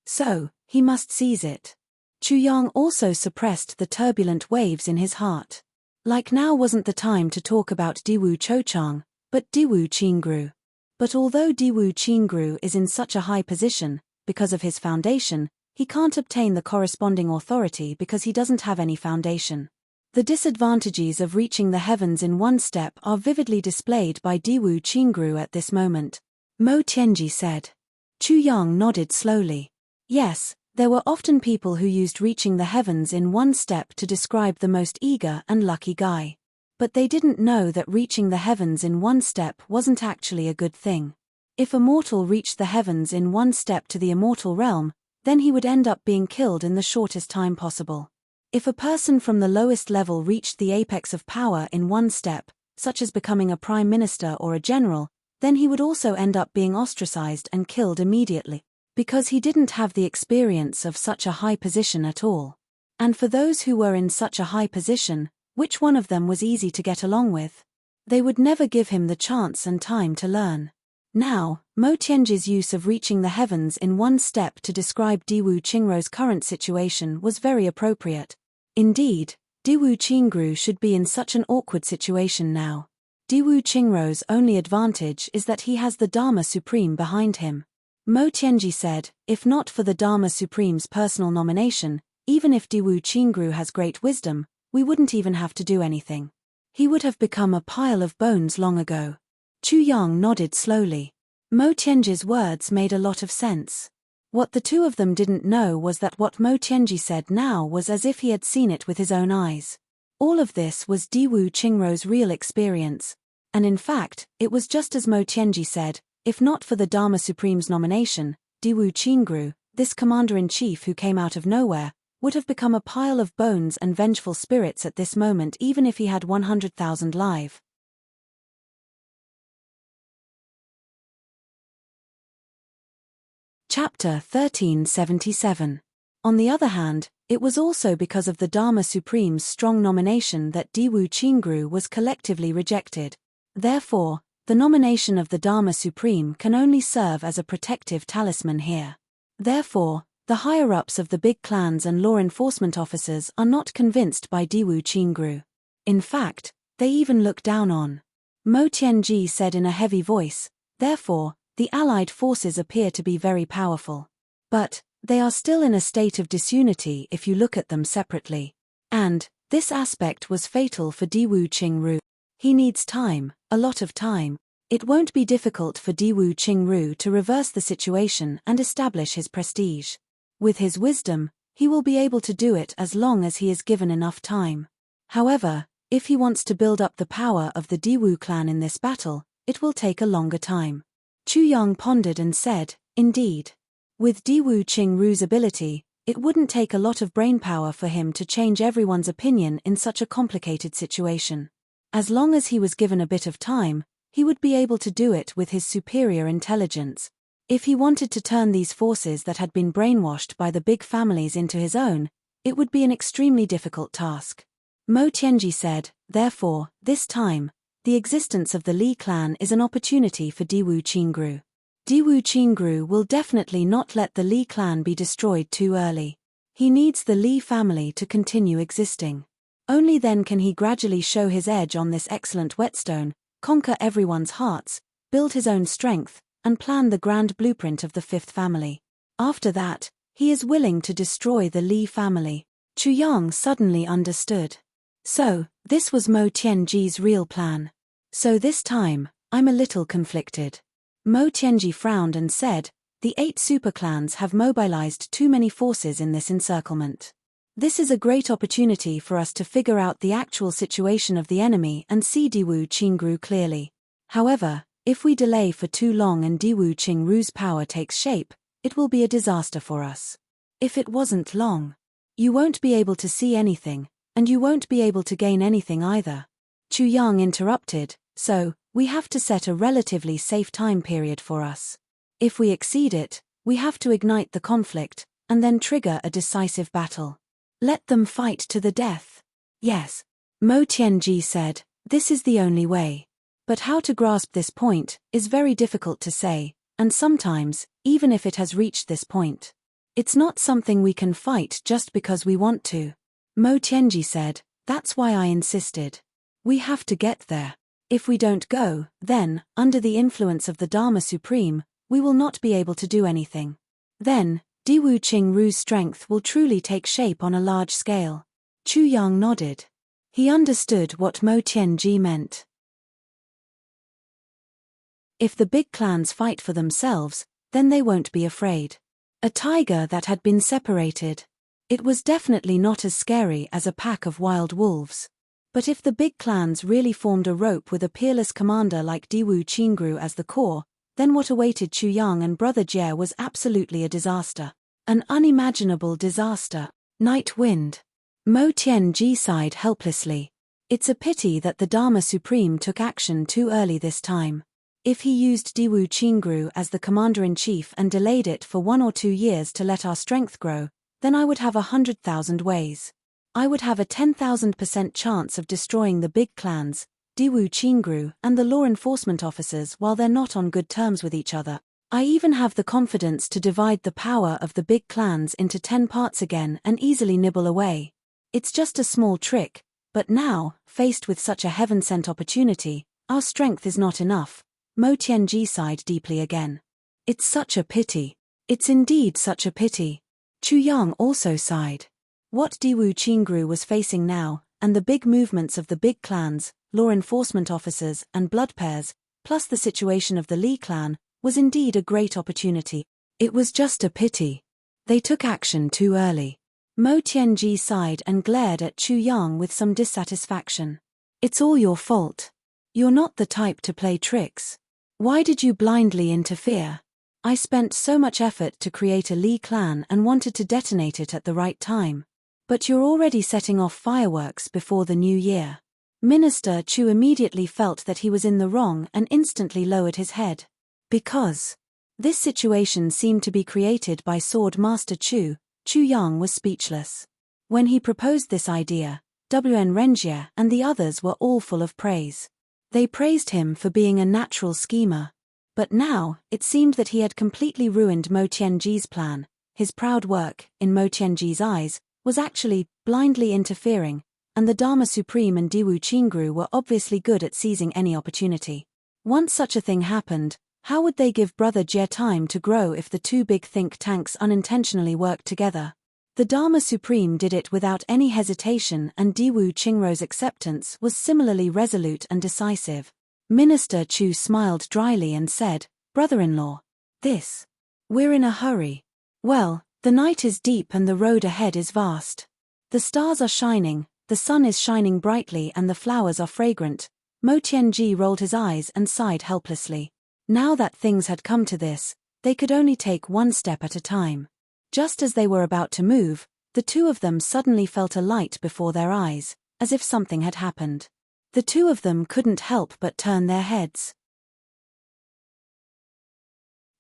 So, he must seize it. Chu Yang also suppressed the turbulent waves in his heart. Like now wasn't the time to talk about Diwu Chochang, but Diwu Qingru. But although Diwu Qingru is in such a high position, because of his foundation, he can't obtain the corresponding authority because he doesn't have any foundation. The disadvantages of reaching the heavens in one step are vividly displayed by Diwu Qingru at this moment. Mo Tianji said. Chu Yang nodded slowly. Yes, there were often people who used reaching the heavens in one step to describe the most eager and lucky guy. But they didn't know that reaching the heavens in one step wasn't actually a good thing. If a mortal reached the heavens in one step to the immortal realm, then he would end up being killed in the shortest time possible. If a person from the lowest level reached the apex of power in one step, such as becoming a prime minister or a general, then he would also end up being ostracized and killed immediately, because he didn't have the experience of such a high position at all. And for those who were in such a high position, which one of them was easy to get along with? They would never give him the chance and time to learn. Now, Mo Tianji's use of reaching the heavens in one step to describe Diwu Qingru's current situation was very appropriate. Indeed, Diwu Qingru should be in such an awkward situation now. Diwu Qingru's only advantage is that he has the Dharma Supreme behind him. Mo Tianji said, if not for the Dharma Supreme's personal nomination, even if Diwu Qingru has great wisdom, we wouldn't even have to do anything. He would have become a pile of bones long ago. Chu Yang nodded slowly. Mo Tianji's words made a lot of sense. What the two of them didn't know was that what Mo Tianji said now was as if he had seen it with his own eyes. All of this was Diwu Qingru's real experience. And in fact, it was just as Mo Tianji said, if not for the Dharma Supreme's nomination, Diwu Qingru, this commander-in-chief who came out of nowhere, would have become a pile of bones and vengeful spirits at this moment even if he had 100,000 live. Chapter 1377. On the other hand, it was also because of the Dharma Supreme's strong nomination that Diwu Qingru was collectively rejected. Therefore, the nomination of the Dharma Supreme can only serve as a protective talisman here. Therefore, the higher-ups of the big clans and law enforcement officers are not convinced by Diwu Qingru. In fact, they even look down on. Mo Tianji said in a heavy voice, therefore, the allied forces appear to be very powerful. But they are still in a state of disunity if you look at them separately. And this aspect was fatal for Diwu Qingru. He needs time, a lot of time. It won't be difficult for Diwu Qingru to reverse the situation and establish his prestige. With his wisdom, he will be able to do it as long as he is given enough time. However, if he wants to build up the power of the Diwu clan in this battle, it will take a longer time. Chu Yang pondered and said, indeed. With Diwu Qingru's ability, it wouldn't take a lot of brainpower for him to change everyone's opinion in such a complicated situation. As long as he was given a bit of time, he would be able to do it with his superior intelligence. If he wanted to turn these forces that had been brainwashed by the big families into his own, it would be an extremely difficult task. Mo Tianji said, therefore, this time, the existence of the Li clan is an opportunity for Diwu Qingru. Diwu Qingru will definitely not let the Li clan be destroyed too early. He needs the Li family to continue existing. Only then can he gradually show his edge on this excellent whetstone, conquer everyone's hearts, build his own strength, and plan the grand blueprint of the fifth family. After that, he is willing to destroy the Li family. Chu Yang suddenly understood. So, this was Mo Tianji's real plan. So this time, I'm a little conflicted. Mo Tianji frowned and said, the 8 superclans have mobilized too many forces in this encirclement. This is a great opportunity for us to figure out the actual situation of the enemy and see Diwu Qingru clearly. However, if we delay for too long and Diwu Qingru's power takes shape, it will be a disaster for us. If it wasn't long, you won't be able to see anything, and you won't be able to gain anything either. Chu Yang interrupted, so, we have to set a relatively safe time period for us. If we exceed it, we have to ignite the conflict, and then trigger a decisive battle. Let them fight to the death. Yes. Mo Tianji said, this is the only way. But how to grasp this point is very difficult to say, and sometimes, even if it has reached this point, it's not something we can fight just because we want to. Mo Tianji said, that's why I insisted. We have to get there. If we don't go, then, under the influence of the Dharma Supreme, we will not be able to do anything. Then, Diwu Qingru's strength will truly take shape on a large scale. Chu Yang nodded. He understood what Mo Tianji meant. If the big clans fight for themselves, then they won't be afraid. A tiger that had been separated. It was definitely not as scary as a pack of wild wolves. But if the big clans really formed a rope with a peerless commander like Diwu Qingru as the core, then what awaited Chu Yang and Brother Jie was absolutely a disaster. An unimaginable disaster. Night wind. Mo Tianji sighed helplessly. It's a pity that the Dharma Supreme took action too early this time. If he used Diwu Qingru as the commander-in-chief and delayed it for 1 or 2 years to let our strength grow, then I would have 100,000 ways. I would have a 10,000% chance of destroying the big clans, Diwu Qingru and the law enforcement officers while they're not on good terms with each other. I even have the confidence to divide the power of the big clans into 10 parts again and easily nibble away. It's just a small trick, but now, faced with such a heaven-sent opportunity, our strength is not enough. Mo Tianji sighed deeply again. It's such a pity. It's indeed such a pity. Chu Yang also sighed. What Diwu Qingru was facing now, and the big movements of the big clans, law enforcement officers and blood pairs, plus the situation of the Li clan, was indeed a great opportunity. It was just a pity. They took action too early. Mo Tianji sighed and glared at Chu Yang with some dissatisfaction. It's all your fault. You're not the type to play tricks. Why did you blindly interfere? I spent so much effort to create a Li clan and wanted to detonate it at the right time. But you're already setting off fireworks before the new year. Minister Chu immediately felt that he was in the wrong and instantly lowered his head. Because This situation seemed to be created by Sword Master Chu. Chu Yang was speechless. When he proposed this idea, Wn Renjie and the others were all full of praise. They praised him for being a natural schemer. But now, it seemed that he had completely ruined Mo Tianji's plan. His proud work, in Mo Tianji's eyes, was actually blindly interfering, and the Dharma Supreme and Diwu Qingru were obviously good at seizing any opportunity. Once such a thing happened, how would they give Brother Jie time to grow if the two big think tanks unintentionally worked together? The Dharma Supreme did it without any hesitation, and Diwu Qingru's acceptance was similarly resolute and decisive. Minister Chu smiled dryly and said, "Brother-in-law, we're in a hurry. Well, the night is deep and the road ahead is vast. The stars are shining, the sun is shining brightly and the flowers are fragrant." Mo Tianji rolled his eyes and sighed helplessly. Now that things had come to this, they could only take one step at a time. Just as they were about to move, the two of them suddenly felt a light before their eyes, as if something had happened. The two of them couldn't help but turn their heads.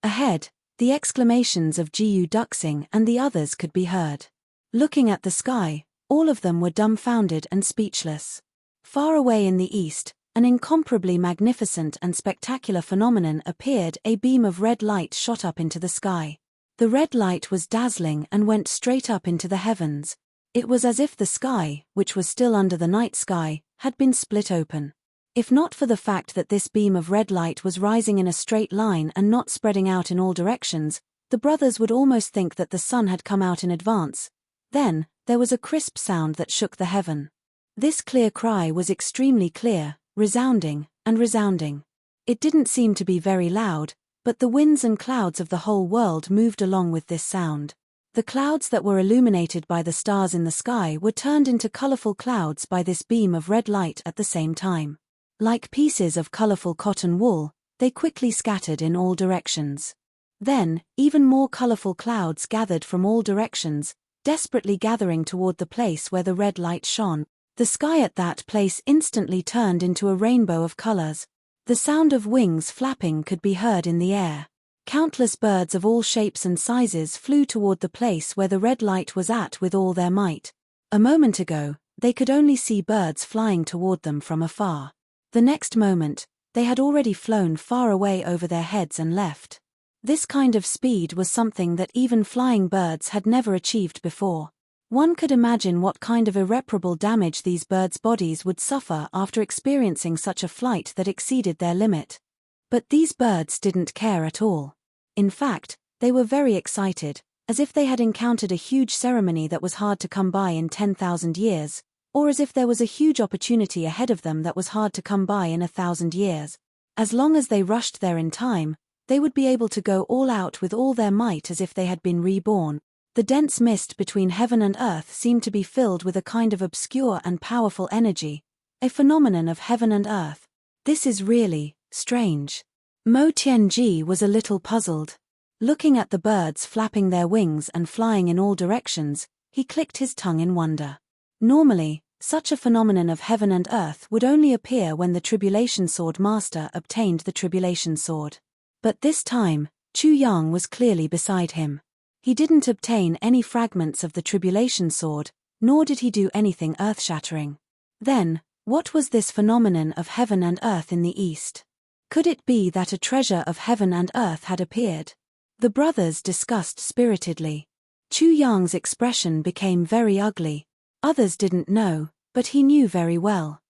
Ahead, the exclamations of Jiyu Duxing and the others could be heard. Looking at the sky, all of them were dumbfounded and speechless. Far away in the east, an incomparably magnificent and spectacular phenomenon appeared. A beam of red light shot up into the sky. The red light was dazzling and went straight up into the heavens. It was as if the sky, which was still under the night sky, had been split open. If not for the fact that this beam of red light was rising in a straight line and not spreading out in all directions, the brothers would almost think that the sun had come out in advance. Then, there was a crisp sound that shook the heaven. This clear cry was extremely clear, resounding, and resounding. It didn't seem to be very loud, but the winds and clouds of the whole world moved along with this sound. The clouds that were illuminated by the stars in the sky were turned into colorful clouds by this beam of red light at the same time. Like pieces of colorful cotton wool, they quickly scattered in all directions. Then, even more colorful clouds gathered from all directions, desperately gathering toward the place where the red light shone. The sky at that place instantly turned into a rainbow of colors. The sound of wings flapping could be heard in the air. Countless birds of all shapes and sizes flew toward the place where the red light was at with all their might. A moment ago, they could only see birds flying toward them from afar. The next moment, they had already flown far away over their heads and left. This kind of speed was something that even flying birds had never achieved before. One could imagine what kind of irreparable damage these birds' bodies would suffer after experiencing such a flight that exceeded their limit. But these birds didn't care at all. In fact, they were very excited, as if they had encountered a huge ceremony that was hard to come by in 10,000 years, or as if there was a huge opportunity ahead of them that was hard to come by in 1,000 years. As long as they rushed there in time, they would be able to go all out with all their might as if they had been reborn. The dense mist between heaven and earth seemed to be filled with a kind of obscure and powerful energy, a phenomenon of heaven and earth. This is really strange. Mo Tianji was a little puzzled. Looking at the birds flapping their wings and flying in all directions, he clicked his tongue in wonder. Normally, such a phenomenon of heaven and earth would only appear when the Tribulation Sword Master obtained the Tribulation Sword. But this time, Chu Yang was clearly beside him. He didn't obtain any fragments of the Tribulation Sword, nor did he do anything earth-shattering. Then, what was this phenomenon of heaven and earth in the east? Could it be that a treasure of heaven and earth had appeared? The brothers discussed spiritedly. Chu Yang's expression became very ugly. Others didn't know, but he knew very well.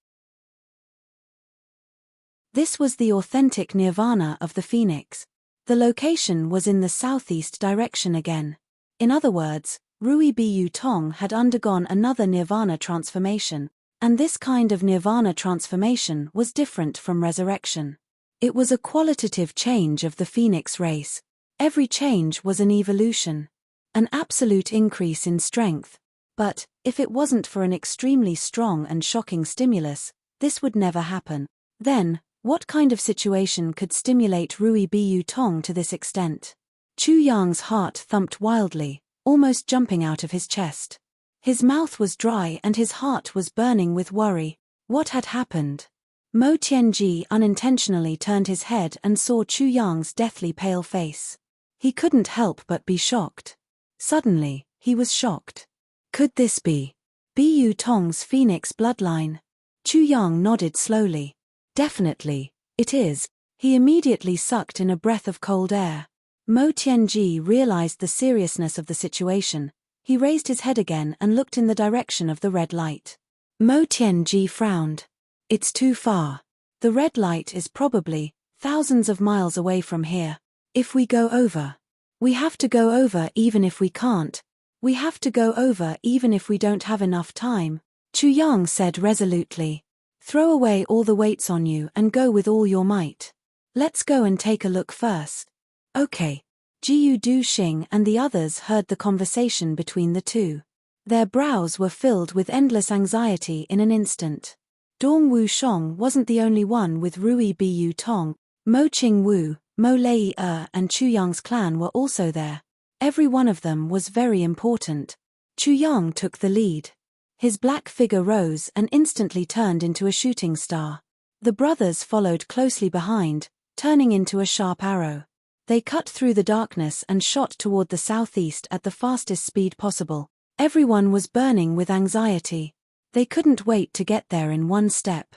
This was the authentic nirvana of the phoenix. The location was in the southeast direction again. In other words, Rui Bu Tong had undergone another nirvana transformation, and this kind of nirvana transformation was different from resurrection. It was a qualitative change of the phoenix race. Every change was an evolution, an absolute increase in strength. But, if it wasn't for an extremely strong and shocking stimulus, this would never happen. Then, what kind of situation could stimulate Rui Bu Tong to this extent? Chu Yang's heart thumped wildly, almost jumping out of his chest. His mouth was dry and his heart was burning with worry. What had happened? Mo Tianji unintentionally turned his head and saw Chu Yang's deathly pale face. He couldn't help but be shocked. Suddenly, he was shocked. Could this be Bu Tong's phoenix bloodline? Chu Yang nodded slowly. Definitely, it is. He immediately sucked in a breath of cold air. Mo Tianji realized the seriousness of the situation. He raised his head again and looked in the direction of the red light. Mo Tianji frowned. It's too far. The red light is probably thousands of miles away from here. If we go over. We have to go over even if we can't. We have to go over even if we don't have enough time, Chu Yang said resolutely. Throw away all the weights on you and go with all your might. Let's go and take a look first. Okay. Jiu Du Xing and the others heard the conversation between the two. Their brows were filled with endless anxiety in an instant. Dong Wushong wasn't the only one with Rui Bu Tong. Mo Qing Wu, Mo Lei and Chu Yang's clan were also there. Every one of them was very important. Chu Yang took the lead. His black figure rose and instantly turned into a shooting star. The brothers followed closely behind, turning into a sharp arrow. They cut through the darkness and shot toward the southeast at the fastest speed possible. Everyone was burning with anxiety. They couldn't wait to get there in one step.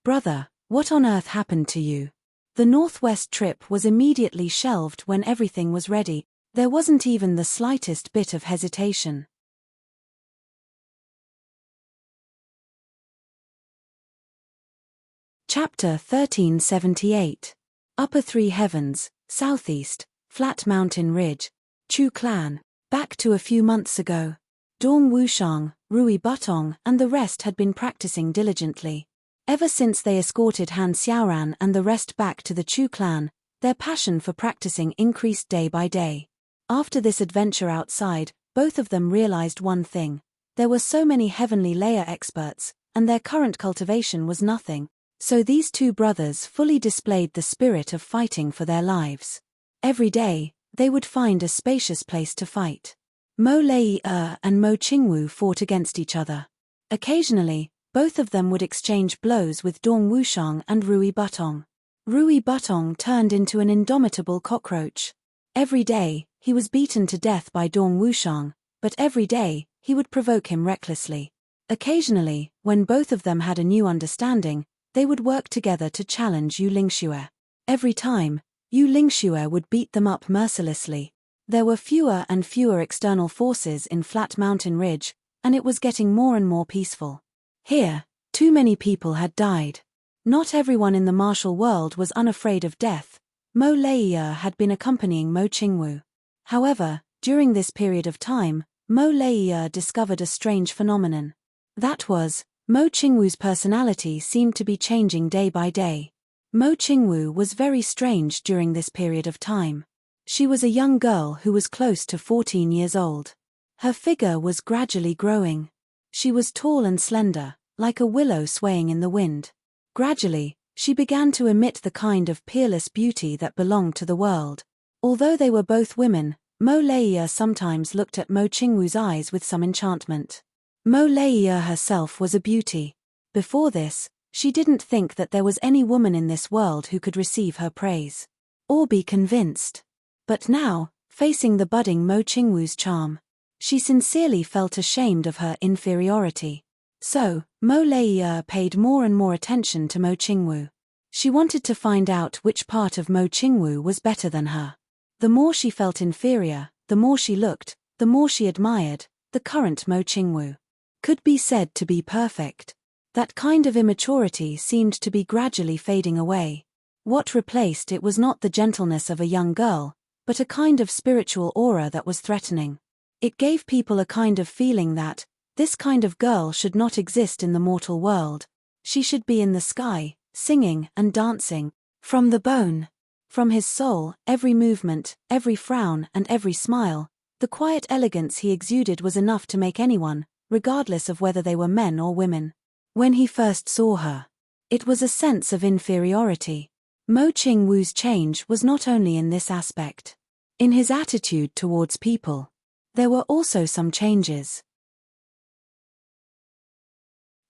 Brother, what on earth happened to you? The northwest trip was immediately shelved when everything was ready. There wasn't even the slightest bit of hesitation. Chapter 1378. Upper Three Heavens, Southeast, Flat Mountain Ridge, Chu Clan. Back to a few months ago. Dong Wushang, Rui Butong and the rest had been practicing diligently. Ever since they escorted Han Xiaoran and the rest back to the Chu Clan, their passion for practicing increased day by day. After this adventure outside, both of them realized one thing. There were so many heavenly layer experts, and their current cultivation was nothing. So these two brothers fully displayed the spirit of fighting for their lives. Every day, they would find a spacious place to fight. Mo Lei and Mo Qingwu fought against each other. Occasionally, both of them would exchange blows with Dong Wushang and Rui Butong. Rui Butong turned into an indomitable cockroach. Every day, he was beaten to death by Dong Wushang, but every day, he would provoke him recklessly. Occasionally, when both of them had a new understanding, they would work together to challenge Yu Lingxue. Every time, Yu Lingxue would beat them up mercilessly. There were fewer and fewer external forces in Flat Mountain Ridge, and it was getting more and more peaceful. Here, too many people had died. Not everyone in the martial world was unafraid of death. Mo Lei had been accompanying Mo Qingwu. However, during this period of time, Mo Lei discovered a strange phenomenon. That was, Mo Qingwu's personality seemed to be changing day by day. Mo Qingwu was very strange during this period of time. She was a young girl who was close to 14 years old. Her figure was gradually growing. She was tall and slender, like a willow swaying in the wind. Gradually, she began to emit the kind of peerless beauty that belonged to the world. Although they were both women, Mo Lei sometimes looked at Mo Qingwu's eyes with some enchantment. Mo Lei herself was a beauty. Before this, she didn't think that there was any woman in this world who could receive her praise. Or be convinced. But now, facing the budding Mo Qingwu's charm, she sincerely felt ashamed of her inferiority. So, Mo Lei paid more and more attention to Mo Qingwu. She wanted to find out which part of Mo Qingwu was better than her. The more she felt inferior, the more she looked, the more she admired, the current Mo Qingwu could be said to be perfect. That kind of immaturity seemed to be gradually fading away. What replaced it was not the gentleness of a young girl, but a kind of spiritual aura that was threatening. It gave people a kind of feeling that this kind of girl should not exist in the mortal world. She should be in the sky, singing and dancing, from the bone. From his soul, every movement, every frown and every smile, the quiet elegance he exuded was enough to make anyone, regardless of whether they were men or women. When he first saw her, it was a sense of inferiority. Mo Qingwu's change was not only in this aspect. In his attitude towards people, there were also some changes.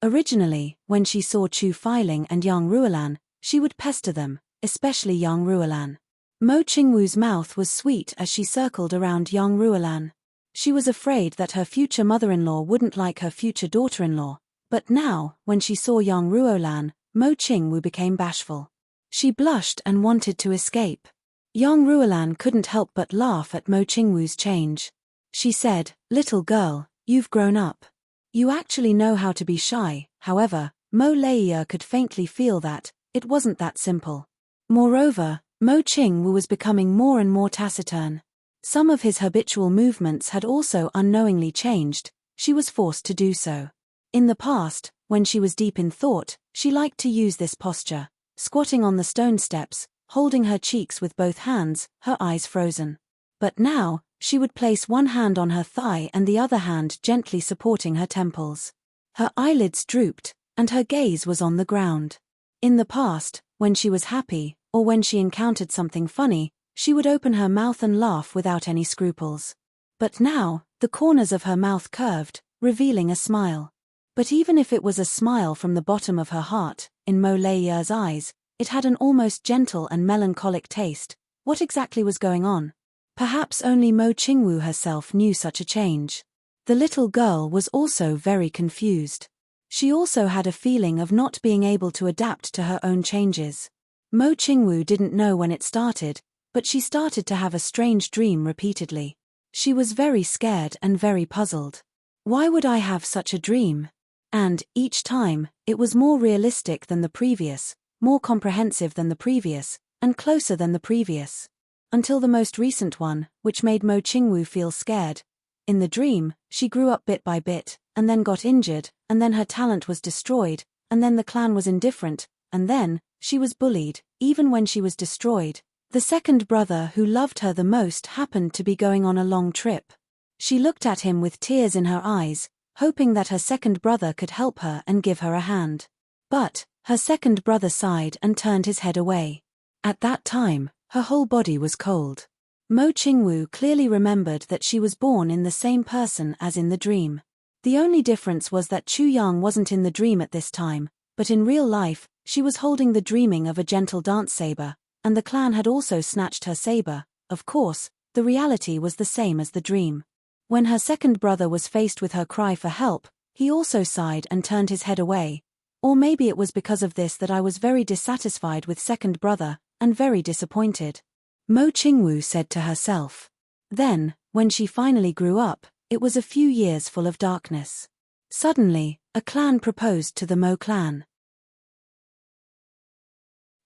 Originally, when she saw Chu Feiling and Yang Ruolan, she would pester them, especially Yang Ruolan. Mo Qingwu's mouth was sweet as she circled around young Ruolan. She was afraid that her future mother-in-law wouldn't like her future daughter-in-law, but now, when she saw young Ruolan, Mo Qingwu became bashful. She blushed and wanted to escape. Young Ruolan couldn't help but laugh at Mo Qingwu's change. She said, "Little girl, you've grown up. You actually know how to be shy." However, Mo Leiya could faintly feel that it wasn't that simple. Moreover, Mo Qingwu was becoming more and more taciturn. Some of his habitual movements had also unknowingly changed. She was forced to do so. In the past, when she was deep in thought, she liked to use this posture, squatting on the stone steps, holding her cheeks with both hands, her eyes frozen. But now, she would place one hand on her thigh and the other hand gently supporting her temples. Her eyelids drooped, and her gaze was on the ground. In the past, when she was happy, or when she encountered something funny, she would open her mouth and laugh without any scruples. But now, the corners of her mouth curved, revealing a smile. But even if it was a smile from the bottom of her heart, in Mo Leiya's eyes, it had an almost gentle and melancholic taste. What exactly was going on? Perhaps only Mo Qingwu herself knew such a change. The little girl was also very confused. She also had a feeling of not being able to adapt to her own changes. Mo Qingwu didn't know when it started, but she started to have a strange dream repeatedly. She was very scared and very puzzled. Why would I have such a dream? And, each time, it was more realistic than the previous, more comprehensive than the previous, and closer than the previous. Until the most recent one, which made Mo Qingwu feel scared. In the dream, she grew up bit by bit, and then got injured, and then her talent was destroyed, and then the clan was indifferent, and then, she was bullied, even when she was destroyed. The second brother who loved her the most happened to be going on a long trip. She looked at him with tears in her eyes, hoping that her second brother could help her and give her a hand. But, her second brother sighed and turned his head away. At that time, her whole body was cold. Mo Qingwu clearly remembered that she was born in the same person as in the dream. The only difference was that Chu Yang wasn't in the dream at this time, but in real life, she was holding the dreaming of a gentle dance saber, and the clan had also snatched her saber. Of course, the reality was the same as the dream. When her second brother was faced with her cry for help, he also sighed and turned his head away. Or maybe it was because of this that I was very dissatisfied with second brother, and very disappointed. Mo Qingwu said to herself. Then, when she finally grew up, it was a few years full of darkness. Suddenly, a clan proposed to the Mo clan.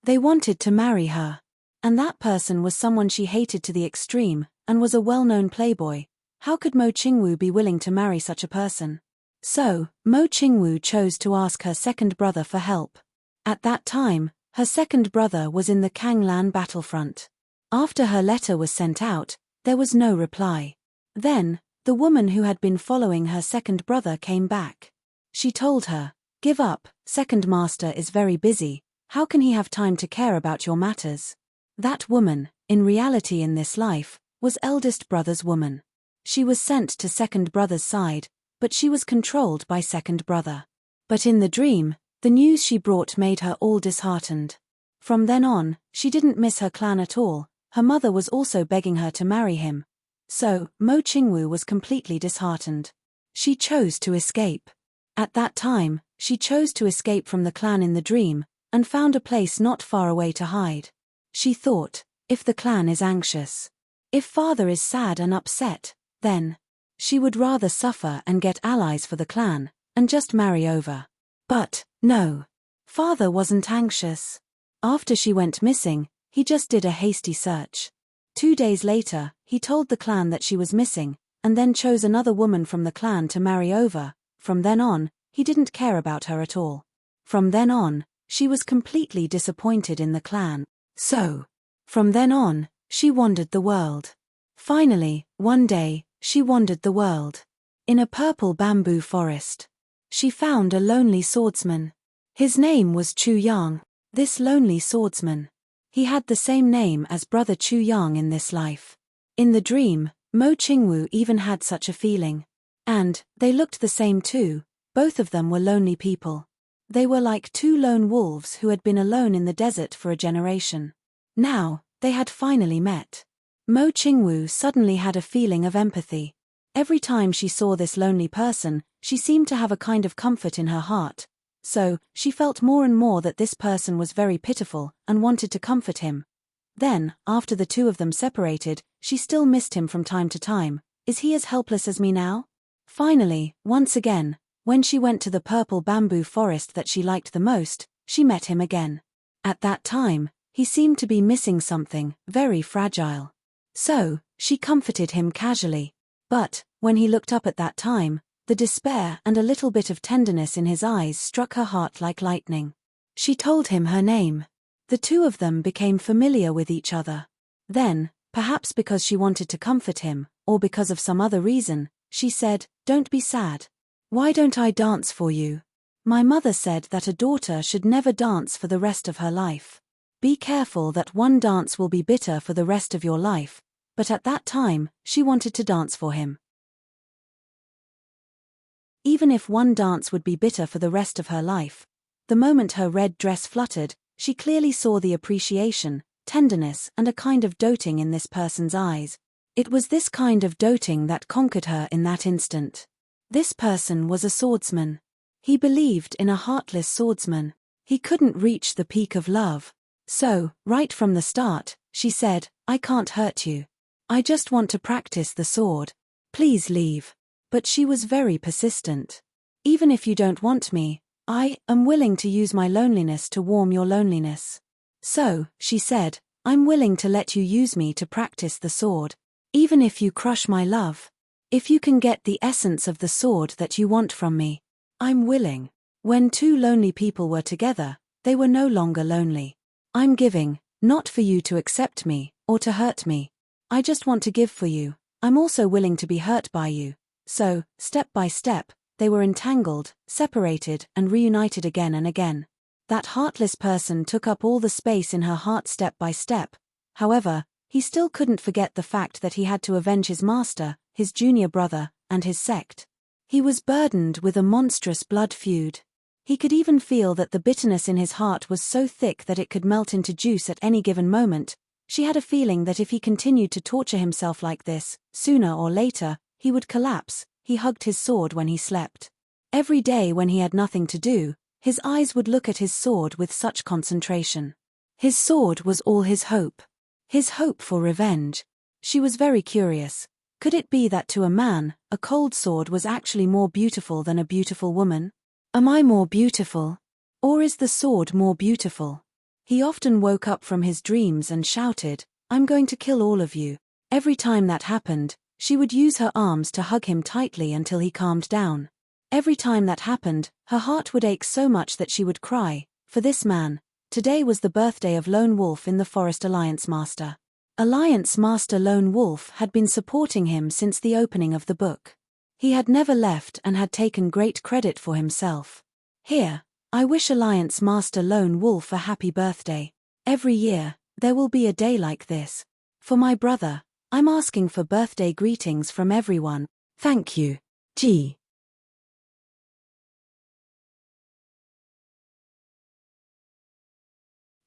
They wanted to marry her. And that person was someone she hated to the extreme, and was a well-known playboy. How could Mo Qingwu be willing to marry such a person? So, Mo Qingwu chose to ask her second brother for help. At that time, her second brother was in the Kanglan battlefront. After her letter was sent out, there was no reply. Then, the woman who had been following her second brother came back. She told her, "Give up, second master is very busy, how can he have time to care about your matters?" That woman, in reality in this life, was eldest brother's woman. She was sent to second brother's side, but she was controlled by second brother. But in the dream, the news she brought made her all disheartened. From then on, she didn't miss her clan at all. Her mother was also begging her to marry him. So, Mo Qingwu was completely disheartened. She chose to escape. At that time, she chose to escape from the clan in the dream, and found a place not far away to hide. She thought, if the clan is anxious, if father is sad and upset, then she would rather suffer and get allies for the clan, and just marry over. But, no. Father wasn't anxious. After she went missing, he just did a hasty search. 2 days later, he told the clan that she was missing, and then chose another woman from the clan to marry over. From then on, he didn't care about her at all. From then on, she was completely disappointed in the clan. So, from then on, she wandered the world. Finally, one day, she wandered the world. In a purple bamboo forest. She found a lonely swordsman. His name was Chu Yang. This lonely swordsman. He had the same name as brother Chu Yang in this life. In the dream, Mo Qingwu even had such a feeling. And, they looked the same too, both of them were lonely people. They were like two lone wolves who had been alone in the desert for a generation. Now, They had finally met. Mo Qingwu suddenly had a feeling of empathy. Every time she saw this lonely person, she seemed to have a kind of comfort in her heart. So, she felt more and more that this person was very pitiful, and wanted to comfort him. Then, after the two of them separated, she still missed him from time to time. Is he as helpless as me now? Finally, once again, when she went to the purple bamboo forest that she liked the most, she met him again. At that time, he seemed to be missing something, very fragile. So, she comforted him casually. But, when he looked up at that time, the despair and a little bit of tenderness in his eyes struck her heart like lightning. She told him her name. The two of them became familiar with each other. Then, perhaps because she wanted to comfort him, or because of some other reason, she said, "Don't be sad. Why don't I dance for you? My mother said that a daughter should never dance for the rest of her life. Be careful that one dance will be bitter for the rest of your life." But at that time, she wanted to dance for him. Even if one dance would be bitter for the rest of her life, the moment her red dress fluttered, she clearly saw the appreciation, tenderness and a kind of doting in this person's eyes. It was this kind of doting that conquered her in that instant. This person was a swordsman. He believed in a heartless swordsman. He couldn't reach the peak of love. So, right from the start, she said, "I can't hurt you. I just want to practice the sword. Please leave." But she was very persistent. "Even if you don't want me, I am willing to use my loneliness to warm your loneliness. So," she said, "I'm willing to let you use me to practice the sword. Even if you crush my love. If you can get the essence of the sword that you want from me, I'm willing." When two lonely people were together, they were no longer lonely. "I'm giving, not for you to accept me, or to hurt me. I just want to give for you. I'm also willing to be hurt by you." So, step by step, they were entangled, separated, and reunited again and again. That heartless person took up all the space in her heart step by step. However, he still couldn't forget the fact that he had to avenge his master, his junior brother, and his sect. He was burdened with a monstrous blood feud. He could even feel that the bitterness in his heart was so thick that it could melt into juice at any given moment. She had a feeling that if he continued to torture himself like this, sooner or later, he would collapse. He hugged his sword when he slept. Every day when he had nothing to do, his eyes would look at his sword with such concentration. His sword was all his hope. His hope for revenge. She was very curious. Could it be that to a man, a cold sword was actually more beautiful than a beautiful woman? Am I more beautiful? Or is the sword more beautiful? He often woke up from his dreams and shouted, "I'm going to kill all of you." Every time that happened, she would use her arms to hug him tightly until he calmed down. Every time that happened, her heart would ache so much that she would cry. For this man, today was the birthday of Lone Wolf in the Forest Alliance Master. Alliance Master Lone Wolf had been supporting him since the opening of the book. He had never left and had taken great credit for himself. "Here, I wish Alliance Master Lone Wolf a happy birthday. Every year, there will be a day like this. For my brother, I'm asking for birthday greetings from everyone. Thank you. G."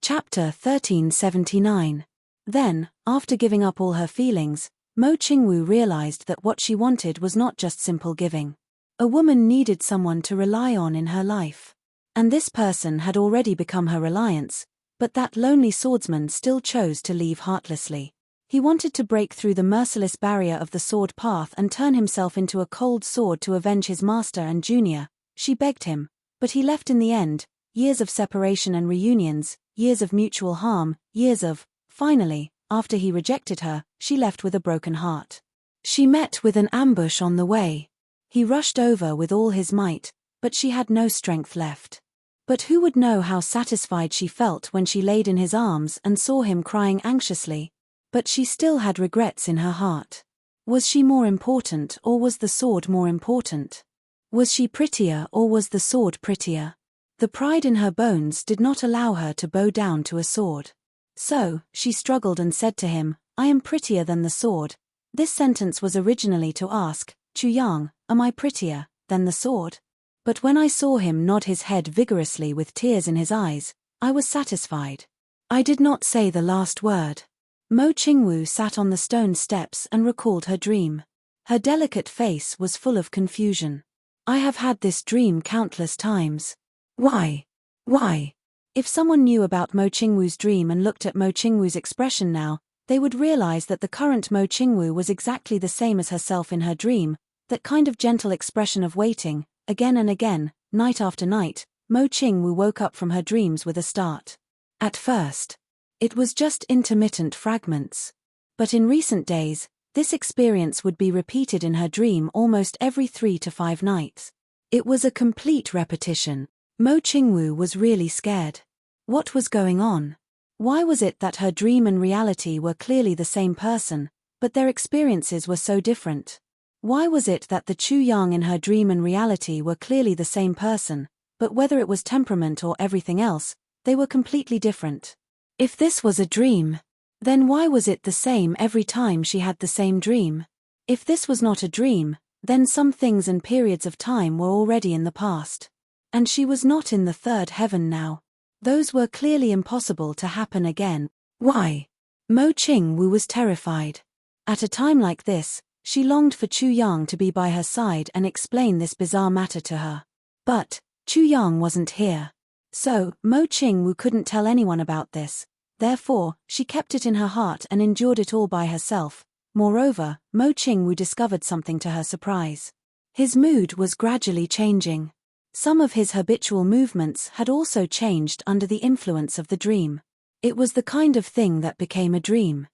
Chapter 1379. Then, after giving up all her feelings, Mo Qingwu realized that what she wanted was not just simple giving. A woman needed someone to rely on in her life. And this person had already become her reliance, but that lonely swordsman still chose to leave heartlessly. He wanted to break through the merciless barrier of the sword path and turn himself into a cold sword to avenge his master and junior. She begged him, but he left in the end. Years of separation and reunions, years of mutual harm, years of, finally, after he rejected her, she left with a broken heart. She met with an ambush on the way. He rushed over with all his might, but she had no strength left. But who would know how satisfied she felt when she laid in his arms and saw him crying anxiously? But she still had regrets in her heart. Was she more important or was the sword more important? Was she prettier or was the sword prettier? The pride in her bones did not allow her to bow down to a sword. So, she struggled and said to him, "I am prettier than the sword." This sentence was originally to ask, "Chu Yang, am I prettier than the sword?" But when I saw him nod his head vigorously with tears in his eyes, I was satisfied. I did not say the last word. Mo Qingwu sat on the stone steps and recalled her dream. Her delicate face was full of confusion. I have had this dream countless times. Why? Why? If someone knew about Mo Qingwu's dream and looked at Mo Qingwu's expression now, they would realize that the current Mo Qingwu was exactly the same as herself in her dream, that kind of gentle expression of waiting. Again and again, night after night, Mo Qingwu woke up from her dreams with a start. At first, it was just intermittent fragments. But in recent days, this experience would be repeated in her dream almost every 3 to 5 nights. It was a complete repetition. Mo Qingwu was really scared. What was going on? Why was it that her dream and reality were clearly the same person, but their experiences were so different? Why was it that the Chu Yang in her dream and reality were clearly the same person, but whether it was temperament or everything else, they were completely different? If this was a dream, then why was it the same every time she had the same dream? If this was not a dream, then some things and periods of time were already in the past. And she was not in the third heaven now. Those were clearly impossible to happen again. Why? Mo Qingwu was terrified. At a time like this, she longed for Chu Yang to be by her side and explain this bizarre matter to her. But Chu Yang wasn't here. So, Mo Qingwu couldn't tell anyone about this. Therefore, she kept it in her heart and endured it all by herself. Moreover, Mo Qingwu discovered something to her surprise. His mood was gradually changing. Some of his habitual movements had also changed under the influence of the dream. It was the kind of thing that became a dream.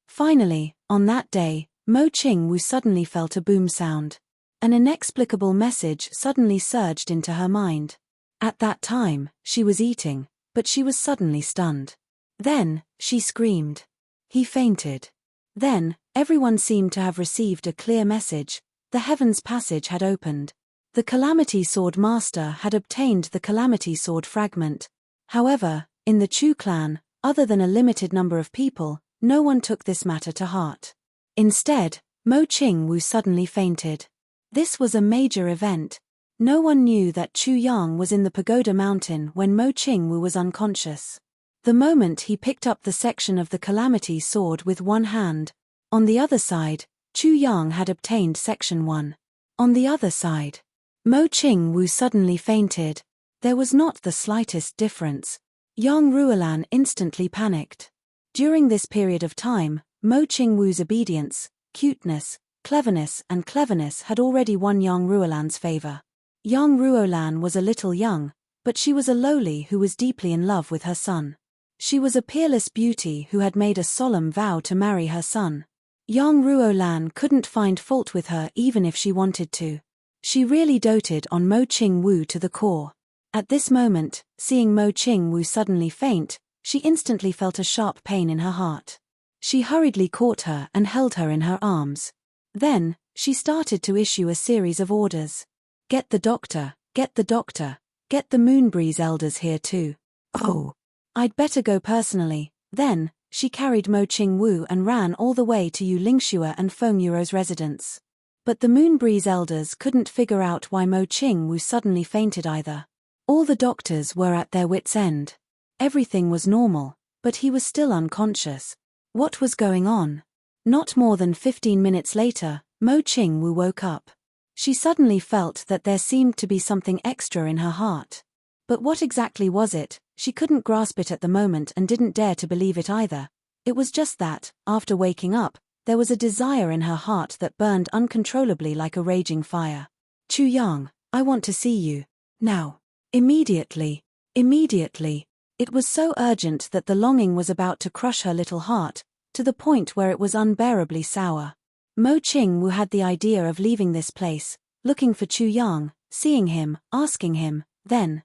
Finally, on that day, Mo Qingwu suddenly felt a boom sound. An inexplicable message suddenly surged into her mind. At that time, she was eating, but she was suddenly stunned. Then, she screamed. He fainted. Then, everyone seemed to have received a clear message. The heavens passage had opened. The Calamity Sword Master had obtained the Calamity Sword fragment. However, in the Chu clan, other than a limited number of people, no one took this matter to heart. Instead, Mo Qingwu suddenly fainted. This was a major event. No one knew that Chu Yang was in the Pagoda Mountain when Mo Qingwu was unconscious. The moment he picked up the section of the Calamity Sword with one hand. On the other side, Chu Yang had obtained section 1. On the other side, Mo Qingwu suddenly fainted. There was not the slightest difference. Yang Ruolan instantly panicked. During this period of time, Mo Qingwu's obedience, cuteness, cleverness had already won Yang Ruolan's favor. Yang Ruolan was a little young, but she was a lowly who was deeply in love with her son. She was a peerless beauty who had made a solemn vow to marry her son. Yang Ruolan couldn't find fault with her even if she wanted to. She really doted on Mo Qingwu to the core. At this moment, seeing Mo Qingwu suddenly faint, she instantly felt a sharp pain in her heart. She hurriedly caught her and held her in her arms. Then, she started to issue a series of orders. Get the doctor, get the doctor, get the Moonbreeze elders here too. Oh, I'd better go personally. Then, she carried Mo Qingwu and ran all the way to Yu Lingxue and Feng Yuo's residence. But the Moonbreeze elders couldn't figure out why Mo Qingwu suddenly fainted either. All the doctors were at their wits' end. Everything was normal, but he was still unconscious. What was going on? Not more than 15 minutes later, Mo Qingwu woke up. She suddenly felt that there seemed to be something extra in her heart. But what exactly was it? She couldn't grasp it at the moment and didn't dare to believe it either. It was just that, after waking up, there was a desire in her heart that burned uncontrollably like a raging fire. Chu Yang, I want to see you. Now. Immediately. Immediately. It was so urgent that the longing was about to crush her little heart, to the point where it was unbearably sour. Mo Qingwu had the idea of leaving this place, looking for Chu Yang, seeing him, asking him, then.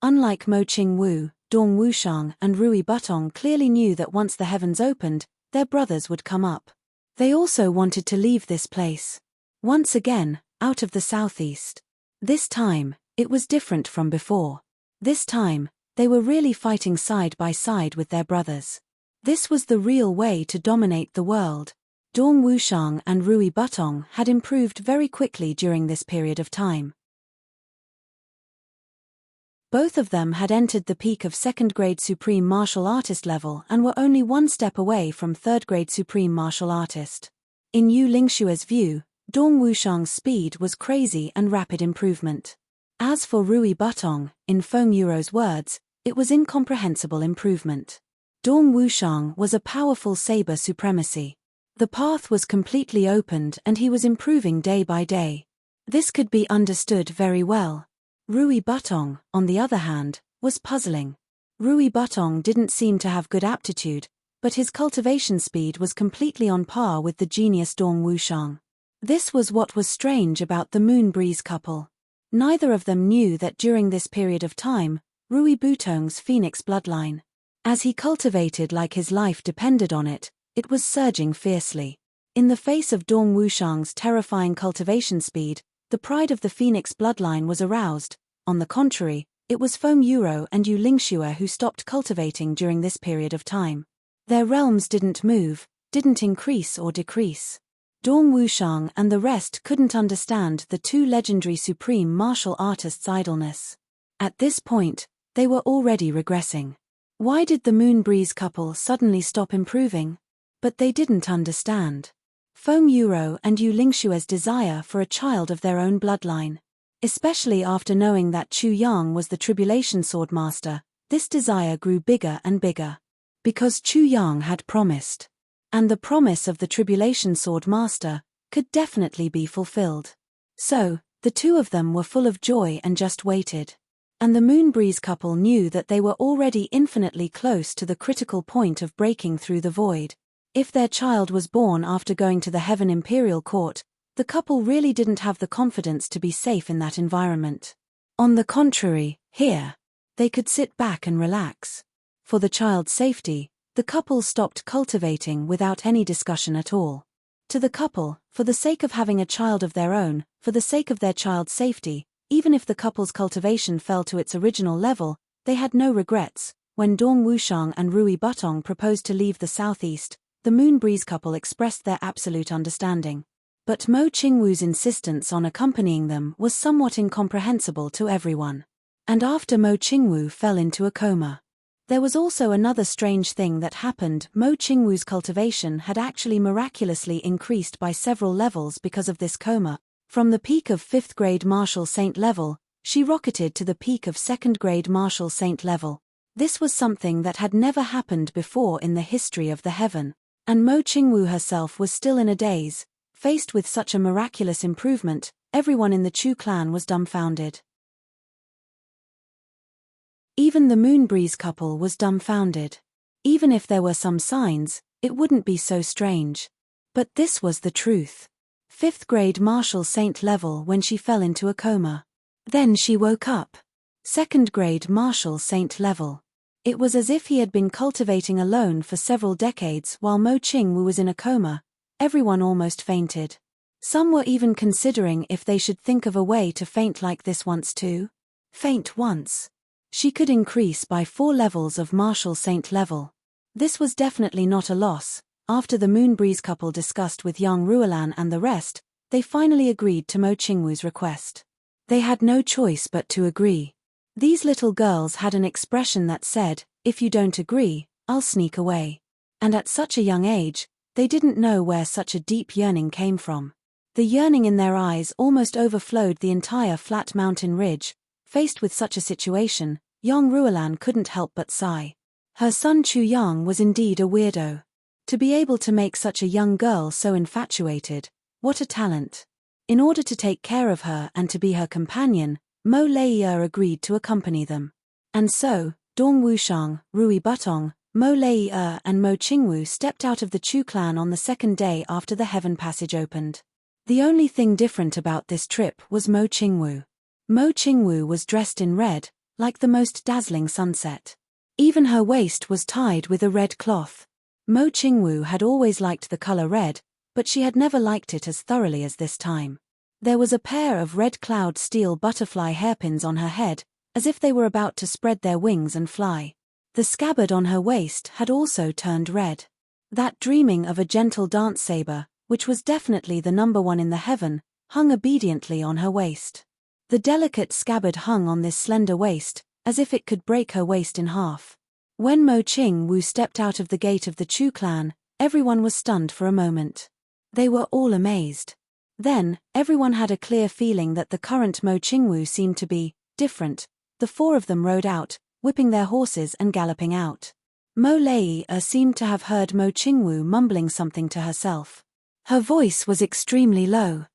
Unlike Mo Qingwu, Dong Wushang and Rui Butong clearly knew that once the heavens opened, their brothers would come up. They also wanted to leave this place. Once again, out of the southeast. This time, it was different from before. This time, they were really fighting side by side with their brothers. This was the real way to dominate the world. Dong Wushang and Rui Butong had improved very quickly during this period of time. Both of them had entered the peak of second-grade supreme martial artist level and were only one step away from third-grade supreme martial artist. In Yu Lingshue's view, Dong Wushang's speed was crazy and rapid improvement. As for Rui Butong, in Feng Yuro's words, it was incomprehensible improvement. Dong Wushang was a powerful saber supremacy. The path was completely opened and he was improving day by day. This could be understood very well. Rui Butong, on the other hand, was puzzling. Rui Butong didn't seem to have good aptitude, but his cultivation speed was completely on par with the genius Dong Wushang. This was what was strange about the Moon Breeze couple. Neither of them knew that during this period of time, Rui Butong's phoenix bloodline, as he cultivated like his life depended on it, it was surging fiercely. In the face of Dong Wushang's terrifying cultivation speed, the pride of the phoenix bloodline was aroused. On the contrary, it was Feng Yuro and Yu Lingxue who stopped cultivating during this period of time. Their realms didn't move, didn't increase or decrease. Dong Wushang and the rest couldn't understand the two legendary supreme martial artists' idleness. At this point, they were already regressing. Why did the Moon Breeze couple suddenly stop improving? But they didn't understand. Feng Yuro and Yu Lingshue's desire for a child of their own bloodline. Especially after knowing that Chu Yang was the Tribulation Sword Master, this desire grew bigger and bigger. Because Chu Yang had promised. And the promise of the Tribulation Sword Master could definitely be fulfilled. So, the two of them were full of joy and just waited. And the Moon Breeze couple knew that they were already infinitely close to the critical point of breaking through the void. If their child was born after going to the Heaven Imperial Court, the couple really didn't have the confidence to be safe in that environment. On the contrary, here, they could sit back and relax. For the child's safety, the couple stopped cultivating without any discussion at all. To the couple, for the sake of having a child of their own, for the sake of their child's safety, even if the couple's cultivation fell to its original level, they had no regrets. When Dong Wushang and Rui Butong proposed to leave the southeast, the Moon Breeze couple expressed their absolute understanding. But Mo Qingwu's insistence on accompanying them was somewhat incomprehensible to everyone. And after Mo Qingwu fell into a coma. There was also another strange thing that happened. Mo Qingwu's cultivation had actually miraculously increased by several levels because of this coma. From the peak of 5th grade Martial Saint level, she rocketed to the peak of 2nd grade Martial Saint level. This was something that had never happened before in the history of the heaven. And Mo Qingwu herself was still in a daze. Faced with such a miraculous improvement, everyone in the Chu clan was dumbfounded. Even the Moon Breeze couple was dumbfounded. Even if there were some signs, it wouldn't be so strange. But this was the truth. 5th grade Martial Saint level when she fell into a coma. Then she woke up. 2nd grade Martial Saint level. It was as if he had been cultivating alone for several decades while Mo Qingwu was in a coma. Everyone almost fainted. Some were even considering if they should think of a way to faint like this once too. Faint once. She could increase by 4 levels of Martial Saint level. This was definitely not a loss. After the Moon Breeze couple discussed with Yang Ruolan and the rest, they finally agreed to Mo Qingwu's request. They had no choice but to agree. These little girls had an expression that said, "If you don't agree, I'll sneak away." And at such a young age, they didn't know where such a deep yearning came from. The yearning in their eyes almost overflowed the entire flat mountain ridge. Faced with such a situation, Yang Ruolan couldn't help but sigh. Her son Chu Yang was indeed a weirdo. To be able to make such a young girl so infatuated, what a talent. In order to take care of her and to be her companion, Mo Lei'er agreed to accompany them. And so, Dong Wushang, Rui Butong, Mo Lei'er and Mo Qingwu stepped out of the Chu clan on the 2nd day after the Heaven Passage opened. The only thing different about this trip was Mo Qingwu. Mo Qingwu was dressed in red, like the most dazzling sunset. Even her waist was tied with a red cloth. Mo Qingwu had always liked the color red, but she had never liked it as thoroughly as this time. There was a pair of red cloud steel butterfly hairpins on her head, as if they were about to spread their wings and fly. The scabbard on her waist had also turned red. That dreaming of a gentle dance saber, which was definitely the #1 in the heaven, hung obediently on her waist. The delicate scabbard hung on this slender waist, as if it could break her waist in half. When Mo Qingwu stepped out of the gate of the Chu clan, everyone was stunned for a moment. They were all amazed. Then, everyone had a clear feeling that the current Mo Qingwu seemed to be different. The four of them rode out, whipping their horses and galloping out. Mo Lei seemed to have heard Mo Qingwu mumbling something to herself. Her voice was extremely low.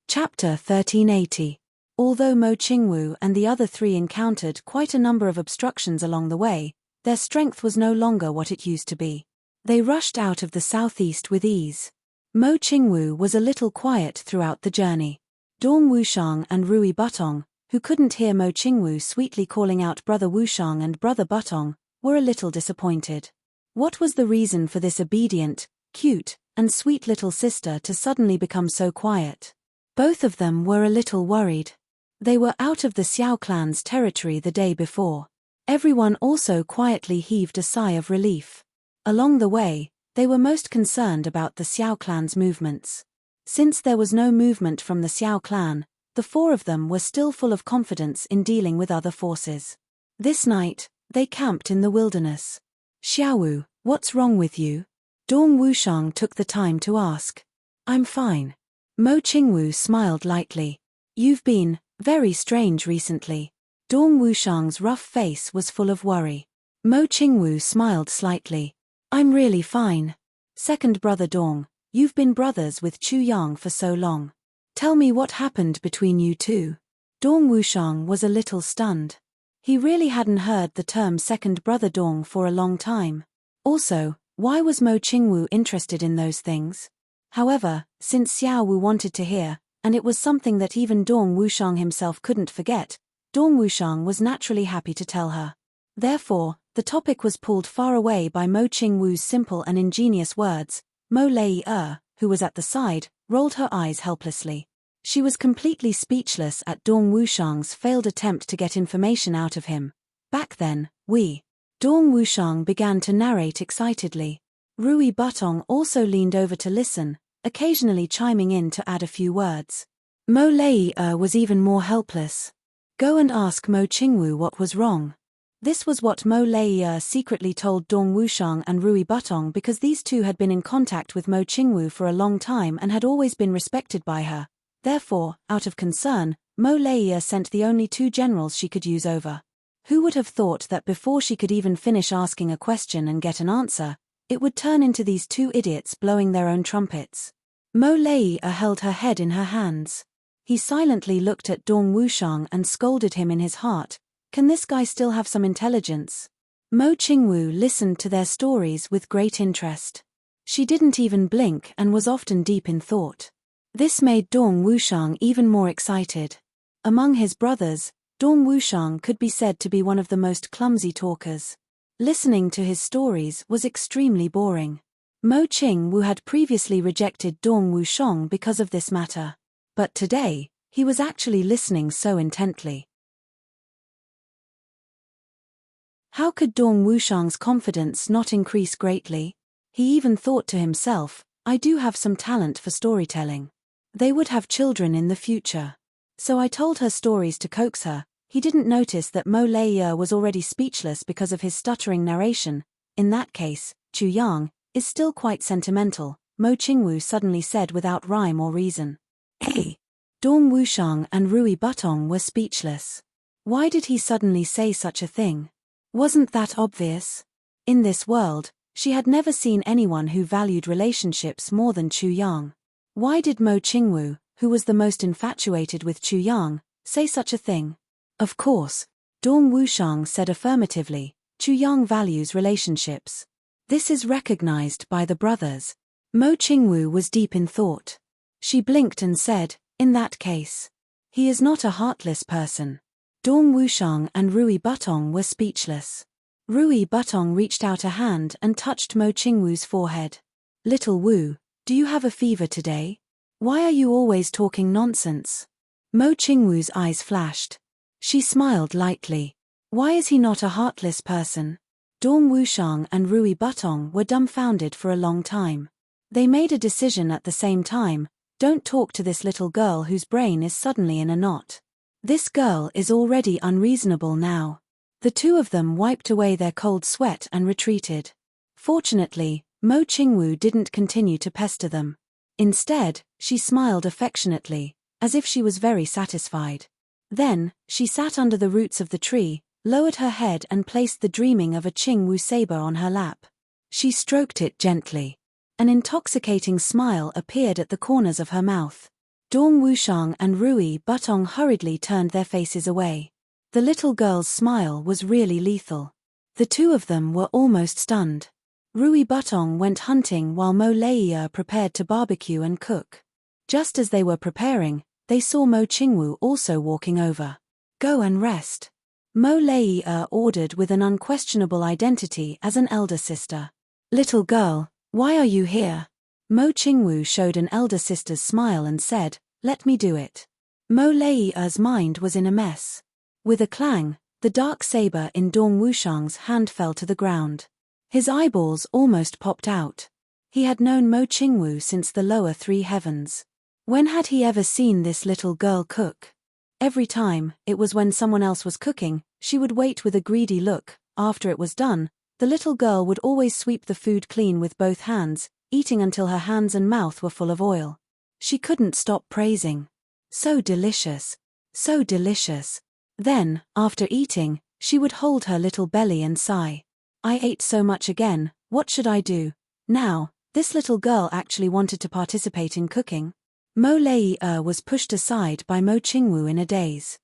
Chapter 1380. Although Mo Qingwu and the other three encountered quite a number of obstructions along the way, their strength was no longer what it used to be. They rushed out of the southeast with ease. Mo Qingwu was a little quiet throughout the journey. Dong Wushang and Rui Butong, who couldn't hear Mo Qingwu sweetly calling out Brother Wushang and Brother Butong, were a little disappointed. What was the reason for this obedient, cute, and sweet little sister to suddenly become so quiet? Both of them were a little worried. They were out of the Xiao clan's territory the day before. Everyone also quietly heaved a sigh of relief. Along the way, they were most concerned about the Xiao clan's movements. Since there was no movement from the Xiao clan, the four of them were still full of confidence in dealing with other forces. This night, they camped in the wilderness. "Xiaowu, what's wrong with you?" Dong Wushang took the time to ask. "I'm fine." Mo Qingwu smiled lightly. "You've been very strange recently." Dong Wushang's rough face was full of worry. Mo Qingwu smiled slightly. "I'm really fine. Second brother Dong, you've been brothers with Chu Yang for so long. Tell me what happened between you two." Dong Wushang was a little stunned. He really hadn't heard the term second brother Dong for a long time. Also, why was Mo Qingwu interested in those things? However, since Xiao Wu wanted to hear, and it was something that even Dong Wushang himself couldn't forget, Dong Wushang was naturally happy to tell her. Therefore, the topic was pulled far away by Mo Qingwu's simple and ingenious words. Mo Lei, who was at the side, rolled her eyes helplessly. She was completely speechless at Dong Wushang's failed attempt to get information out of him. Back then, Dong Wushang began to narrate excitedly. Rui Butong also leaned over to listen, occasionally chiming in to add a few words. Mo Lei was even more helpless. "Go and ask Mo Qingwu what was wrong." This was what Mo Lei secretly told Dong Wushang and Rui Butong because these two had been in contact with Mo Qingwu for a long time and had always been respected by her. Therefore, out of concern, Mo Lei sent the only two generals she could use over. Who would have thought that before she could even finish asking a question and get an answer, it would turn into these two idiots blowing their own trumpets? Mo Lei held her head in her hands. He silently looked at Dong Wushang and scolded him in his heart. Can this guy still have some intelligence? Mo Qingwu listened to their stories with great interest. She didn't even blink and was often deep in thought. This made Dong Wushang even more excited. Among his brothers, Dong Wushang could be said to be one of the most clumsy talkers. Listening to his stories was extremely boring. Mo Qingwu had previously rejected Dong Wushang because of this matter. But today, he was actually listening so intently. How could Dong Wushang's confidence not increase greatly? He even thought to himself, I do have some talent for storytelling. They would have children in the future. So I told her stories to coax her. He didn't notice that Mo Lei was already speechless because of his stuttering narration. In that case, Chu Yang is still quite sentimental, Mo Qingwu suddenly said without rhyme or reason. Hey! Dong Wushang and Rui Butong were speechless. Why did he suddenly say such a thing? Wasn't that obvious? In this world, she had never seen anyone who valued relationships more than Chu Yang. Why did Mo Qingwu, who was the most infatuated with Chu Yang, say such a thing? Of course, Dong Wushang said affirmatively, Chu Yang values relationships. This is recognized by the brothers. Mo Qingwu was deep in thought. She blinked and said, in that case, he is not a heartless person. Dong Wushang and Rui Butong were speechless. Rui Butong reached out a hand and touched Mo Qingwu's forehead. Little Wu, do you have a fever today? Why are you always talking nonsense? Mo Qingwu's eyes flashed. She smiled lightly. Why is he not a heartless person? Dong Wushang and Rui Butong were dumbfounded for a long time. They made a decision at the same time. Don't talk to this little girl whose brain is suddenly in a knot. This girl is already unreasonable now. The two of them wiped away their cold sweat and retreated. Fortunately, Mo Qingwu didn't continue to pester them. Instead, she smiled affectionately, as if she was very satisfied. Then, she sat under the roots of the tree, lowered her head and placed the dreaming of a Qingwu saber on her lap. She stroked it gently. An intoxicating smile appeared at the corners of her mouth. Dong Wushang and Rui Butong hurriedly turned their faces away. The little girl's smile was really lethal. The two of them were almost stunned. Rui Butong went hunting while Mo Leiya prepared to barbecue and cook. Just as they were preparing, they saw Mo Qingwu also walking over. Go and rest. Mo Leiya ordered with an unquestionable identity as an elder sister. Little girl, why are you here? Mo Qingwu showed an elder sister's smile and said, let me do it. Mo Leiya's mind was in a mess. With a clang, the dark saber in Dong Wushang's hand fell to the ground. His eyeballs almost popped out. He had known Mo Qingwu since the lower three heavens. When had he ever seen this little girl cook? Every time, it was when someone else was cooking, she would wait with a greedy look. After it was done, the little girl would always sweep the food clean with both hands, eating until her hands and mouth were full of oil. She couldn't stop praising. So delicious. So delicious. Then, after eating, she would hold her little belly and sigh. I ate so much again, what should I do? Now, this little girl actually wanted to participate in cooking. Mo Leiya was pushed aside by Mo Qingwu in a daze.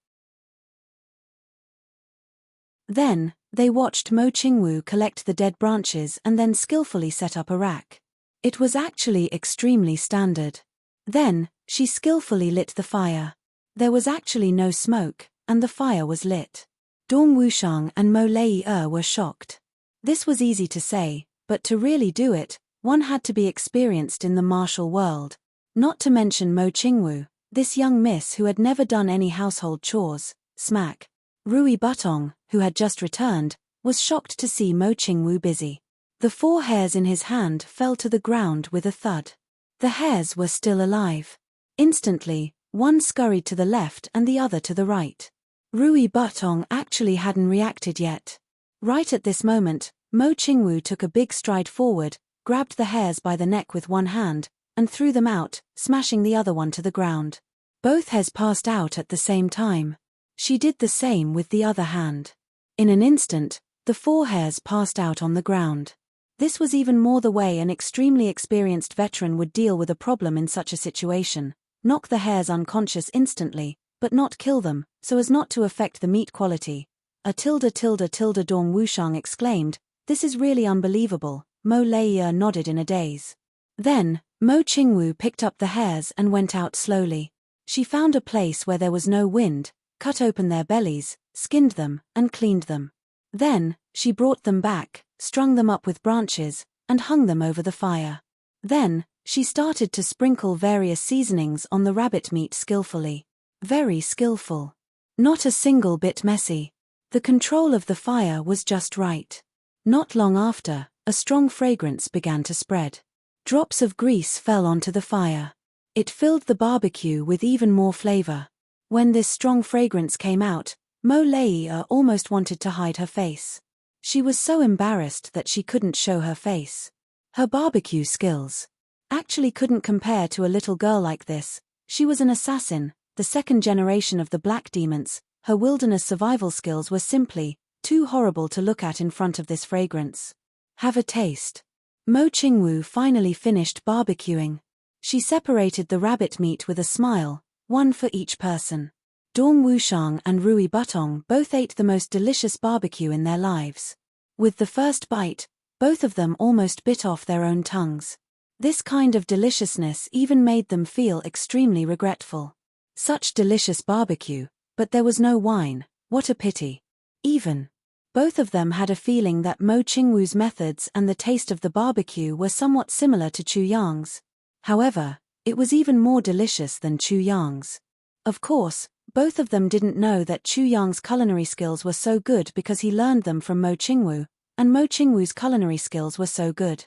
Then, they watched Mo Qingwu collect the dead branches and then skillfully set up a rack. It was actually extremely standard. Then, she skillfully lit the fire. There was actually no smoke, and the fire was lit. Dong Wushang and Mo Leiya were shocked. This was easy to say, but to really do it, one had to be experienced in the martial world. Not to mention Mo Qingwu, this young miss who had never done any household chores. Smack. Rui Butong, who had just returned, was shocked to see Mo Qingwu busy. The 4 hairs in his hand fell to the ground with a thud. The hairs were still alive. Instantly, one scurried to the left and the other to the right. Rui Butong actually hadn't reacted yet. Right at this moment, Mo Qingwu took a big stride forward, grabbed the hairs by the neck with one hand, and threw them out, smashing the other one to the ground. Both hairs passed out at the same time. She did the same with the other hand. In an instant, the 4 hairs passed out on the ground. This was even more the way an extremely experienced veteran would deal with a problem in such a situation: knock the hairs unconscious instantly, but not kill them, so as not to affect the meat quality. Dong Wushang exclaimed, this is really unbelievable. Mo Leiya nodded in a daze. Then, Mo Qingwu picked up the hairs and went out slowly. She found a place where there was no wind, cut open their bellies, skinned them, and cleaned them. Then, she brought them back, strung them up with branches, and hung them over the fire. Then, she started to sprinkle various seasonings on the rabbit meat skillfully. Very skillful. Not a single bit messy. The control of the fire was just right. Not long after, a strong fragrance began to spread. Drops of grease fell onto the fire. It filled the barbecue with even more flavor. When this strong fragrance came out, Mo Leiya almost wanted to hide her face. She was so embarrassed that she couldn't show her face. Her barbecue skills actually couldn't compare to a little girl like this. She was an assassin, the 2nd generation of the Black Demons. Her wilderness survival skills were simply too horrible to look at in front of this fragrance. Have a taste. Mo Qingwu finally finished barbecuing. She separated the rabbit meat with a smile, one for each person. Dong Wushang and Rui Butong both ate the most delicious barbecue in their lives. With the first bite, both of them almost bit off their own tongues. This kind of deliciousness even made them feel extremely regretful. Such delicious barbecue, but there was no wine. What a pity. Even. Both of them had a feeling that Mo Qingwu's methods and the taste of the barbecue were somewhat similar to Chu Yang's. However, it was even more delicious than Chu Yang's. Of course, both of them didn't know that Chu Yang's culinary skills were so good because he learned them from Mo Qingwu, and Mo Qingwu's culinary skills were so good.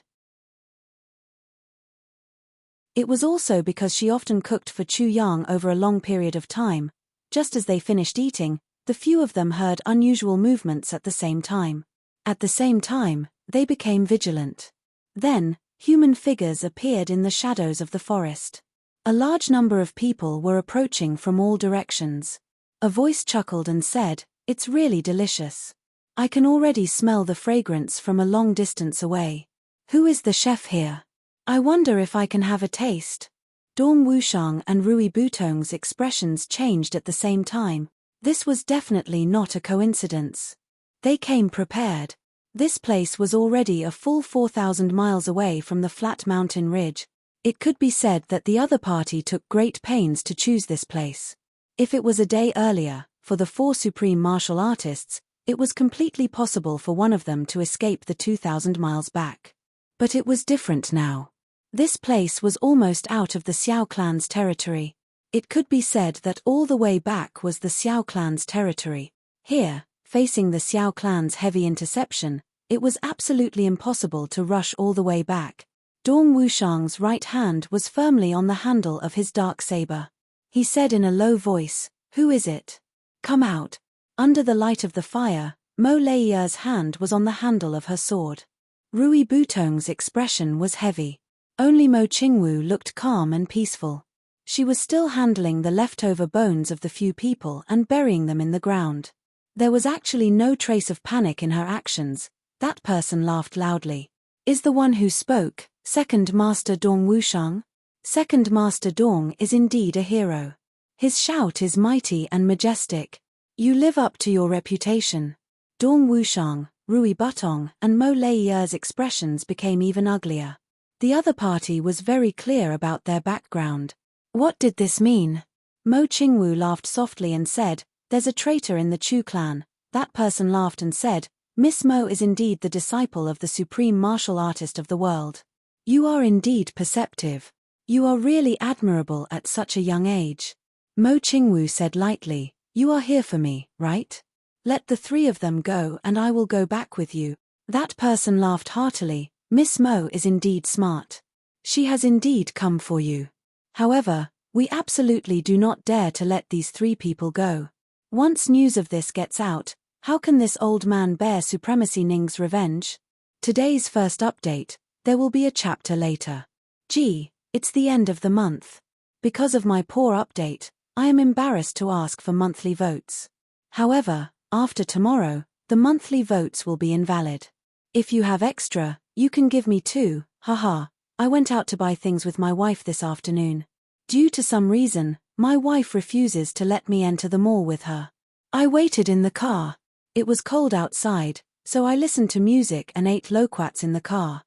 It was also because she often cooked for Chu Yang over a long period of time. Just as they finished eating, the few of them heard unusual movements at the same time. At the same time, they became vigilant. Then, human figures appeared in the shadows of the forest. A large number of people were approaching from all directions. A voice chuckled and said, "It's really delicious. I can already smell the fragrance from a long distance away. Who is the chef here? I wonder if I can have a taste." Dong Wushang and Rui Butong's expressions changed at the same time. This was definitely not a coincidence. They came prepared. This place was already a full 4,000 miles away from the flat mountain ridge. It could be said that the other party took great pains to choose this place. If it was a day earlier, for the four supreme martial artists, it was completely possible for one of them to escape the 2,000 miles back. But it was different now. This place was almost out of the Xiao clan's territory. It could be said that all the way back was the Xiao clan's territory. Here, facing the Xiao clan's heavy interception, it was absolutely impossible to rush all the way back. Dong Wushang's right hand was firmly on the handle of his dark saber. He said in a low voice, "Who is it? Come out." Under the light of the fire, Mo Leiyer's hand was on the handle of her sword. Rui Butong's expression was heavy. Only Mo Qingwu looked calm and peaceful. She was still handling the leftover bones of the few people and burying them in the ground. There was actually no trace of panic in her actions. That person laughed loudly. "Is the one who spoke Second Master Dong Wushang?" Second Master Dong is indeed a hero. His shout is mighty and majestic. You live up to your reputation. Dong Wushang, Rui Butong, and Mo Leiyer's expressions became even uglier. The other party was very clear about their background. What did this mean? Mo Qingwu laughed softly and said, "There's a traitor in the Chu clan." That person laughed and said, "Miss Mo is indeed the disciple of the supreme martial artist of the world. You are indeed perceptive. You are really admirable at such a young age." Mo Qingwu said lightly, "You are here for me, right? Let the three of them go and I will go back with you." That person laughed heartily. "Miss Mo is indeed smart. She has indeed come for you. However, we absolutely do not dare to let these three people go. Once news of this gets out, how can this old man bear Supremacy Ning's revenge?" Today's first update, there will be a chapter later. Gee, it's the end of the month. Because of my poor update, I am embarrassed to ask for monthly votes. However, after tomorrow, the monthly votes will be invalid. If you have extra, you can give me too, haha. I went out to buy things with my wife this afternoon. Due to some reason, my wife refuses to let me enter the mall with her. I waited in the car. It was cold outside, so I listened to music and ate loquats in the car.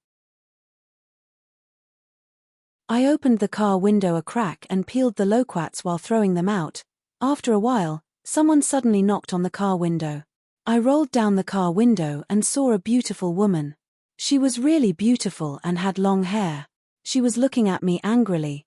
I opened the car window a crack and peeled the loquats while throwing them out. After a while, someone suddenly knocked on the car window. I rolled down the car window and saw a beautiful woman. She was really beautiful and had long hair. She was looking at me angrily.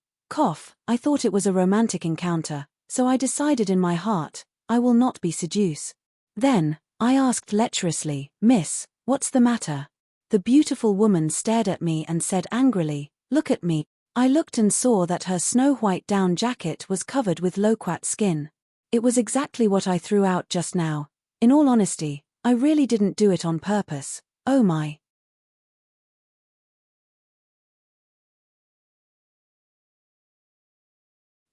I thought it was a romantic encounter, so I decided in my heart, I will not be seduced. Then, I asked lecherously, "Miss, what's the matter?" The beautiful woman stared at me and said angrily, "Look at me." I looked and saw that her snow-white down jacket was covered with loquat skin. It was exactly what I threw out just now. In all honesty, I really didn't do it on purpose. Oh my.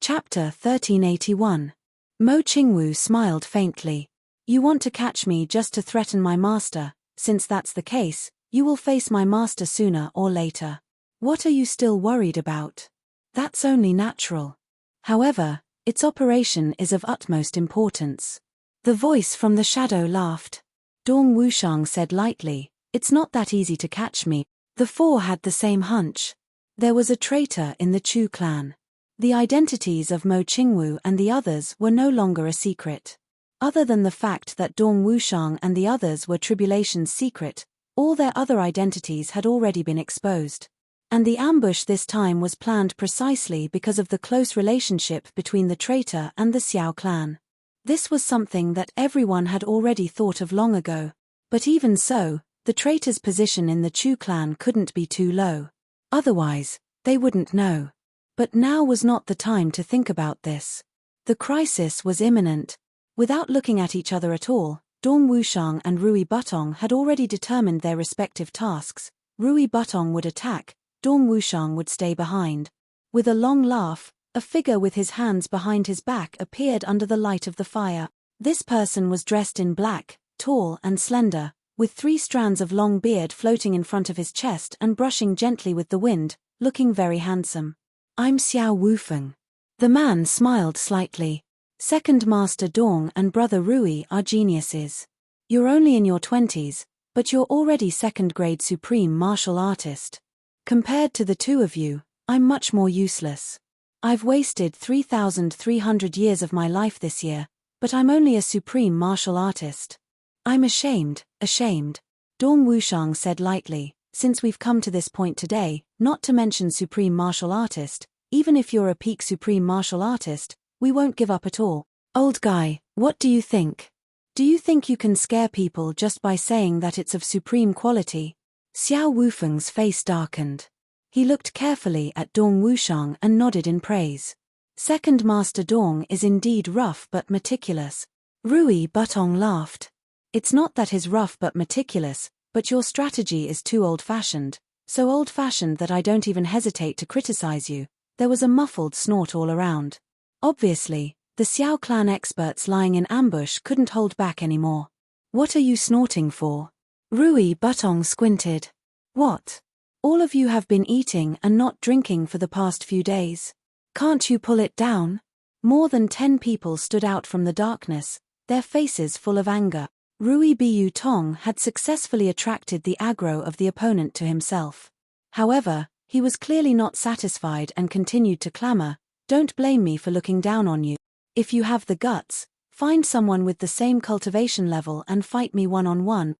Chapter 1381. Mo Qingwu smiled faintly. "You want to catch me just to threaten my master. Since that's the case, you will face my master sooner or later. What are you still worried about? That's only natural. However, its operation is of utmost importance." The voice from the shadow laughed. Dong Wushang said lightly, "It's not that easy to catch me." The four had the same hunch. There was a traitor in the Chu clan. The identities of Mo Qingwu and the others were no longer a secret. Other than the fact that Dong Wushang and the others were Tribulation's secret, all their other identities had already been exposed. And the ambush this time was planned precisely because of the close relationship between the traitor and the Xiao clan. This was something that everyone had already thought of long ago. But even so, the traitor's position in the Chu clan couldn't be too low. Otherwise, they wouldn't know. But now was not the time to think about this. The crisis was imminent. Without looking at each other at all, Dong Wushang and Rui Butong had already determined their respective tasks. Rui Butong would attack, Dong Wushang would stay behind. With a long laugh, a figure with his hands behind his back appeared under the light of the fire. This person was dressed in black, tall and slender, with 3 strands of long beard floating in front of his chest and brushing gently with the wind, looking very handsome. "I'm Xiao Wufeng." The man smiled slightly. "Second Master Dong and Brother Rui are geniuses. You're only in your 20s, but you're already second-grade supreme martial artist. Compared to the two of you, I'm much more useless. I've wasted 3,300 years of my life this year, but I'm only a supreme martial artist. I'm ashamed. Dong Wushang said lightly, "Since we've come to this point today, not to mention supreme martial artist, even if you're a peak supreme martial artist, we won't give up at all. Old guy, what do you think? Do you think you can scare people just by saying that it's of supreme quality?" Xiao Wufeng's face darkened. He looked carefully at Dong Wushang and nodded in praise. "Second Master Dong is indeed rough but meticulous." Rui Butong laughed. "It's not that he's rough but meticulous, but your strategy is too old-fashioned, so old-fashioned that I don't even hesitate to criticize you." There was a muffled snort all around. Obviously, the Xiao clan experts lying in ambush couldn't hold back anymore. "What are you snorting for?" Rui Butong squinted. "What? All of you have been eating and not drinking for the past few days. Can't you pull it down?" More than 10 people stood out from the darkness, their faces full of anger. Rui Butong had successfully attracted the aggro of the opponent to himself. However, he was clearly not satisfied and continued to clamor, "Don't blame me for looking down on you. If you have the guts, find someone with the same cultivation level and fight me one-on-one."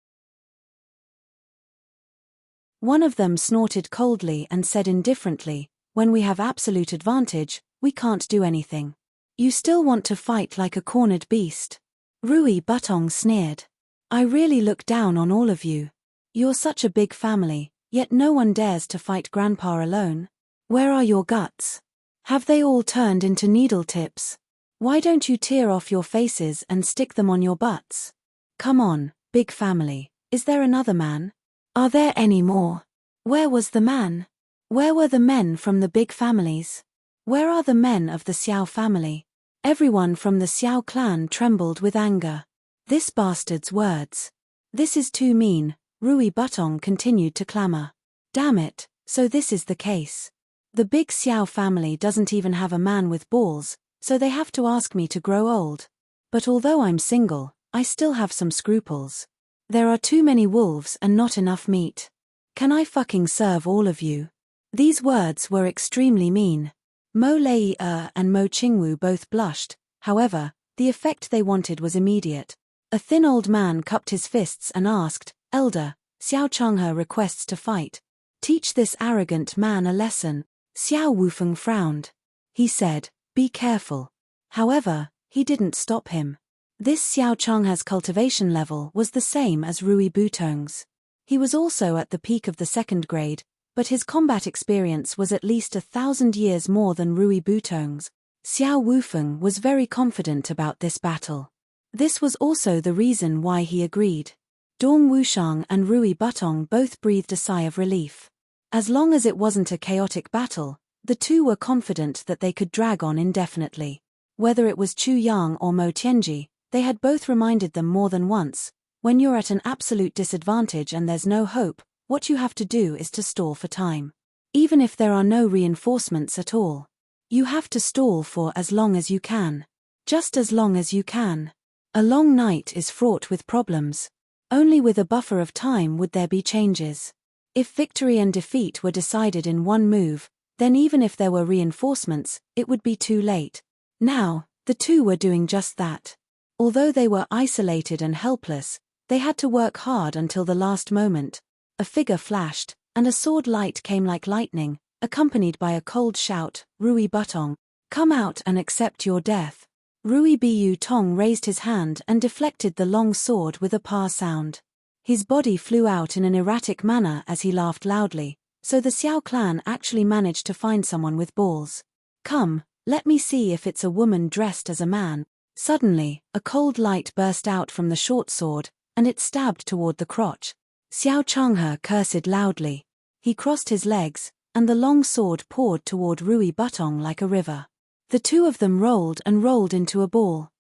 One of them snorted coldly and said indifferently, "When we have absolute advantage, we can't do anything. You still want to fight like a cornered beast?" Rui Butong sneered. "I really look down on all of you. You're such a big family, yet no one dares to fight Grandpa alone. Where are your guts? Have they all turned into needle tips? Why don't you tear off your faces and stick them on your butts? Come on, big family, is there another man? Are there any more? Where was the man? Where were the men from the big families? Where are the men of the Xiao family?" Everyone from the Xiao clan trembled with anger. This bastard's words. "This is too mean," Rui Butong continued to clamor. "Damn it, so this is the case. The big Xiao family doesn't even have a man with balls, so they have to ask me to grow old. But although I'm single, I still have some scruples. There are too many wolves and not enough meat. Can I fucking serve all of you?" These words were extremely mean. Mo Lei and Mo Qingwu both blushed, however, the effect they wanted was immediate. A thin old man cupped his fists and asked, "Elder, Xiao Changhe requests to fight. Teach this arrogant man a lesson." Xiao Wufeng frowned. He said, "Be careful." However, he didn't stop him. This Xiao Changhe's cultivation level was the same as Rui Butong's. He was also at the peak of the second grade, but his combat experience was at least 1,000 years more than Rui Butong's. Xiao Wufeng was very confident about this battle. This was also the reason why he agreed. Dong Wushang and Rui Butong both breathed a sigh of relief. As long as it wasn't a chaotic battle, the two were confident that they could drag on indefinitely. Whether it was Chu Yang or Mo Tianji, they had both reminded them more than once, when you're at an absolute disadvantage and there's no hope, what you have to do is to stall for time. Even if there are no reinforcements at all. You have to stall for as long as you can. Just as long as you can. A long night is fraught with problems. Only with a buffer of time would there be changes. If victory and defeat were decided in one move, then even if there were reinforcements, it would be too late. Now, the two were doing just that. Although they were isolated and helpless, they had to work hard until the last moment. A figure flashed, and a sword light came like lightning, accompanied by a cold shout, "Rui Butong, come out and accept your death." Rui Butong raised his hand and deflected the long sword with a pa sound. His body flew out in an erratic manner as he laughed loudly, So the Xiao clan actually managed to find someone with balls. Come, let me see if it's a woman dressed as a man. Suddenly, a cold light burst out from the short sword, and it stabbed toward the crotch. Xiao Changhe cursed loudly. He crossed his legs, and the long sword poured toward Rui Butong like a river. The two of them rolled and rolled into a ball.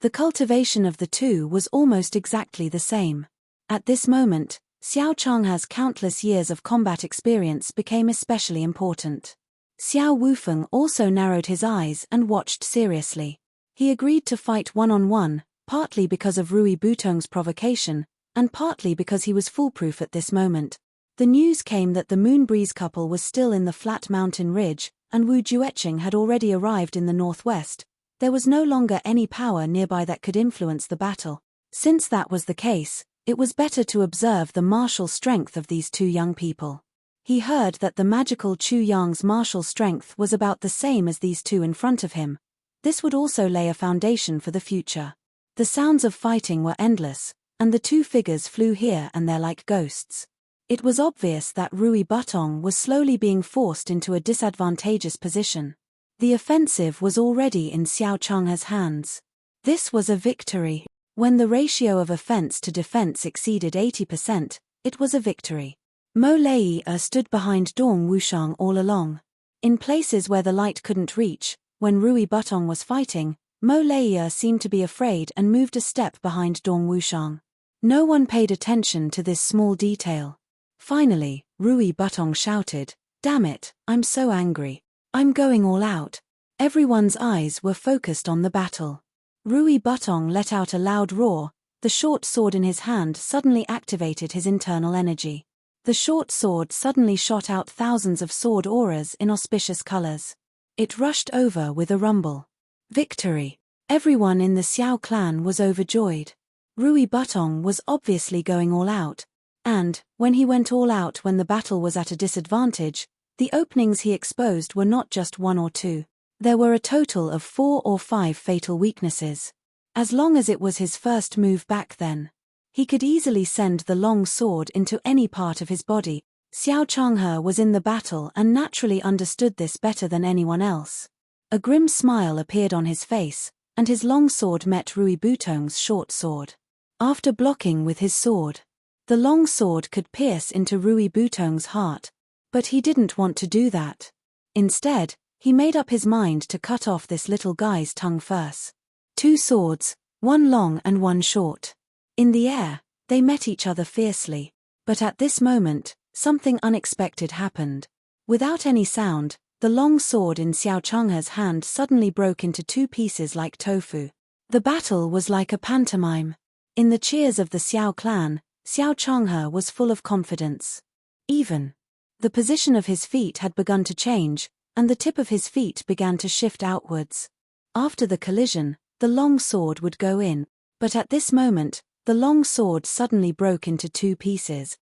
The cultivation of the two was almost exactly the same. At this moment, Xiao Changhe's countless years of combat experience became especially important. Xiao Wufeng also narrowed his eyes and watched seriously. He agreed to fight one-on-one, partly because of Rui Butong's provocation, and partly because he was foolproof at this moment. The news came that the Moonbreeze couple was still in the flat mountain ridge, and Wu Jueqing had already arrived in the northwest. There was no longer any power nearby that could influence the battle. Since that was the case, it was better to observe the martial strength of these two young people. He heard that the magical Chu Yang's martial strength was about the same as these two in front of him. This would also lay a foundation for the future. The sounds of fighting were endless, and the two figures flew here and there like ghosts. It was obvious that Rui Butong was slowly being forced into a disadvantageous position. The offensive was already in Xiao Changhe's hands. This was a victory. When the ratio of offense to defense exceeded 80%, it was a victory. Mo Lei stood behind Dong Wushang all along. In places where the light couldn't reach, when Rui Butong was fighting, Mo Lei seemed to be afraid and moved a step behind Dong Wushang. No one paid attention to this small detail. Finally, Rui Butong shouted, "Damn it, I'm so angry. I'm going all out." Everyone's eyes were focused on the battle. Rui Butong let out a loud roar. The short sword in his hand suddenly activated his internal energy. The short sword suddenly shot out thousands of sword auras in auspicious colors. It rushed over with a rumble. Victory! Everyone in the Xiao clan was overjoyed. Rui Butong was obviously going all out. And, when he went all out when the battle was at a disadvantage, the openings he exposed were not just one or two. There were a total of 4 or 5 fatal weaknesses. As long as it was his first move back then, he could easily send the long sword into any part of his body. Xiao Changhe was in the battle and naturally understood this better than anyone else. A grim smile appeared on his face, and his long sword met Rui Butong's short sword. After blocking with his sword, the long sword could pierce into Rui Butong's heart. But he didn't want to do that. Instead, he made up his mind to cut off this little guy's tongue first. 2 swords, one long and one short. In the air, they met each other fiercely. But at this moment, something unexpected happened. Without any sound, the long sword in Xiao Changhe's hand suddenly broke into 2 pieces like tofu. The battle was like a pantomime. In the cheers of the Xiao clan, Xiao Changhe was full of confidence. Even the position of his feet had begun to change, and the tip of his feet began to shift outwards. After the collision, the long sword would go in, but at this moment, the long sword suddenly broke into 2 pieces.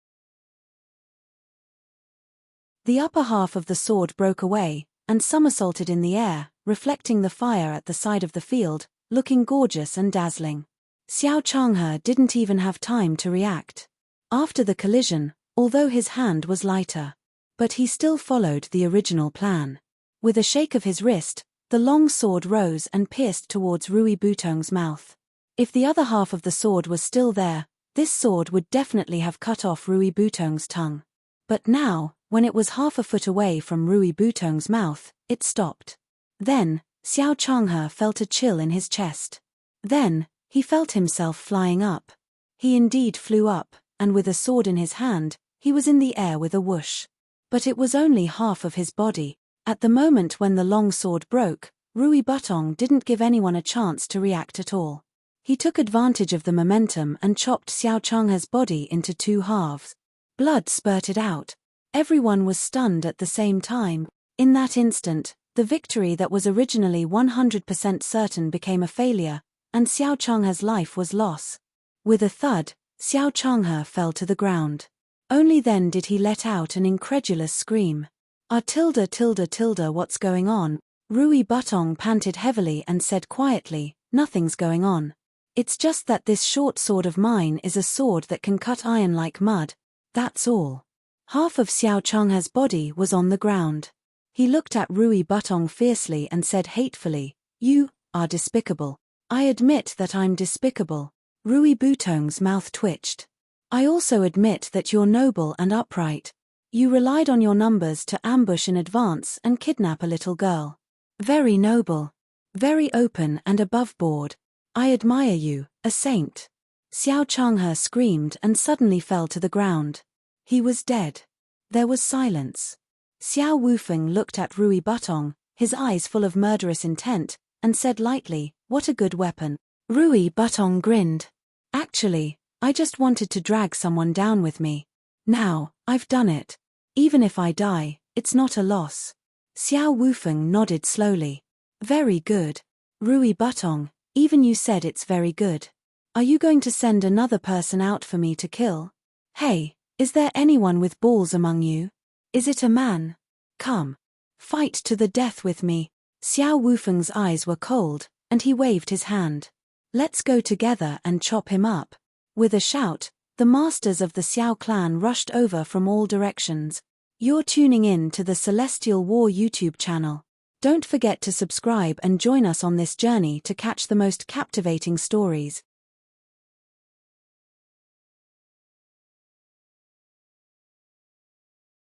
The upper half of the sword broke away, and somersaulted in the air, reflecting the fire at the side of the field, looking gorgeous and dazzling. Xiao Changhe didn't even have time to react. After the collision, although his hand was lighter, but he still followed the original plan. With a shake of his wrist, the long sword rose and pierced towards Rui Butong's mouth. If the other half of the sword was still there, this sword would definitely have cut off Rui Butong's tongue. But now, when it was half a foot away from Rui Butong's mouth, it stopped. Then, Xiao Changhe felt a chill in his chest. Then, he felt himself flying up. He indeed flew up, and with a sword in his hand, he was in the air with a whoosh. But it was only half of his body. At the moment when the long sword broke, Rui Butong didn't give anyone a chance to react at all. He took advantage of the momentum and chopped Xiao Changhe's body into 2 halves. Blood spurted out. Everyone was stunned at the same time. In that instant, the victory that was originally 100% certain became a failure, and Xiao Changhe's life was lost. With a thud, Xiao Changhe fell to the ground. Only then did he let out an incredulous scream. What's going on? Rui Butong panted heavily and said quietly, "Nothing's going on. It's just that this short sword of mine is a sword that can cut iron like mud. That's all. Half of Xiao Changhe's body was on the ground. He looked at Rui Butong fiercely and said hatefully, "You are despicable." "I admit that I'm despicable." Rui Butong's mouth twitched. "I also admit that you're noble and upright. You relied on your numbers to ambush in advance and kidnap a little girl. Very noble. Very open and above board. I admire you, a saint." Xiao Changhe screamed and suddenly fell to the ground. He was dead. There was silence. Xiao Wufeng looked at Rui Butong, his eyes full of murderous intent, and said lightly, "What a good weapon." Rui Butong grinned. "Actually, I just wanted to drag someone down with me. Now, I've done it. Even if I die, it's not a loss." Xiao Wufeng nodded slowly. "Very good. Rui Butong, even you said it's very good. Are you going to send another person out for me to kill? Hey, is there anyone with balls among you? Is it a man? Come. Fight to the death with me." Xiao Wufeng's eyes were cold, and he waved his hand. "Let's go together and chop him up." With a shout, the masters of the Xiao clan rushed over from all directions. You're tuning in to the Celestial War YouTube channel. Don't forget to subscribe and join us on this journey to catch the most captivating stories.